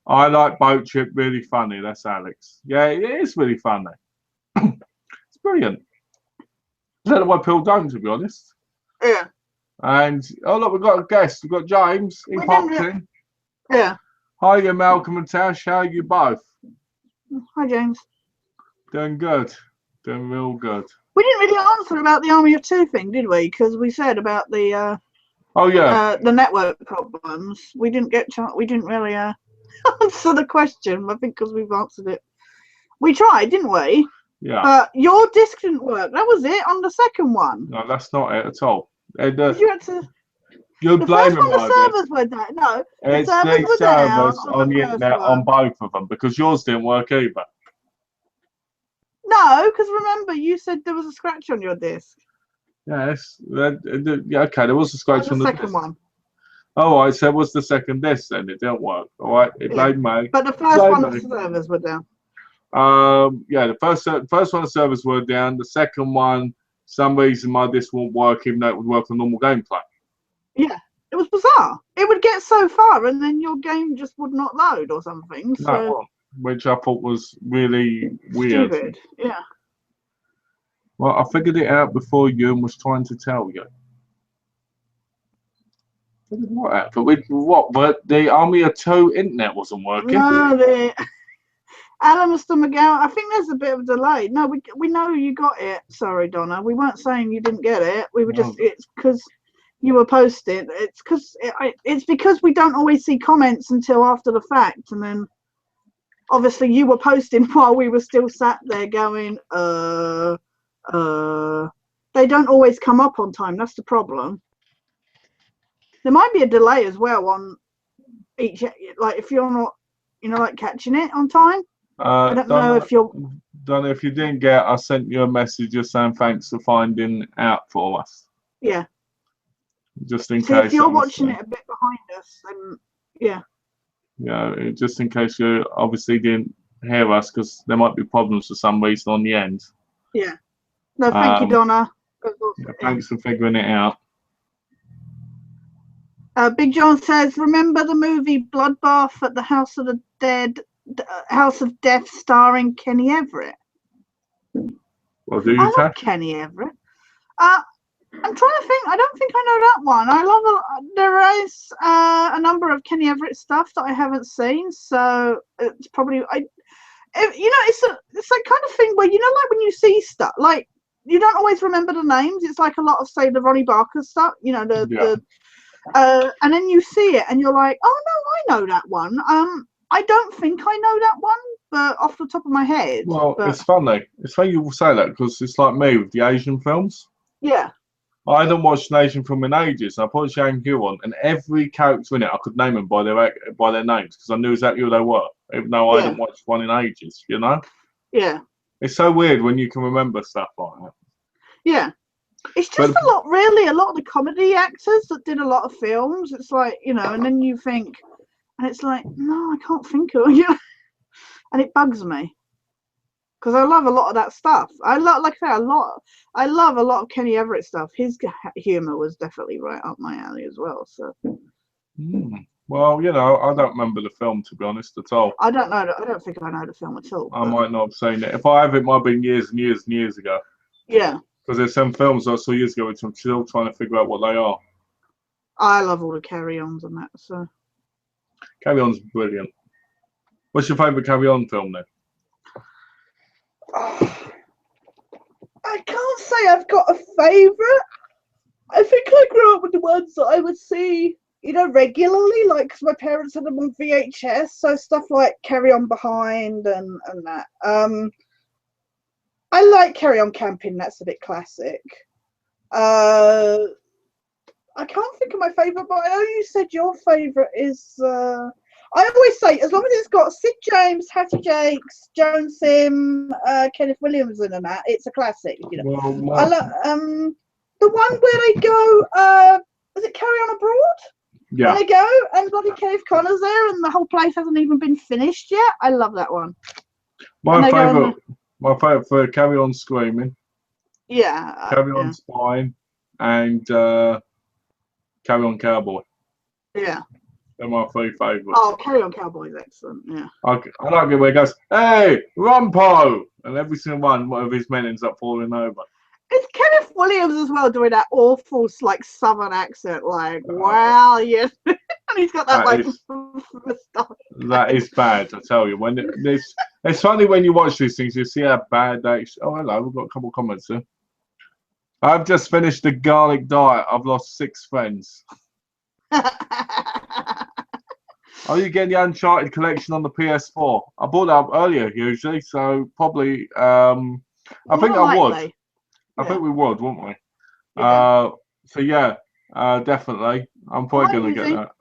I like Boat Trip. Really funny. That's Alex. Yeah, it is really funny. It's brilliant. I don't know why people don't, to be honest. Yeah. And oh look, we've got a guest. We've got James. He popped in. Yeah. Hiya, Malcolm and Tash. How are you both? Hi, James. Doing good. Doing real good. We didn't really answer about the Army of Two thing, did we? Because we said about the the network problems. We didn't get we didn't really answer the question. I think because we've answered it. We tried, didn't we? Yeah. But your disc didn't work. That was it on the second one. No, that's not it at all. And, you had to. You're the blaming first one, my the servers were down. No, it's the servers were down on the internet on both of them because yours didn't work either. No, because remember you said there was a scratch on your disc. Yes. Yeah. Okay. There was a scratch on the second disc. one. Oh, I said was the second disc then it didn't work. All right. It blamed me. But the first one, the servers were down. Yeah. The first one, the servers were down. The second one, some reason my disc won't work, even though it would work on normal gameplay. Yeah. It was bizarre. It would get so far and then your game just would not load or something. So. No, which I thought was really weird. Stupid. Yeah. Well, I figured it out before you and was trying to tell you. What out? But But the Army of Two internet wasn't working. No, Alan Mr. McGowan. I think there's a bit of a delay. No, we know you got it. Sorry, Donna. We weren't saying you didn't get it. We were just it's because you were posted. It's because we don't always see comments until after the fact, and then obviously you were posting while we were still sat there going, they don't always come up on time. That's the problem. There might be a delay as well on each, like if you're not, like catching it on time. I don't know if you're. Don't know if you didn't get. I sent you a message just saying thanks for finding out for us. Yeah. Just in case. If you're watching it a bit behind us, then yeah. Yeah, just in case you obviously didn't hear us, because there might be problems for some reason on the end. Yeah. No, thank you, Donna. Yeah, thanks for figuring it out. Big John says, remember the movie Bloodbath at the House of Death starring Kenny Everett? Well, do you, Tash? Kenny Everett. I'm trying to think. I don't think I know that one. There is a number of Kenny Everett stuff that I haven't seen, so it's probably it's that kind of thing where like when you see stuff, like you don't always remember the names. It's like a lot of say the Ronnie Barker stuff, and then you see it and you're like, oh no, I know that one. I don't think I know that one, but off the top of my head. Well, it's funny. It's funny you will say that because it's like me with the Asian films. Yeah. I hadn't watched an Asian film in ages. I put Shang Gu on, and every character in it, I could name them by their names because I knew exactly who they were, even though I hadn't watched one in ages. Yeah. It's so weird when you can remember stuff like that. Yeah. It's just a lot of the comedy actors that did a lot of films. It's like, and then you think, and it's like, no, I can't think of it, and it bugs me. Because I love a lot of that stuff. I love a lot of Kenny Everett stuff. His humor was definitely right up my alley as well. So. Well, I don't remember the film, to be honest, at all. I don't know. I don't think I know the film at all. I might not have seen it. If I have, it might have been years and years and years ago. Yeah. Because there's some films I saw years ago which I'm still trying to figure out what they are. I love all the carry-ons and that. So. Carry-on's brilliant. What's your favourite carry-on film then? I can't say I've got a favourite. I think I grew up with the ones that I would see, regularly, like, because my parents had them on VHS, so stuff like Carry On Behind and that. I like Carry On Camping, that's a bit classic. I can't think of my favourite, but I know you said your favourite is. I always say, as long as it's got Sid James, Hattie Jakes, Joan Sim, Kenneth Williamson, and that, it's a classic. Well, I the one where they go. Is it Carry On Abroad? yeah. When they go and bloody Kenneth Connor's there, and the whole place hasn't even been finished yet. I love that one. My favourite for Carry On Screaming. Yeah. Carry On Spying, and Carry On Cowboy. Yeah. They're my three favourites. Oh, Carry On Cowboy is excellent. Yeah. I like it where he goes, "Hey, Rumpo!" and every single one of his men ends up falling over. It's Kenneth Williams as well doing that awful like southern accent, like wow, yes, and he's got that stuff. That is bad, I tell you. When it's funny when you watch these things, you see how bad they. Oh, hello, we've got a couple of comments here. I've just finished the garlic diet. I've lost 6 friends. Are you getting the Uncharted collection on the PS4? I bought that up earlier, usually, so probably. I think I would. I think we would, wouldn't we? Yeah. So yeah, definitely. I'm probably going to get that.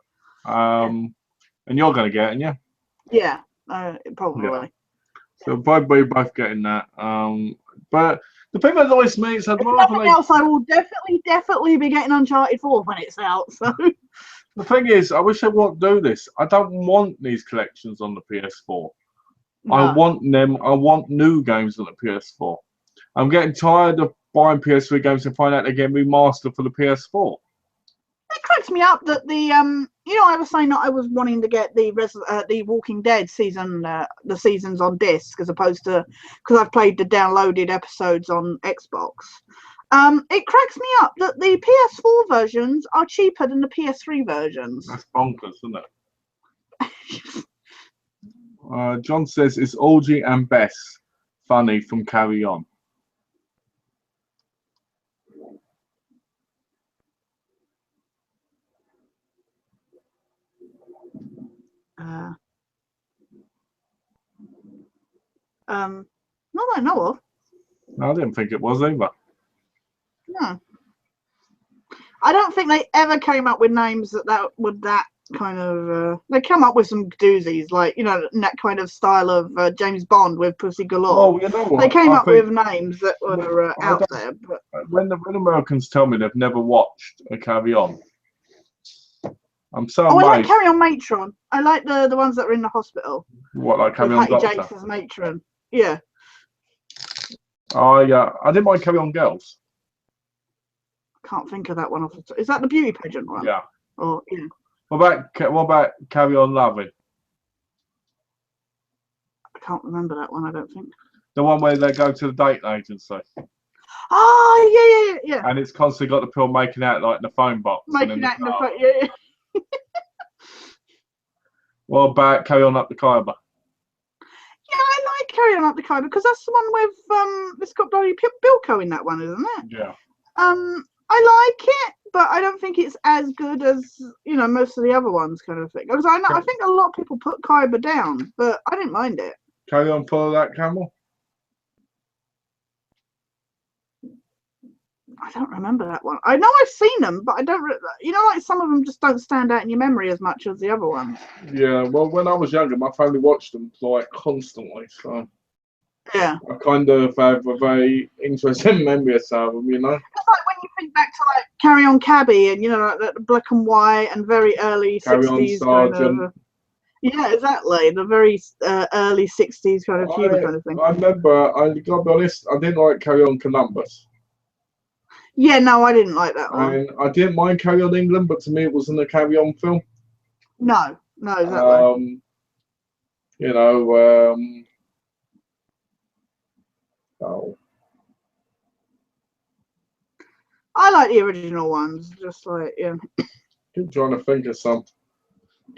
And you're going to get it, yeah? Yeah, probably. Yeah. So probably both getting that. But the thing that annoys me is I'd rather nothing else, I will definitely be getting Uncharted 4 when it's out. So the thing is, I wish I wouldn't do this. I don't want these collections on the PS4. No. I want new games on the PS4. I'm getting tired of buying PS3 games and find out they're getting remastered for the PS4. It cracks me up that I was saying that I was wanting to get the Walking Dead season, the seasons on disc as opposed to because I've played the downloaded episodes on Xbox. It cracks me up that the PS4 versions are cheaper than the PS3 versions. That's bonkers, isn't it? John says, "Is Orgy and Bess funny from Carry On?" Not that I know of. No, I didn't think it was either. No. I don't think they ever came up with names that kind of. They come up with some doozies, like that kind of style of James Bond with Pussy Galore. Oh, you know what? They came up with names that were out there. But when Americans tell me they've never watched a Carry On, I'm so amazed. I like Carry On Matron. I like the ones that are in the hospital. What, like Carry On Doctor? Jakes as Matron. Yeah. I didn't mind Carry On Girls. Can't think of that one off the top. Is that the beauty pageant one? Yeah. Oh, yeah. What about Carry On Loving? I can't remember that one. I don't think. The one where they go to the dating agency. Oh yeah. And it's constantly got the pill making out like in the phone box. Making out in the phone. Yeah. What about Carry On Up the Khyber? Yeah, I like Carry On Up the Khyber because that's the one with it's got Dolly Bilko in that one, isn't it? Yeah. I like it, but I don't think it's as good as most of the other ones, kind of thing. Because I think a lot of people put Khyber down, but I didn't mind it. Carry On Follow That Camel. I don't remember that one. I know I've seen them, but I don't. Like some of them just don't stand out in your memory as much as the other ones. Yeah, well, when I was younger, my family watched them like constantly, so yeah, I kind of have a very interesting memory of some of them. It's like when you think back to like Carry On Cabby and like the black and white and very early Carry 60s On, kind of. Yeah, exactly. The very early 60s kind of humour kind of thing. I remember. I gotta be honest. I didn't like Carry On Columbus. Yeah, no, I didn't like that one. And I didn't mind Carry On England, but to me it wasn't a Carry On film. No, exactly. I like the original ones, just like, yeah. Keep trying to think of some.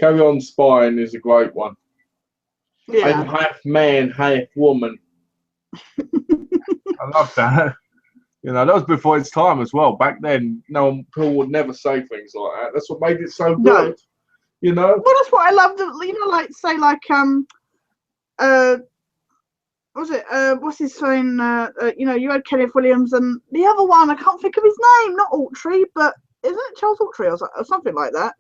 Carry On Spying is a great one. Yeah. I'm half man, half woman. I love that. You know, that was before its time as well. Back then, people would never say things like that. That's what made it so good. No. You know? Well, that's what I loved. You know, like say like what was it? What's his name? You know, you had Kenneth Williams and the other one. I can't think of his name. Not Autry, but isn't it Charles Autry or something like that?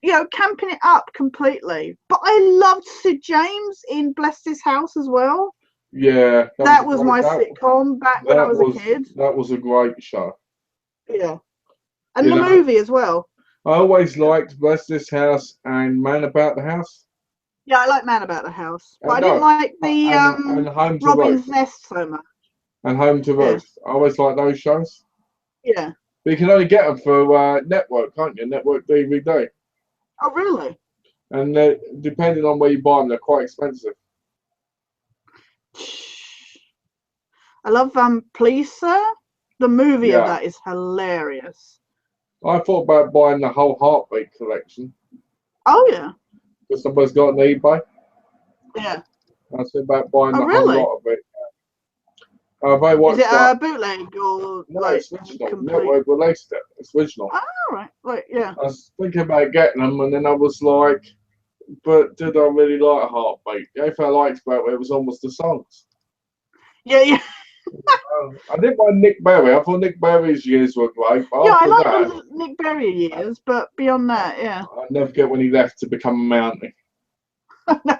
You know, camping it up completely. But I loved Sid James in Bless This House as well. Yeah. That was my sitcom back when I was a kid. That was a great show. Yeah. And the movie as well. I always liked Bless This House and Man About the House. Yeah, I like Man About the House. But I didn't like the and Home to Robin's Roost. Nest so much. And Home to Roost. I always like those shows. Yeah. But you can only get them for network, can't you? Network DVD. Oh, really? And depending on where you buy them, they're quite expensive. I love Please Sir. The movie of that is hilarious. I thought about buying the whole Heartbeat collection. Oh, yeah. Because somebody's got an eBay. Yeah. I said about buying the really? whole lot of it. Is it a bootleg or no, like it's original. complete? Network released it. It's original. Oh, right. Like, yeah. I was thinking about getting them, and then I was like, but did I really like Heartbeat? The only thing I liked about it was almost the songs. Yeah, yeah. I didn't mind Nick Berry. I thought Nick Berry's years were great. But yeah, I like the Nick Berry years, but beyond that, yeah. I never get when he left to become a Mountie. No.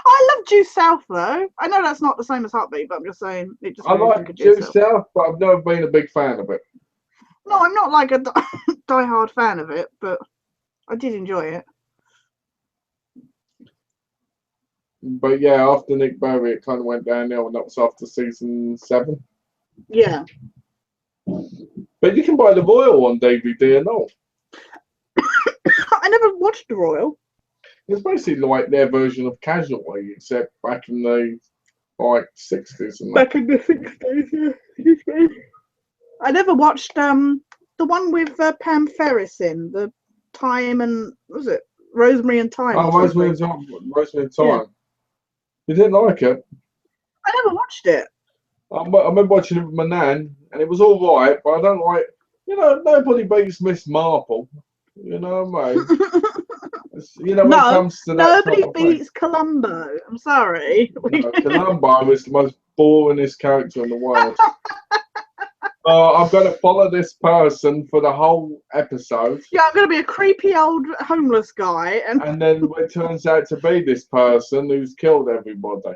I love Due South though. I know that's not the same as Heartbeat, but I'm just saying it just. I like Due South, but I've never been a big fan of it. No, I'm not like a die-hard fan of it, but I did enjoy it. But yeah, after Nick Berry, it kind of went downhill, and that was after season 7. Yeah. But you can buy the Royal on DVD and all. I never watched the Royal. It's basically like their version of Casualty, except back in the 60s. And back in the 60s, yeah. I never watched the one with Pam Ferris in the Time and was it Rosemary and Thyme? Oh, Rosemary and Thyme. Yeah. You didn't like it? I never watched it. I remember watching it with my nan, and it was all right, but I don't like. You know, nobody beats Miss Marple. You know what I mean? You know, when it comes to that nobody beats Columbo. I'm sorry. No, Columbo is the most boringest character in the world. I'm going to follow this person for the whole episode. Yeah, I'm going to be a creepy old homeless guy. And then it turns out to be this person who's killed everybody.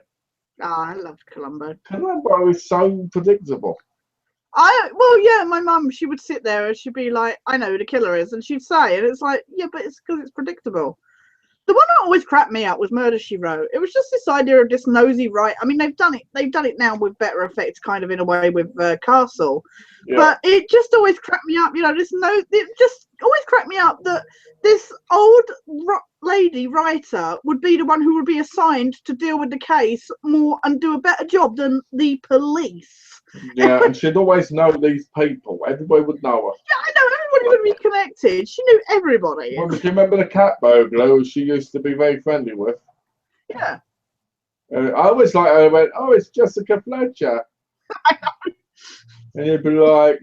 I loved Columbo. Columbo is so predictable. Well, yeah, my mum, she would sit there and she'd be like, I know who the killer is. And she'd say, and it's like, yeah, but it's because it's predictable. The one that always cracked me up was Murder, She Wrote. It was just this idea of this nosy I mean, they've done it now with better effects, kind of in a way with Castle. Yeah. But it just always cracked me up, you know, it just always cracked me up that this old lady writer would be the one who would be assigned to deal with the case more and do a better job than the police. Yeah, and she'd always know these people. Everybody would know her. Yeah, I know. Everybody would be connected. She knew everybody. Well, do you remember the cat burglar who she used to be very friendly with? Yeah. I always like her. I went, oh, it's Jessica Fletcher. I know. And you'd be like,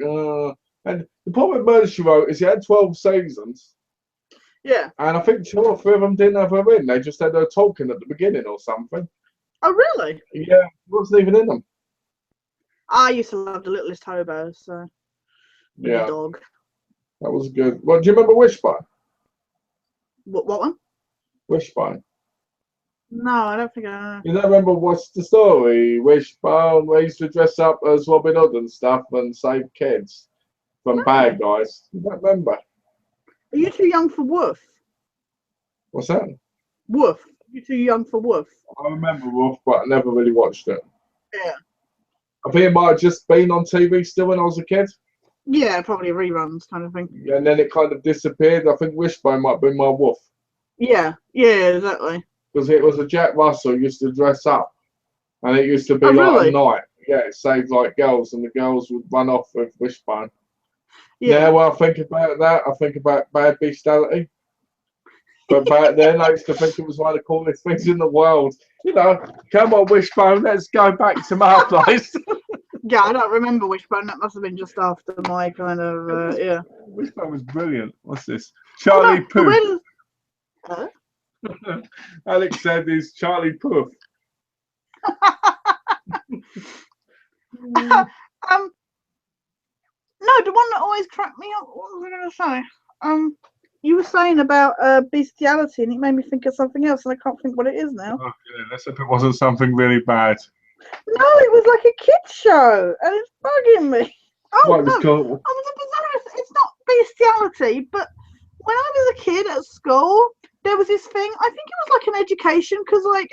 And the problem with Murder, She Wrote is he had 12 seasons. Yeah. And I think 2 or 3 of them didn't have her in. They just had her talking at the beginning or something. Oh, really? Yeah, she wasn't even in them. I used to love The Littlest Hobo, so. Yeah. The dog. That was good. Well, do you remember Wishbone? What one? Wishbone. No, I don't think I know. You don't remember what's the story? Wishbone, we used to dress up as Robin Hood and stuff and save kids from bad guys. You don't remember? Are you too young for Woof? What's that? Woof. You're too young for Woof. I remember Woof, but I never really watched it. Yeah. I think it might have just been on TV still when I was a kid. Yeah, probably reruns kind of thing. Yeah, and then it kind of disappeared. I think Wishbone might have been my Woof. Yeah, exactly. Because it was a Jack Russell who used to dress up. And it used to be a night. Yeah, it saved like girls, and the girls would run off with Wishbone. Yeah, when I think about that, I think about bad bestiality. But back then, I used to think it was one of the coolest things in the world. You know, come on, Wishbone, let's go back to my place. Yeah, I don't remember Wishbone. That must have been just after my kind of yeah. Wishbone was brilliant. What's this? Oh Charlie no, the Puth. wind. Huh? Alex said is Charlie Puth. um, no, the one that always cracked me up. What was I going to say? You were saying about bestiality, and it made me think of something else, and I can't think what it is now. Okay, let's hope it wasn't something really bad. No, it was like a kids show, and it's bugging me. Oh What was no, called? it's not bestiality, but when I was a kid at school, there was this thing. I think it was like an education, because like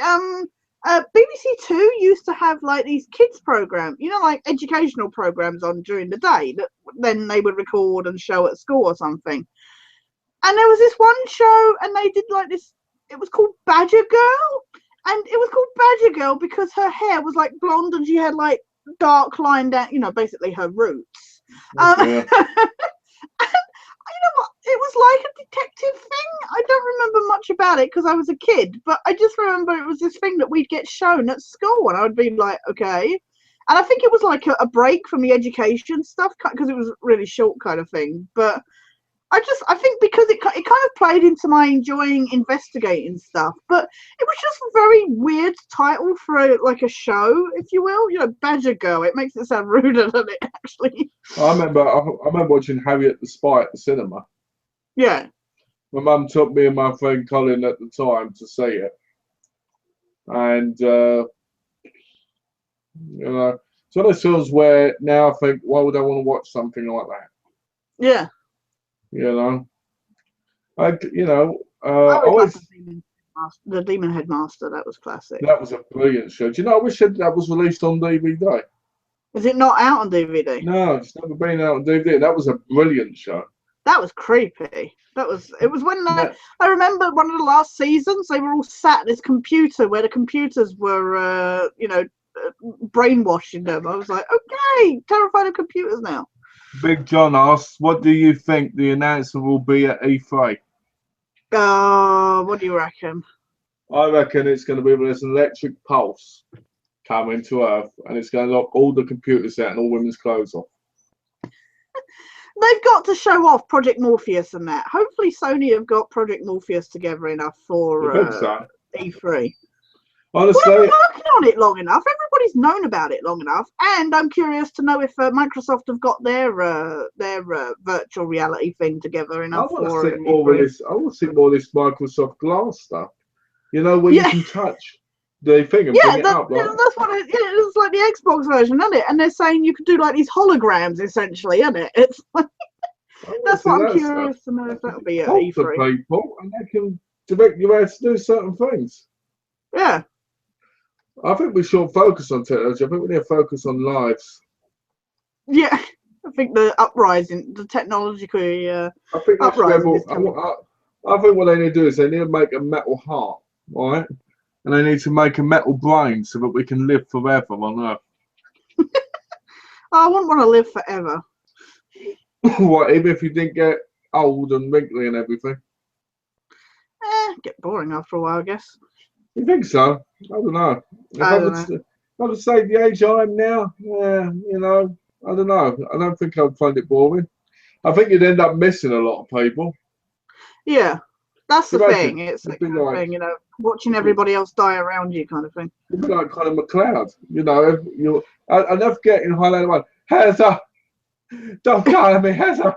BBC Two used to have like these kids programs, you know, like educational programs on during the day that then they would record and show at school or something. And there was this one show, and they did like this. It was called Badger Girl, and it was called Badger Girl because her hair was like blonde and she had like dark line down, you know, basically her roots. Yeah. And you know what? It was like a detective thing. I don't remember much about it because I was a kid, but I just remember it was this thing that we'd get shown at school, and I would be like, okay. And I think it was like a break from the education stuff because it was really short kind of thing, but. I think because it kind of played into my enjoying investigating stuff, but it was just a very weird title for a show, if you will. You know, Badger Girl. It makes it sound ruder than it actually. I remember watching Harriet the Spy at the cinema. Yeah. My mum took me and my friend Colin at the time to see it, and you know, it's one of those films where now I think, why would I want to watch something like that? Yeah. You know, I always the Demon Headmaster. That was classic. that was a brilliant show. Do you know? I wish that was released on DVD. Is it not out on DVD? No, it's never been out on DVD. That was a brilliant show. That was creepy. It was when I remember one of the last seasons. They were all sat at this computer where the computers were, brainwashing them. I was like, okay, terrified of computers now. Big John asks, what do you think the announcement will be at E3? What do you reckon? I reckon it's going to be when there's an electric pulse coming to Earth, and it's going to knock all the computers out and all women's clothes off. They've got to show off Project Morpheus and that. Hopefully Sony have got Project Morpheus together enough for E3. Honestly, well, they've been working on it long enough. Everybody's known about it long enough, and I'm curious to know if Microsoft have got their virtual reality thing together enough. I want to see more of this Microsoft Glass stuff. You know, where you can touch the thing and bring it up. Like. That's what it's like, the Xbox version, isn't it? And they're saying you could do like these holograms, essentially, isn't it? It's like that's what I'm curious to know if that'll be at E3. People, and they can direct you how to do certain things. Yeah. I think we should focus on technology. I think we need to focus on lives. Yeah, I think the uprising, the technologically I think uprising. I think what they need to do is they need to make a metal heart, right? And they need to make a metal brain so that we can live forever on Earth. I wouldn't want to live forever. What, even if you didn't get old and wrinkly and everything? Get boring after a while, I guess. You think so? I don't know. If I would say the age I am now, I don't know. I don't think I'd find it boring. I think you'd end up missing a lot of people. Yeah, that's the thing. It's the kind of thing, watching everybody else die around you, kind of thing. You'd be like Conor McLeod, I never forget in Highlander 1, Heather, don't call me Heather.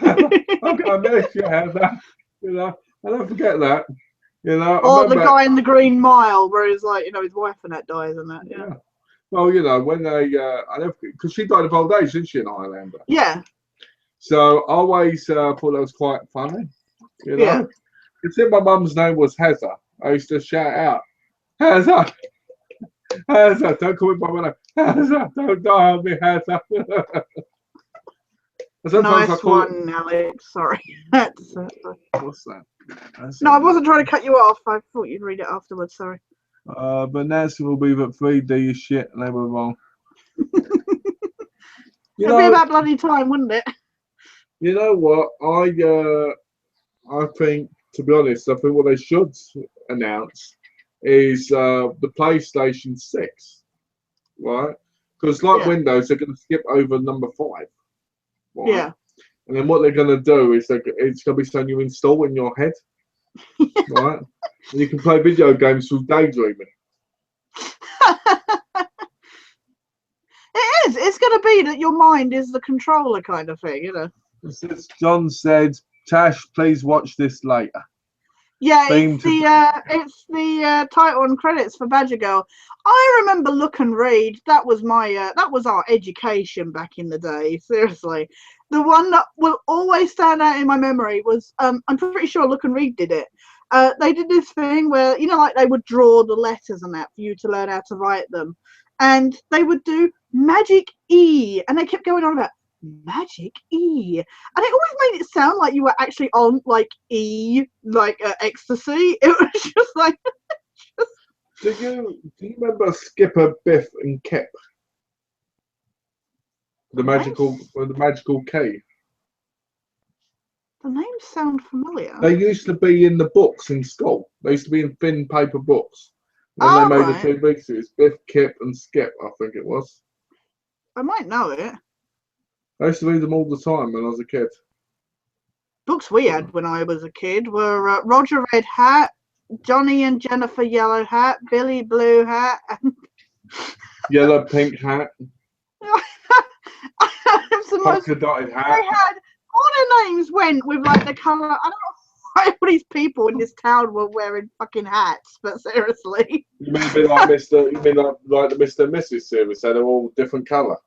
I'm going to miss you, Heather. I don't forget that. Or the guy in the Green Mile, where he's like, his wife and that dies and that. Yeah. Well, when they, because she died of old age, didn't she, in Highlander? Yeah. So I always thought that was quite funny. Yeah. Considering my mum's name was Heather, I used to shout out, Heather, Heather, don't call me by my name. Heather, don't die on me, Heather. Nice one, Alex. Sorry. What's that? No, I wasn't trying to cut you off. I thought you'd read it afterwards. Sorry. But Nancy will be that 3D is shit and they were wrong. It'd be about bloody time, wouldn't it? You know what? I think, to be honest, I think what they should announce is the PlayStation 6, right? Because like Yeah. Windows, they're going to skip over number 5. Right? Yeah. And then what they're going to do is it's going to be something you install in your head. Right? And you can play video games through daydreaming. It is. It's going to be that your mind is the controller kind of thing, you know. John said, Tash, please watch this later. Yeah, Theme it's to- the title and credits for Badger Girl. I remember Look and Read. That was my that was our education back in the day. Seriously, the one that will always stand out in my memory was I'm pretty sure Look and Read did it. They did this thing where, you know, like they would draw the letters and that for you to learn how to write them, and they would do Magic E, and they kept going on about Magic E, and it always made it sound like you were actually on like E, like ecstasy. It was just like Do you remember Skipper, Biff, and Kip? The magical key. the names sound familiar. They used to be in the books in school. They used to be in thin paper books. And Oh, they made right. a TV series. Biff, Kip, and Skip, I think it was. I might know it. I used to read them all the time when I was a kid. Books we had when I was a kid were Roger Red Hat, Johnny and Jennifer Yellow Hat, Billy Blue Hat, and Yellow, pink hat, it's the most. polka dotted They hat. had all their names went with like the colour. I don't know why all these people in this town were wearing fucking hats, but seriously. You mean a bit like Mr. You mean like the Mr. and Mrs. series? So they're all different colour.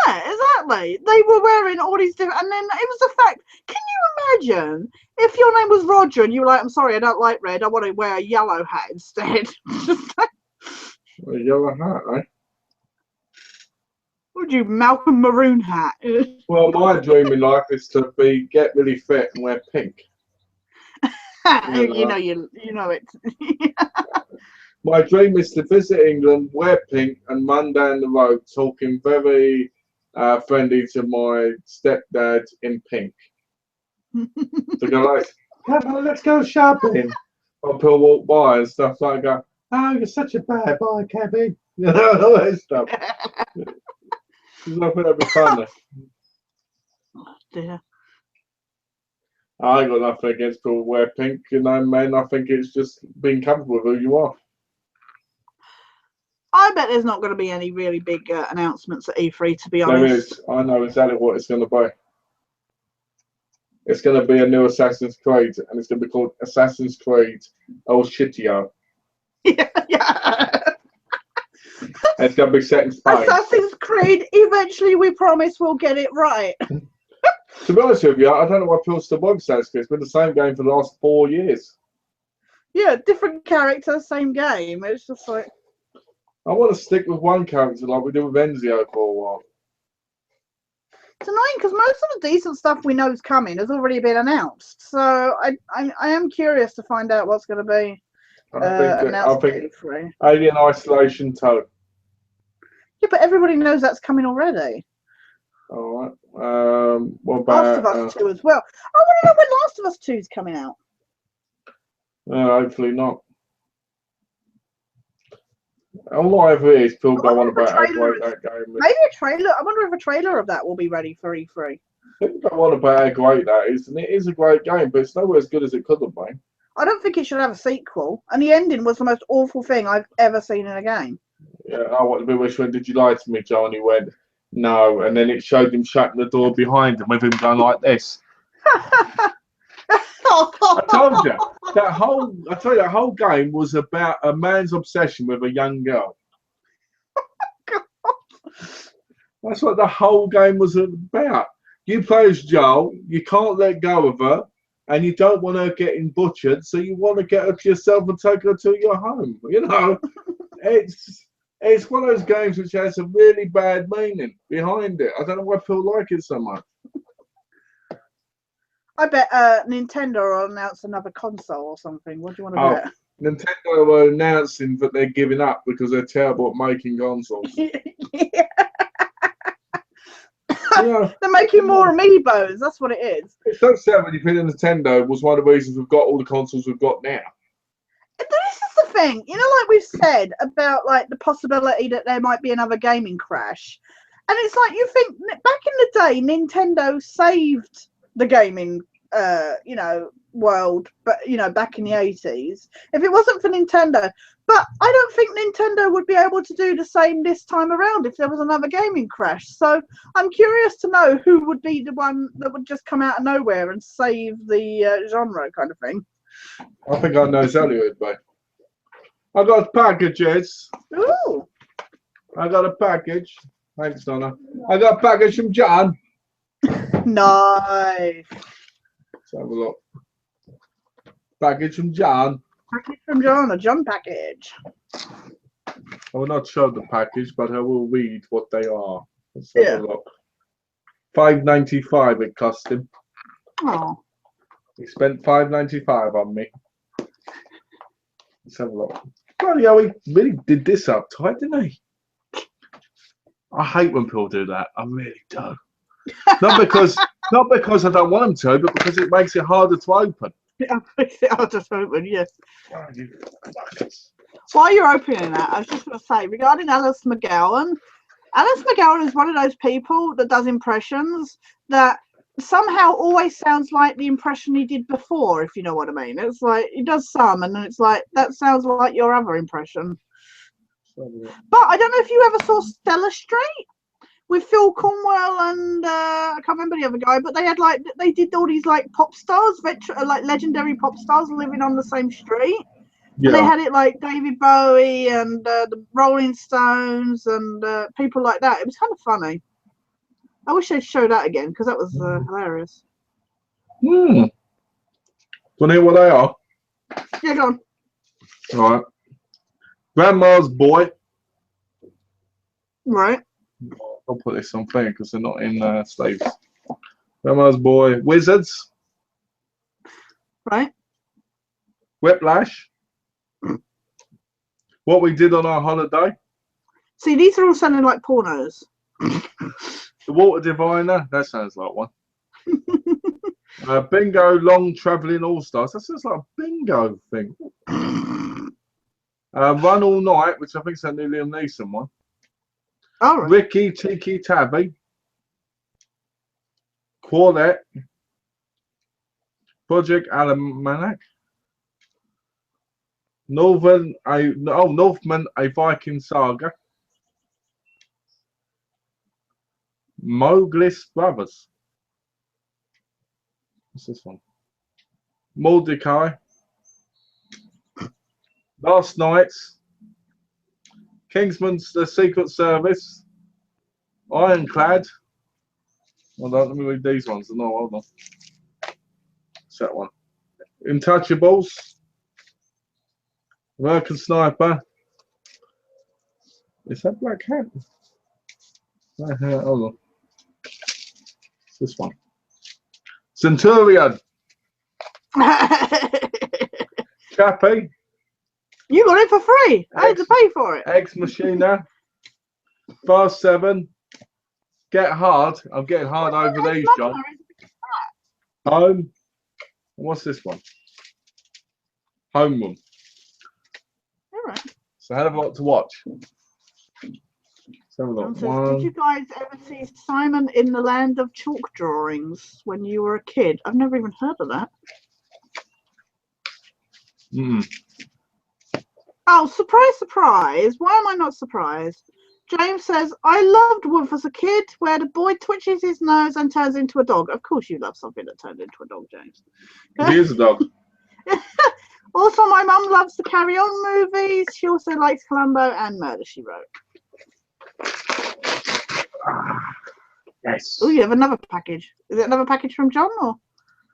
Yeah, exactly. They were wearing all these different, and then it was the fact. Can you imagine if your name was Roger and you were like, "I'm sorry, I don't like red. I want to wear a yellow hat instead." A yellow hat, eh? Would you Malcolm Maroon hat? Well, my dream in life is to get really fit and wear pink. you know it. My dream is to visit England, wear pink, and run down the road talking very friendly to my stepdad in pink. To go like, "Come on, let's go shopping." Or people walk by and stuff like that. "Oh, you're such a bad boy, Kevin." You know, all that stuff. I think that'd be funny. Dear. I ain't got nothing against people who wear pink, you know, man. I think it's just being comfortable with who you are. I bet there's not going to be any really big announcements at E3, to be There honest. is. I know exactly what it's going to be. It's going to be a new Assassin's Creed, and it's going to be called Assassin's Creed El Shitio. Yeah. And it's going to be set in Spain. Assassin's Creed, eventually we promise we'll get it right. To be honest with you, I don't know why people still want Assassin's Creed. It's been the same game for the last 4 years. Yeah, different character, same game. It's just like... I want to stick with one character like we did with Enzio for a while. It's annoying because most of the decent stuff we know is coming has already been announced. So I am curious to find out what's going to be announced at E3. Alien Isolation 2. Yeah, but everybody knows that's coming already. Alright. What about... Last of Us 2 as well. I want to know when Last of Us 2 is coming out. hopefully not. All I ever hear is people go on about how great that game is. Maybe a trailer. I wonder if a trailer of that will be ready for E3. People go on about how great that is, and it is a great game, but it's nowhere as good as it could have been. I don't think it should have a sequel. And the ending was the most awful thing I've ever seen in a game. Yeah, I want to be wish when did you lie to me, Joe? And he went, no, and then it showed him shutting the door behind him with him going like this. I told you that whole game was about a man's obsession with a young girl. That's what the whole game was about. You play as Joel, you can't let go of her, and you don't want her getting butchered, so you want to get her to yourself and take her to your home. You know, it's one of those games which has a really bad meaning behind it. I don't know why people like it so much. I bet Nintendo will announce another console or something. What do you want to bet? Nintendo are announcing that they're giving up because they're terrible at making consoles. Yeah. Yeah. They're making more amiibos. That's what it is. It's so sad when you think Nintendo was one of the reasons we've got all the consoles we've got now. This is the thing, you know, like we've said about like the possibility that there might be another gaming crash, and it's like you think back in the day, Nintendo saved the gaming, you know, world, but you know, back in the 80s. If it wasn't for Nintendo, but I don't think Nintendo would be able to do the same this time around if there was another gaming crash. So I'm curious to know who would be the one that would just come out of nowhere and save the genre, kind of thing. I think I know exactly who it'd be. I got packages. Ooh. I got a package. Thanks, Donna. I got a package from John. Nice. Let's have a look. Package from John. Package from John, a John package. I will not show the package, but I will read what they are. Let's have a look. $5.95 it cost him. Oh. He spent $5.95 on me. Let's have a look. Bloody hell, he really did this up tight, didn't he? I hate when people do that. I really do. Not because I don't want them to, but because it makes it harder to open. Yeah, I'll just open, yes. Oh, you fuckers. While you're opening that, I was just going to say, regarding Alice McGowan is one of those people that does impressions that somehow always sounds like the impression he did before, if you know what I mean. It's like, he does some, and then it's like, that sounds like your other impression. But I don't know if you ever saw Stella Street with Phil Cornwell and I can't remember the other guy, but they did all these like pop stars, like legendary pop stars living on the same street. Yeah. And they had it like David Bowie and the Rolling Stones and people like that. It was kind of funny. I wish they'd show that again because that was hilarious. Want to hear what they are? Yeah, go on. All right. Grandma's Boy. Right. I'll put this on thing because they're not in slaves. Grandma's Boy. Wizards. Right. Whiplash. What We Did on Our Holiday. See, these are all sounding like pornos. The Water Diviner. That sounds like one. Bingo Long Travelling All Stars. That sounds like a bingo thing. Run All Night, which I think is a new Liam Neeson one. Oh, right. Ricky Tiki Tabby. Quartet. Project Almanac. Northman, a Viking Saga. Mowgli's Brothers. What's this one? Mordecai. Last Nights. Kingsman's The Secret Service. Ironclad. Hold on, let me read these ones. No, hold on. What's that one? Untouchables. American Sniper. Is that Black Hat? Hold on. What's this one? Centurion. Chappie. You got it for free. I had to pay for it. Ex Machina. Fast 7. Get Hard. I'm getting hard over these, John. Home. What's this one? Homeroom. All right. So I had a lot to watch. So did you guys ever see Simon in the Land of Chalk Drawings when you were a kid? I've never even heard of that. Oh, surprise, surprise. Why am I not surprised? James says, I loved Wolf as a kid, where the boy twitches his nose and turns into a dog. Of course you love something that turns into a dog, James. He is a dog. Also, my mum loves the Carry On movies. She also likes Columbo and Murder, She Wrote. Yes. Oh, you have another package. Is it another package from John? Or?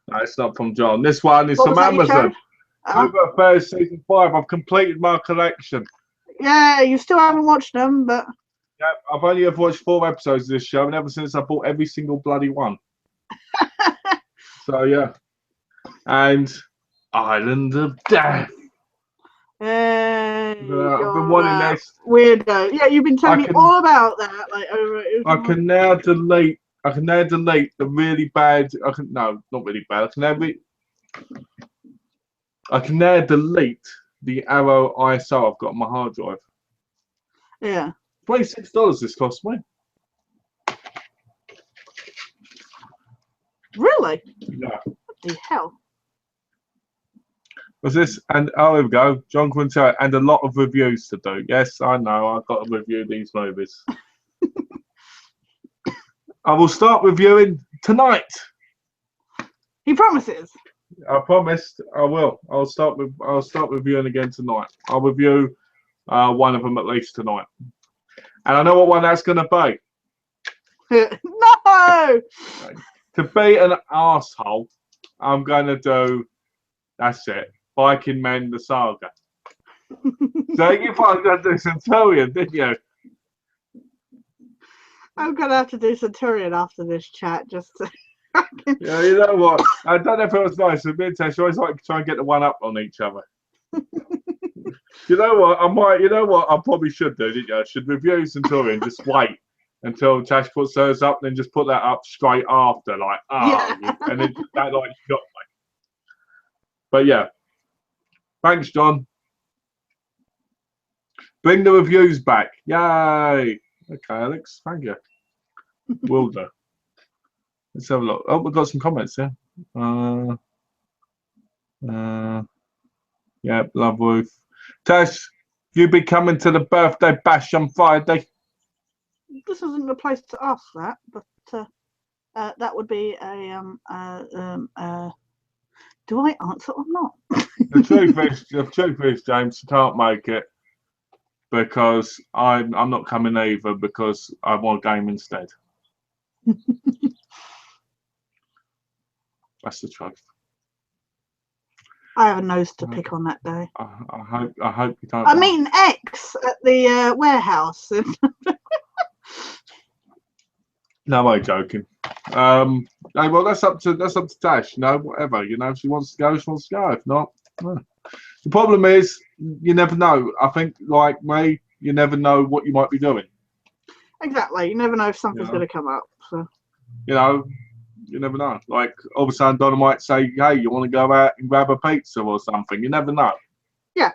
No, it's not from John. This one is from Amazon. Over Affairs Season 5. I've completed my collection. Yeah, you still haven't watched them, but... Yeah, I've only ever watched 4 episodes of this show, and ever since I bought every single bloody one. So, yeah. And Island of Death. I've been wanting this. Weirdo. Yeah, you've been telling me all about that. Like, I can now delete the really bad. No, not really bad. I can now delete the Arrow ISO I've got on my hard drive. Yeah. $26 this cost me. Really? Yeah. What the hell? Was this? And oh, here we go. John Quintel, and a lot of reviews to do. Yes, I know. I've got to review these movies. I will start reviewing tonight. He promises. I promised I will. I'll start reviewing again tonight. I'll review one of them at least tonight. And I know what one that's going to be. No! To be an arsehole, I'm going to do, that's it, Viking Men, the Saga. So you thought I was going to do Centurion, didn't you? I'm going to have to do Centurion after this chat, just to... Yeah, you know what? I don't know if it was nice. Me and Tash always like to try and get the one up on each other. You know what? I might. You know what? I probably should do. Didn't you? I should review Centurion. Just wait until Tash puts hers up, then just put that up straight after. Like, Yeah. and then that like you got me. But yeah, thanks, John. Bring the reviews back. Yay! Okay, Alex. Thank you. Will do. Let's have a look. Oh, we've got some comments here. Yeah, love Ruth. Tash, you be coming to the birthday bash on Friday? This isn't the place to ask that, but that would be a do I answer or not? The truth is, James, you can't make it because I'm not coming either because I want a game instead. That's the truth. I have a nose to pick on that day. I hope you don't. I'm meeting X at the warehouse. No, I'm joking. No, well, that's up to Tash. You know, whatever. You know, if she wants to go, she wants to go. If not, no. The problem is, you never know. I think, like me, you never know what you might be doing. Exactly. You never know if something's going to come up. So. You know, you never know. Like, all of a sudden, Donna might say, hey, you want to go out and grab a pizza or something. You never know. Yeah.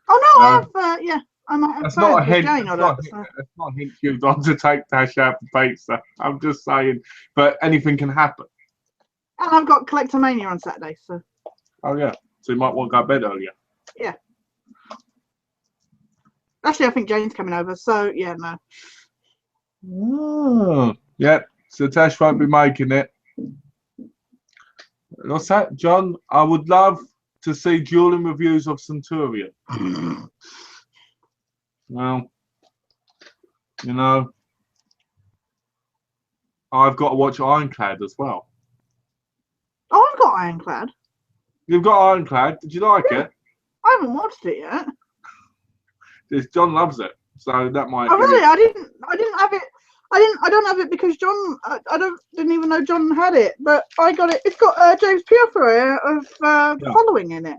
Oh, no, I have, yeah. I might have that's not a hint. Jane That's not a hint you want to take Tash out for pizza. I'm just saying. But anything can happen. And I've got Collectomania on Saturday, so. Oh, yeah. So you might want to go to bed earlier. Yeah. Actually, I think Jane's coming over, so, yeah, no. Oh, yeah. So Tash won't be making it. What's that, John? I would love to see dueling reviews of Centurion. Well, you know, I've got to watch Ironclad as well. Oh, I've got Ironclad. You've got Ironclad. Did you like it? I haven't watched it yet. John loves it, so that might. Oh, really? I didn't have it. I don't have it because John. Didn't even know John had it, but I got it. It's got James Purefoy of Following in it.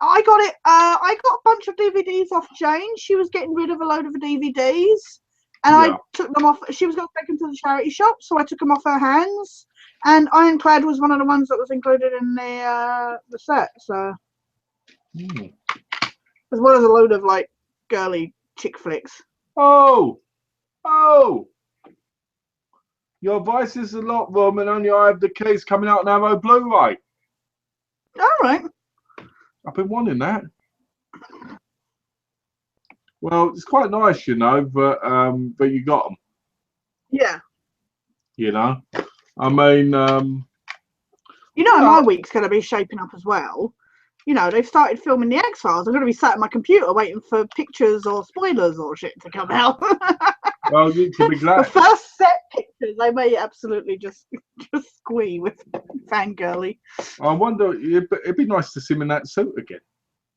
I got it. I got a bunch of DVDs off Jane. She was getting rid of a load of the DVDs, and I took them off. She was going to take them to the charity shop, so I took them off her hands. And Ironclad was one of the ones that was included in the set. So, as well as a load of like girly chick flicks. Oh, your voice is a lot, Roman. Only I have the keys coming out on Arrow Blu-ray. All right. I've been wanting that. Well, it's quite nice, you know, but you got them. Yeah. You know, I mean, you know, my week's going to be shaping up as well. You know, they've started filming the X-Files. I'm going to be sat at my computer waiting for pictures or spoilers or shit to come out. Well, you can be glad. The first set pictures, they may absolutely just squee with fangirly. I wonder, it'd be nice to see him in that suit again.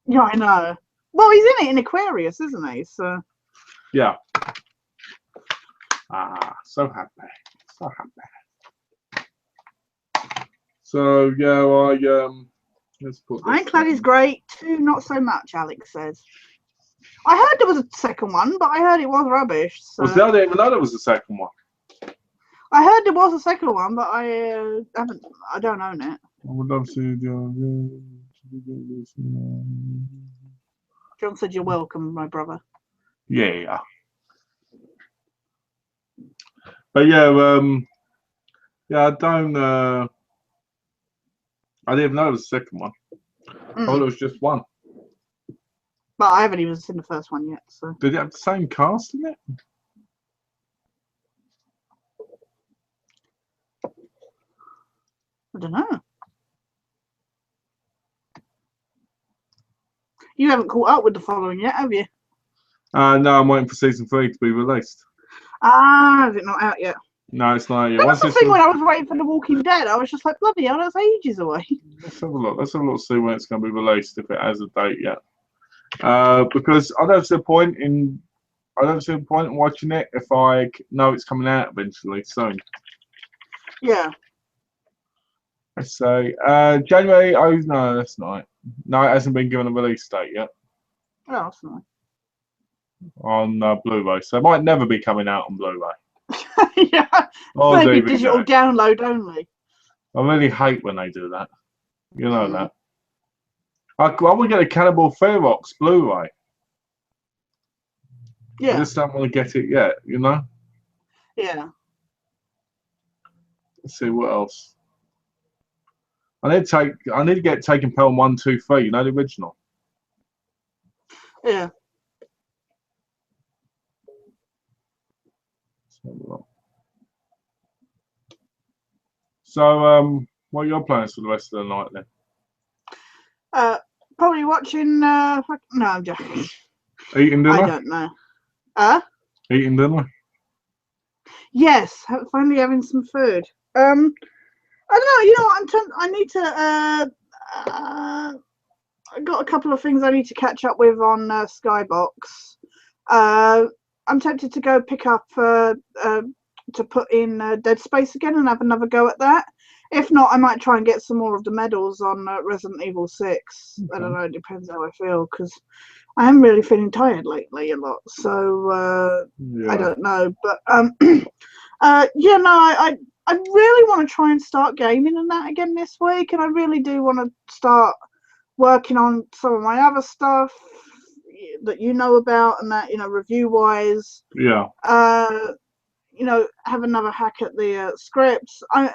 Yeah, I know. Well, he's in it in Aquarius, isn't he? So. Yeah. So happy. So happy. So, yeah, let's put this Ironclad is great, 2 not so much, Alex says. I heard there was a second one, but I heard it was rubbish. So. Well, see, I didn't even know there was a second one. I heard there was a second one, but I don't own it. I would love to John said you're welcome, my brother. Yeah. But yeah, yeah, I don't. I didn't even know it was the second one. I thought it was just one. But I haven't even seen the first one yet. So Did it have the same cast in it? I don't know. You haven't caught up with the following yet, have you? No, I'm waiting for season 3 to be released. Ah, is it not out yet? No, it's not yet. That was the thing when I was waiting for The Walking Dead. I was just like, bloody hell, that's ages away. Let's have a look. Let's have a look, see when it's going to be released, if it has a date yet. Because I don't see a point in watching it if I know it's coming out eventually soon. Yeah. Let's say January. Oh no, that's not. No, it hasn't been given a release date yet. Oh, that's nice. On Blu-ray, so it might never be coming out on Blu-ray. Yeah, or maybe DVD. digital download only. I really hate when they do that. You know that. I would get a Cannibal Ferox Blu-ray. Yeah. I just don't want to get it yet, you know? Yeah. Let's see what else. I need to get Taken Pelham 1, 2, 3, you know, the original. Yeah. So, what are your plans for the rest of the night then? Probably watching. No, I'm joking. Eating dinner? I don't know. Eating dinner? Yes, finally having some food. I don't know. You know what? I need to. I got a couple of things I need to catch up with on Skybox. I'm tempted to go pick up to put in Dead Space again and have another go at that. If not, I might try and get some more of the medals on Resident Evil 6. Okay. I don't know, it depends how I feel, because I am really feeling tired lately a lot. So I don't know. But yeah, no, I really want to try and start gaming and that again this week, and I really do want to start working on some of my other stuff that you know about, and that, you know, review wise. Yeah. You know, have another hack at the scripts. I'm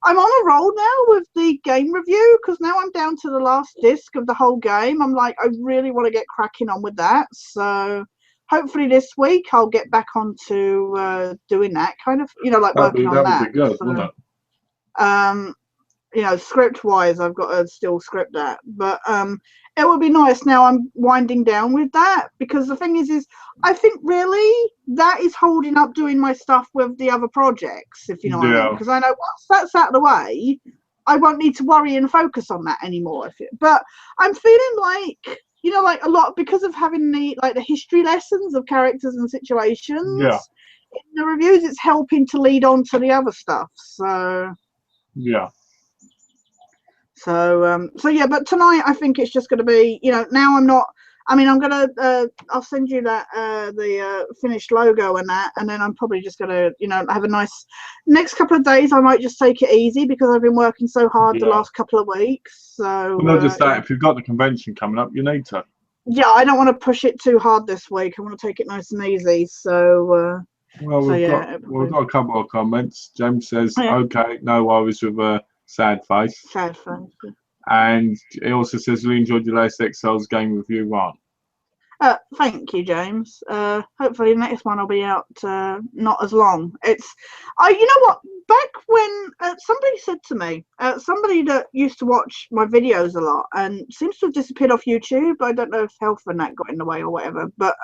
on a roll now with the game review, because now I'm down to the last disc of the whole game. I'm like, I really want to get cracking on with that. So hopefully this week I'll get back onto doing that kind of, you know, like working on that. That would be good, wouldn't it? You know, script wise, I've got to still script that, but it would be nice now I'm winding down with that, because the thing is I think really that is holding up doing my stuff with the other projects, if you know what I mean, because I know once that's out of the way, I won't need to worry and focus on that anymore. But I'm feeling like, you know, like a lot, because of having the history lessons of characters and situations in the reviews, it's helping to lead on to the other stuff. So yeah. So yeah, but tonight I think it's just going to be, you know, now I'm not. I mean, I'm gonna. I'll send you that the finished logo and that, and then I'm probably just gonna, you know, have a nice next couple of days. I might just take it easy because I've been working so hard the last couple of weeks. So not just that. If you've got the convention coming up, you need to. Yeah, I don't want to push it too hard this week. I want to take it nice and easy. So. Well, we've got a couple of comments. James says, "Okay, no worries," with a sad face. Sad face. Yeah. And he also says, "We enjoyed your latest Exiles game review, right?" Thank you, James. Hopefully the next one will be out not as long. You know what? Back when somebody said to me, somebody that used to watch my videos a lot and seems to have disappeared off YouTube. I don't know if health and that got in the way or whatever, but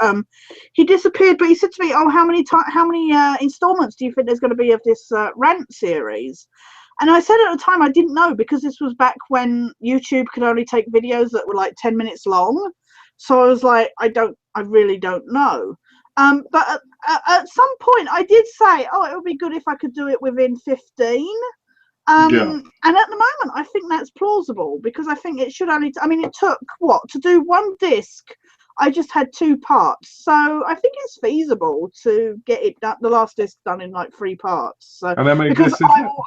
he disappeared. But he said to me, "Oh, how many installments do you think there's going to be of this rant series?" And I said at the time I didn't know, because this was back when YouTube could only take videos that were like 10 minutes long. So I was like, I really don't know. But at some point I did say, oh, it would be good if I could do it within 15. And at the moment I think that's plausible, because I think it should only, I mean, it took to do one disc. I just had 2 parts, so I think it's feasible to get it done, the last disc done in like 3 parts. So and how many because discs I will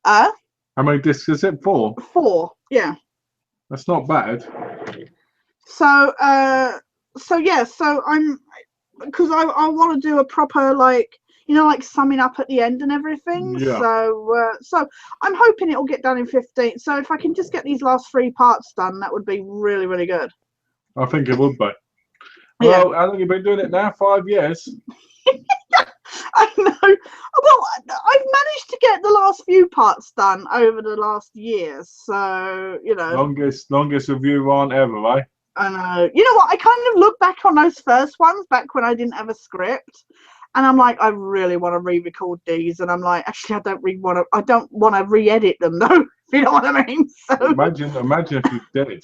have how many discs is it? 4? 4, yeah. That's not bad. So yeah, so I'm because I want to do a proper like like summing up at the end and everything. Yeah, So I'm hoping it'll get done in 15. So if I can just get these last 3 parts done, that would be really, really good. I think it would be. Yeah. Well, how long have you been doing it now? 5 years? I know. Well, I've managed to get the last few parts done over the last year. So, Longest review run ever, eh? I know. You know what? I kind of look back on those first ones back when I didn't have a script. And I'm like, I really want to re-record these. And I'm like, actually, I don't want to re-edit them though. If you know what I mean? So Imagine if you did.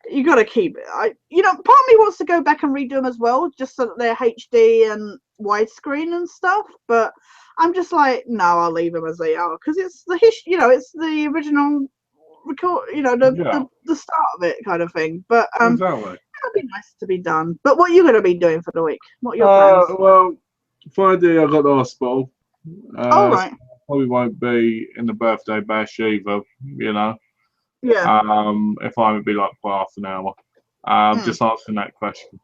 You got to keep it. Part of me wants to go back and redo them as well, just so that they're HD and widescreen and stuff. But I'm just like, no, I'll leave them as they are because it's the history. It's the original record. The start of it kind of thing. But Exactly. it'd be nice to be done. But what are you going to be doing for the week? What are your plans? Well, Friday I got the hospital. All right. So probably won't be in the birthday bash either. Yeah. If I would be like for half an hour. Just answering that question.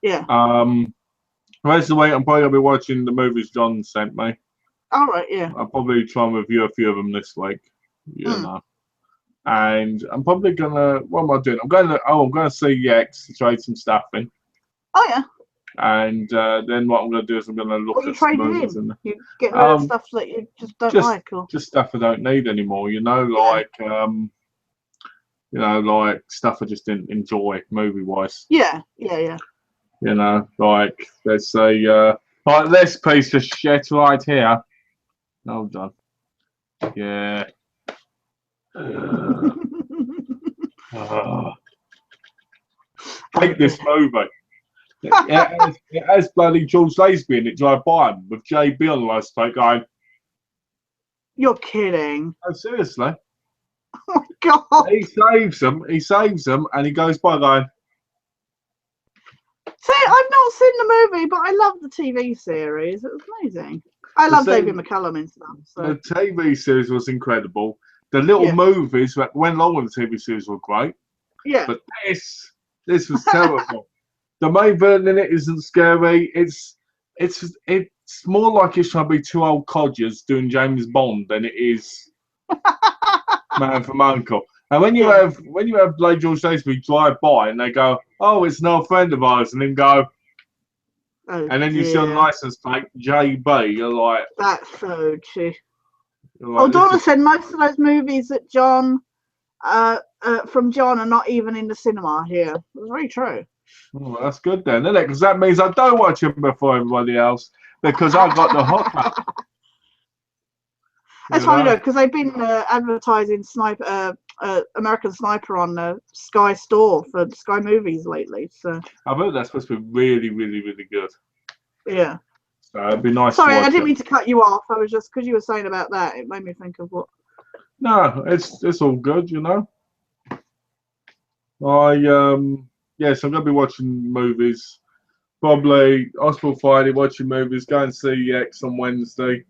Yeah. The rest of the week I'm probably gonna be watching the movies John sent me. All right. Yeah. I'll probably try and review a few of them this week. And I'm probably gonna. What am I doing? I'm gonna see X to trade some stuff in. Oh yeah. And then what I'm gonna do is I'm gonna look at some movies and you get rid of stuff that you just don't like, or just stuff I don't need anymore. Like stuff I just didn't enjoy movie wise. Yeah. Like let's say like this piece of shit right here. Hold on. Yeah. Hate this movie. It has bloody George Lazenby in it. Drive by him with JB on the last take going. You're kidding. Oh, seriously. Oh my god. He saves them, and he goes by going. See, I've not seen the movie, but I love the TV series. It was amazing. I love David McCallum and stuff. So. The TV series was incredible. The little movies that went along with the TV series were great. Yeah. But this was terrible. The main villain in it isn't scary. It's more like it's trying to be 2 old codgers doing James Bond than it is Man from Uncle. And when you have like George Lazenby drive by and they go, oh, it's an old friend of ours, and then go, and then you see on the license plate JB, you're like, that's so cheap. Donna said most of those movies that John from John are not even in the cinema here. It was very true. Oh, well, that's good then, isn't it? Because that means I don't watch them before everybody else because I got the hookup. That's funny though, because they've been advertising American Sniper on the Sky Store for Sky Movies lately. So I've heard that's supposed to be really, really, really good. Yeah. So it'd be nice. Sorry, I didn't mean to cut you off. I was just because you were saying about that, it made me think of what. No, it's all good, So I'm gonna be watching movies. Probably Hospital Friday, watching movies. Go and see X on Wednesday.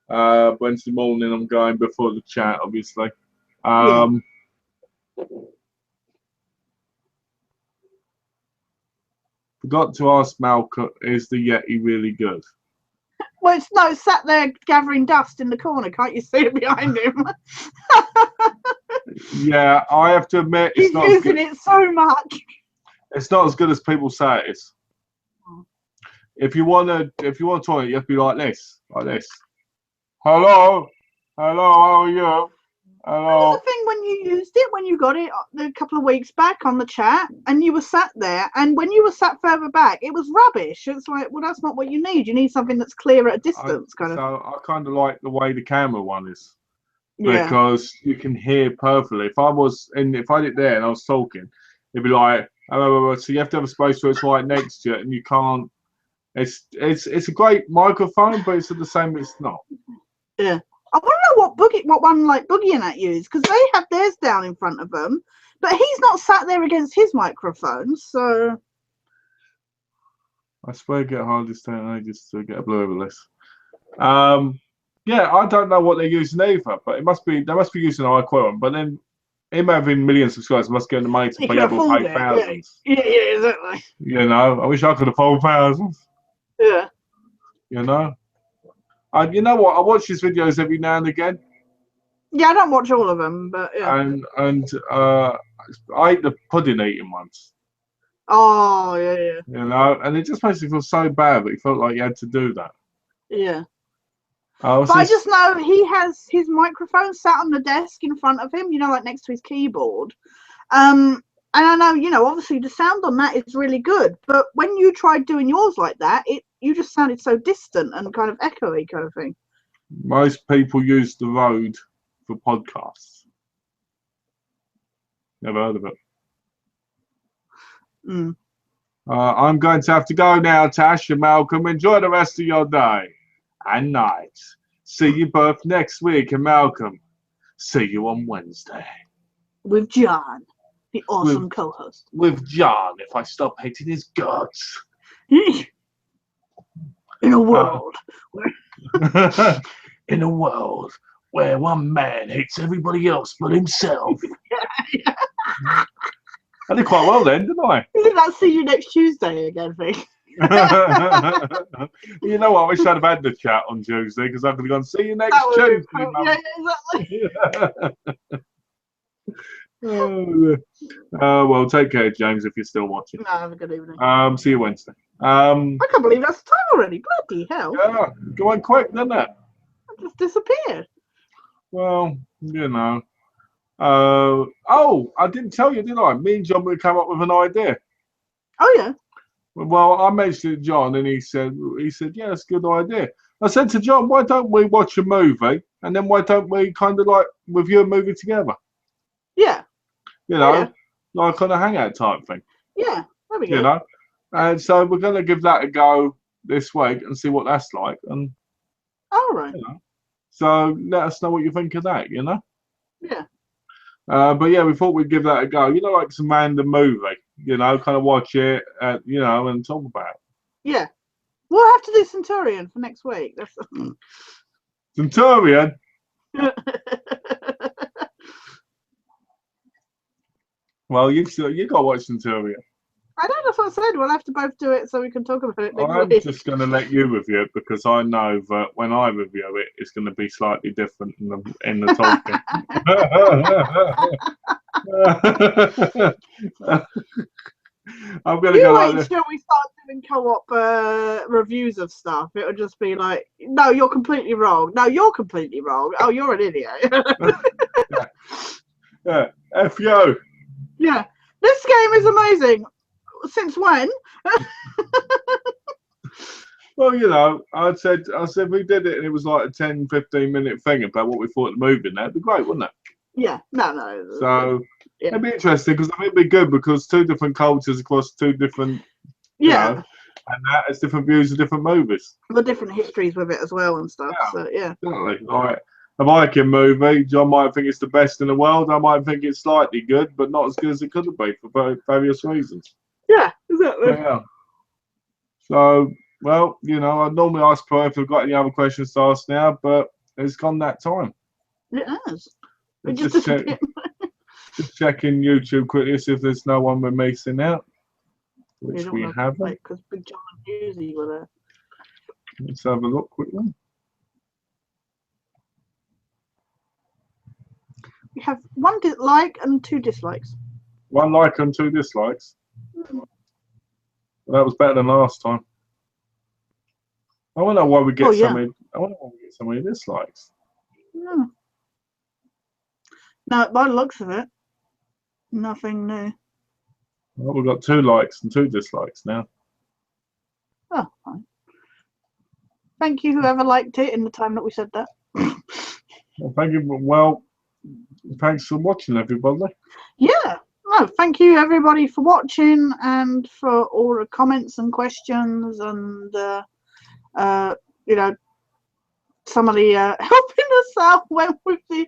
Wednesday morning, I'm going before the chat, obviously. Forgot to ask Malcolm, is the Yeti really good? Well, it's sat there gathering dust in the corner. Can't you see it behind him? Yeah, I have to admit, he's using it so much. It's not as good as people say it is. If you want to talk, you have to be like this, Hello, how are you? Hello. That's the thing when you used it, when you got it a couple of weeks back on the chat, and you were sat there, and when you were sat further back, it was rubbish. It's like, well, that's not what you need. You need something that's clear at a distance, kind of. So I kind of like the way the camera one is, because you can hear perfectly. If I did it there and I was talking, it'd be like, oh, so you have to have a space where it's right next to you, and you can't. It's a great microphone, but it's at the same. It's not. Yeah. I want to know what one like Boogie and that use, because they have theirs down in front of them, but he's not sat there against his microphone, so. I swear, get hardest ages to get a blue over this. Yeah, I don't know what they're using either, but they must be using our equipment. But then him having millions of subscribers must get the money to He pay can people afford pay it. thousands. Yeah, exactly. You know, I wish I could afford thousands. Yeah. You know, you know what? I watch his videos every now and again, Yeah, I don't watch all of them, but yeah. and I ate the pudding eating ones. Oh, yeah, yeah. You know, and it just makes me feel so bad that he felt like he had to do that. Yeah. Oh, But I just know he has his microphone sat on the desk in front of him, you know, like next to his keyboard. And I know, you know, obviously the sound on that is really good, but when you tried doing yours like that, you just sounded so distant and kind of echoey kind of thing. most people use the road for podcasts. Never heard of it. Mm. I'm going to have to go now, Tash and Malcolm. Enjoy the rest of your day and night. See you both next week, and Malcolm, see you on Wednesday. With John, the awesome co-host. With John, if I stop hating his guts. In a world where... In a world where one man hates everybody else but himself. Yeah. I did quite well then, didn't I? Isn't that see you next Tuesday again thing? You know what? I wish I'd have had the chat on Tuesday because I could have gone, see you next Tuesday. Yeah, exactly. Well, take care, James, if you're still watching. No, have a good evening. See you Wednesday. I can't believe that's the time already. Bloody hell. Yeah, going quick, didn't it? I just disappeared. Well, you know. Oh, I didn't tell you, did I? Me and John would come up with an idea. Oh, yeah. Well, I mentioned it to John, and he said, yeah, that's a good idea. I said to John, why don't we watch a movie, and then why don't we kind of like review a movie together? Yeah. You know, like on a hangout type thing. Yeah, there we go. You know, and so we're going to give that a go this week and see what that's like. And all right. You know, so let us know what you think of that. You know. Yeah. But yeah, we thought we'd give that a go. You know, like some random movie. You know, kind of watch it. You know, and talk about it. Yeah. We'll have to do Centurion for next week. That's Centurion. Well, you got to watch Centurion. I know, that's what I said. We'll have to both do it so we can talk about it next I'm week. just going to let you review it because I know that when I review it, it's going to be slightly different in the talking. I'm going to go like this. Until we start doing co-op reviews of stuff, it'll just be like, no, you're completely wrong. No, you're completely wrong. Oh, you're an idiot. Yeah. F you. Yeah. This game is amazing. Since when? Well, you know, I said we did it and it was like a 10-15 minute thing about what we thought of the movie, and that'd be great, wouldn't it? Yeah, no. So it'd be interesting because I think it'd be good because two different cultures across two different, you know, and that has different views of different movies. The different histories with it as well and stuff. Yeah, so yeah. Definitely. Like a Viking movie, John might think it's the best in the world. I might think it's slightly good, but not as good as it could have been for various reasons. Yeah, exactly. Yeah. So, well, you know, I normally ask Pro if we've got any other questions to ask now, but it's gone that time. It has. Just checking YouTube quickly, see if there's no one we're missing out, which we haven't. Because Big John and Husey were there. Let's have a look quickly. We have 1 like and 2 dislikes. 1 like and 2 dislikes. Well, that was better than last time. I wonder why we get so many. I wonder why we get so many dislikes. Yeah. No, by the looks of it, nothing new. Well, we've got 2 likes and 2 dislikes now. Oh, fine. Thank you, whoever liked it in the time that we said that. Well, thank you. Well, thanks for watching, everybody. Yeah. No, thank you everybody for watching and for all the comments and questions and you know, somebody helping us out went with the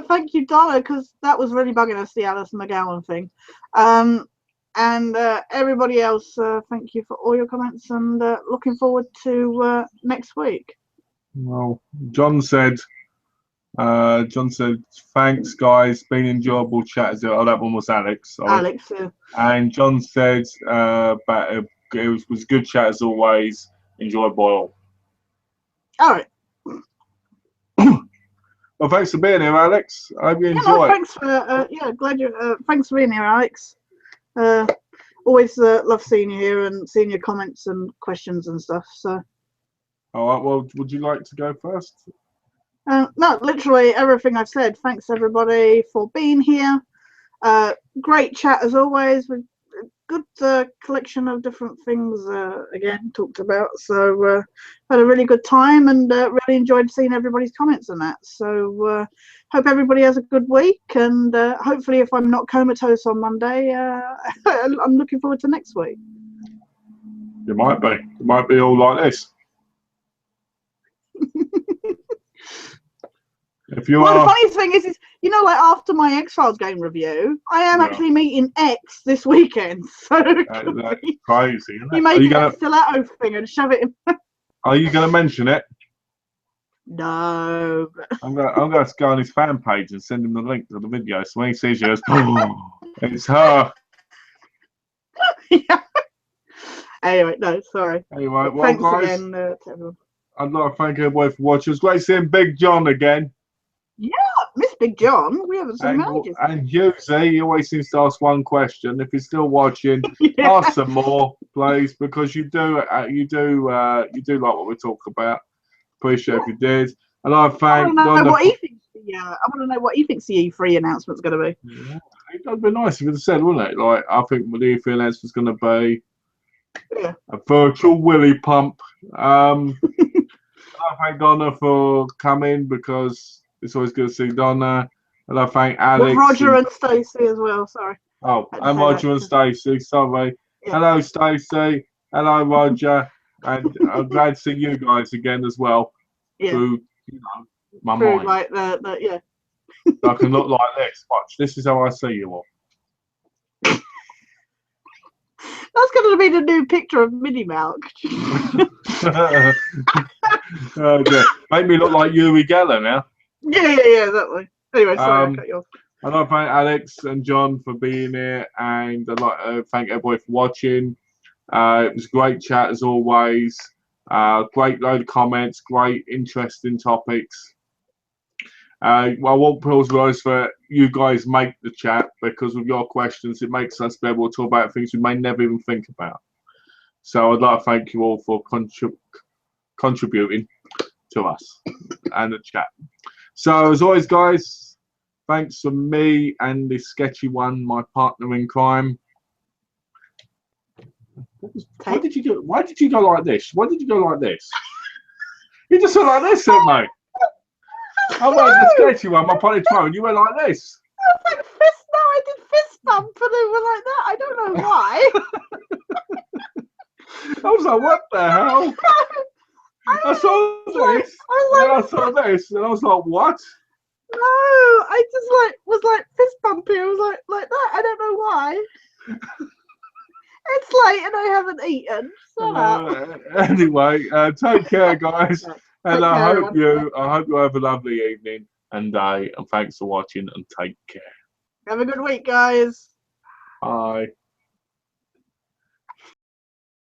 thank you Donna, because that was really bugging us, the Alice McGowan thing. And everybody else, thank you for all your comments and looking forward to next week. Well, John said John said, thanks, guys. Been enjoyable chat. Oh, that one was Alex. Sorry. Alex. And John said, it was good chat as always. Enjoy Boyle. All right. Well, thanks for being here, Alex. I hope you Yeah, enjoy. no, thanks for glad you. Thanks for being here, Alex. Always love seeing you here and seeing your comments and questions and stuff. So. All right. Well, would you like to go first? No, literally everything I've said. Thanks everybody for being here. Great chat as always. With a good collection of different things again talked about. So had a really good time and really enjoyed seeing everybody's comments on that. So hope everybody has a good week and hopefully if I'm not comatose on Monday, I'm looking forward to next week. You might be. It might be all like this. If you well, are... the funniest thing is, you know, like after my X-Files game review, I am actually meeting X this weekend. So that's crazy, isn't it? you make a stiletto thing and shove it in. Are you going to mention it? No. I'm going to go on his fan page and send him the link to the video. So when he sees you, he goes, oh, it's her. Yeah. Anyway, no, sorry. Anyway, well, thanks guys, again to everyone. I'd like to thank everybody for watching. It was great seeing Big John again. Yeah, Miss Big John. We haven't seen him in ages. And usually, he always seems to ask one question. If he's still watching, Yeah. ask some more, please, because you do like what we talk about. Appreciate if you did. And I thank I want to know what he thinks the E3 announcement's going to be. Yeah, it'd be nice if it said, wouldn't it? Like, I think the E3 announcement's going to be a virtual willy pump. I thank Donna for coming because it's always good to see Donna. And I thank Alex. With Roger and Stacey as well, sorry. Oh, and Roger and Stacey, sorry. Yeah. Hello, Stacey. Hello, Roger. And I'm glad to see you guys again as well. Yeah. Through, my mind. Like the yeah. I can look like this. Watch. This is how I see you all. That's going to be the new picture of Minnie Milk. Oh, dear. Make me look like Yuri Geller now. Yeah, exactly. Anyway, sorry, I cut you off. I'd like to thank Alex and John for being here, and I'd like to thank everybody for watching. It was a great chat as always. Great load of comments, great interesting topics. I won't apologise for you guys make the chat because with your questions it makes us be able to talk about things we may never even think about. So I'd like to thank you all for contributing to us and the chat. So as always, guys, thanks from me and the sketchy one, my partner in crime. Why did you go like this? Why did you go like this? You just went like this, didn't you? I went the sketchy one, my partner in crime, and you went like this. I was like fist. No, I did fist bump, and they were like that. I don't know why. I was like, what the hell? I saw this, and I saw this, and I was like, what? No, I just was like fist bumping. I was like that. I don't know why. It's late and I haven't eaten. Shut up. Anyway, take care, guys, and I hope you have a lovely evening and day. And thanks for watching. And take care. Have a good week, guys. Bye.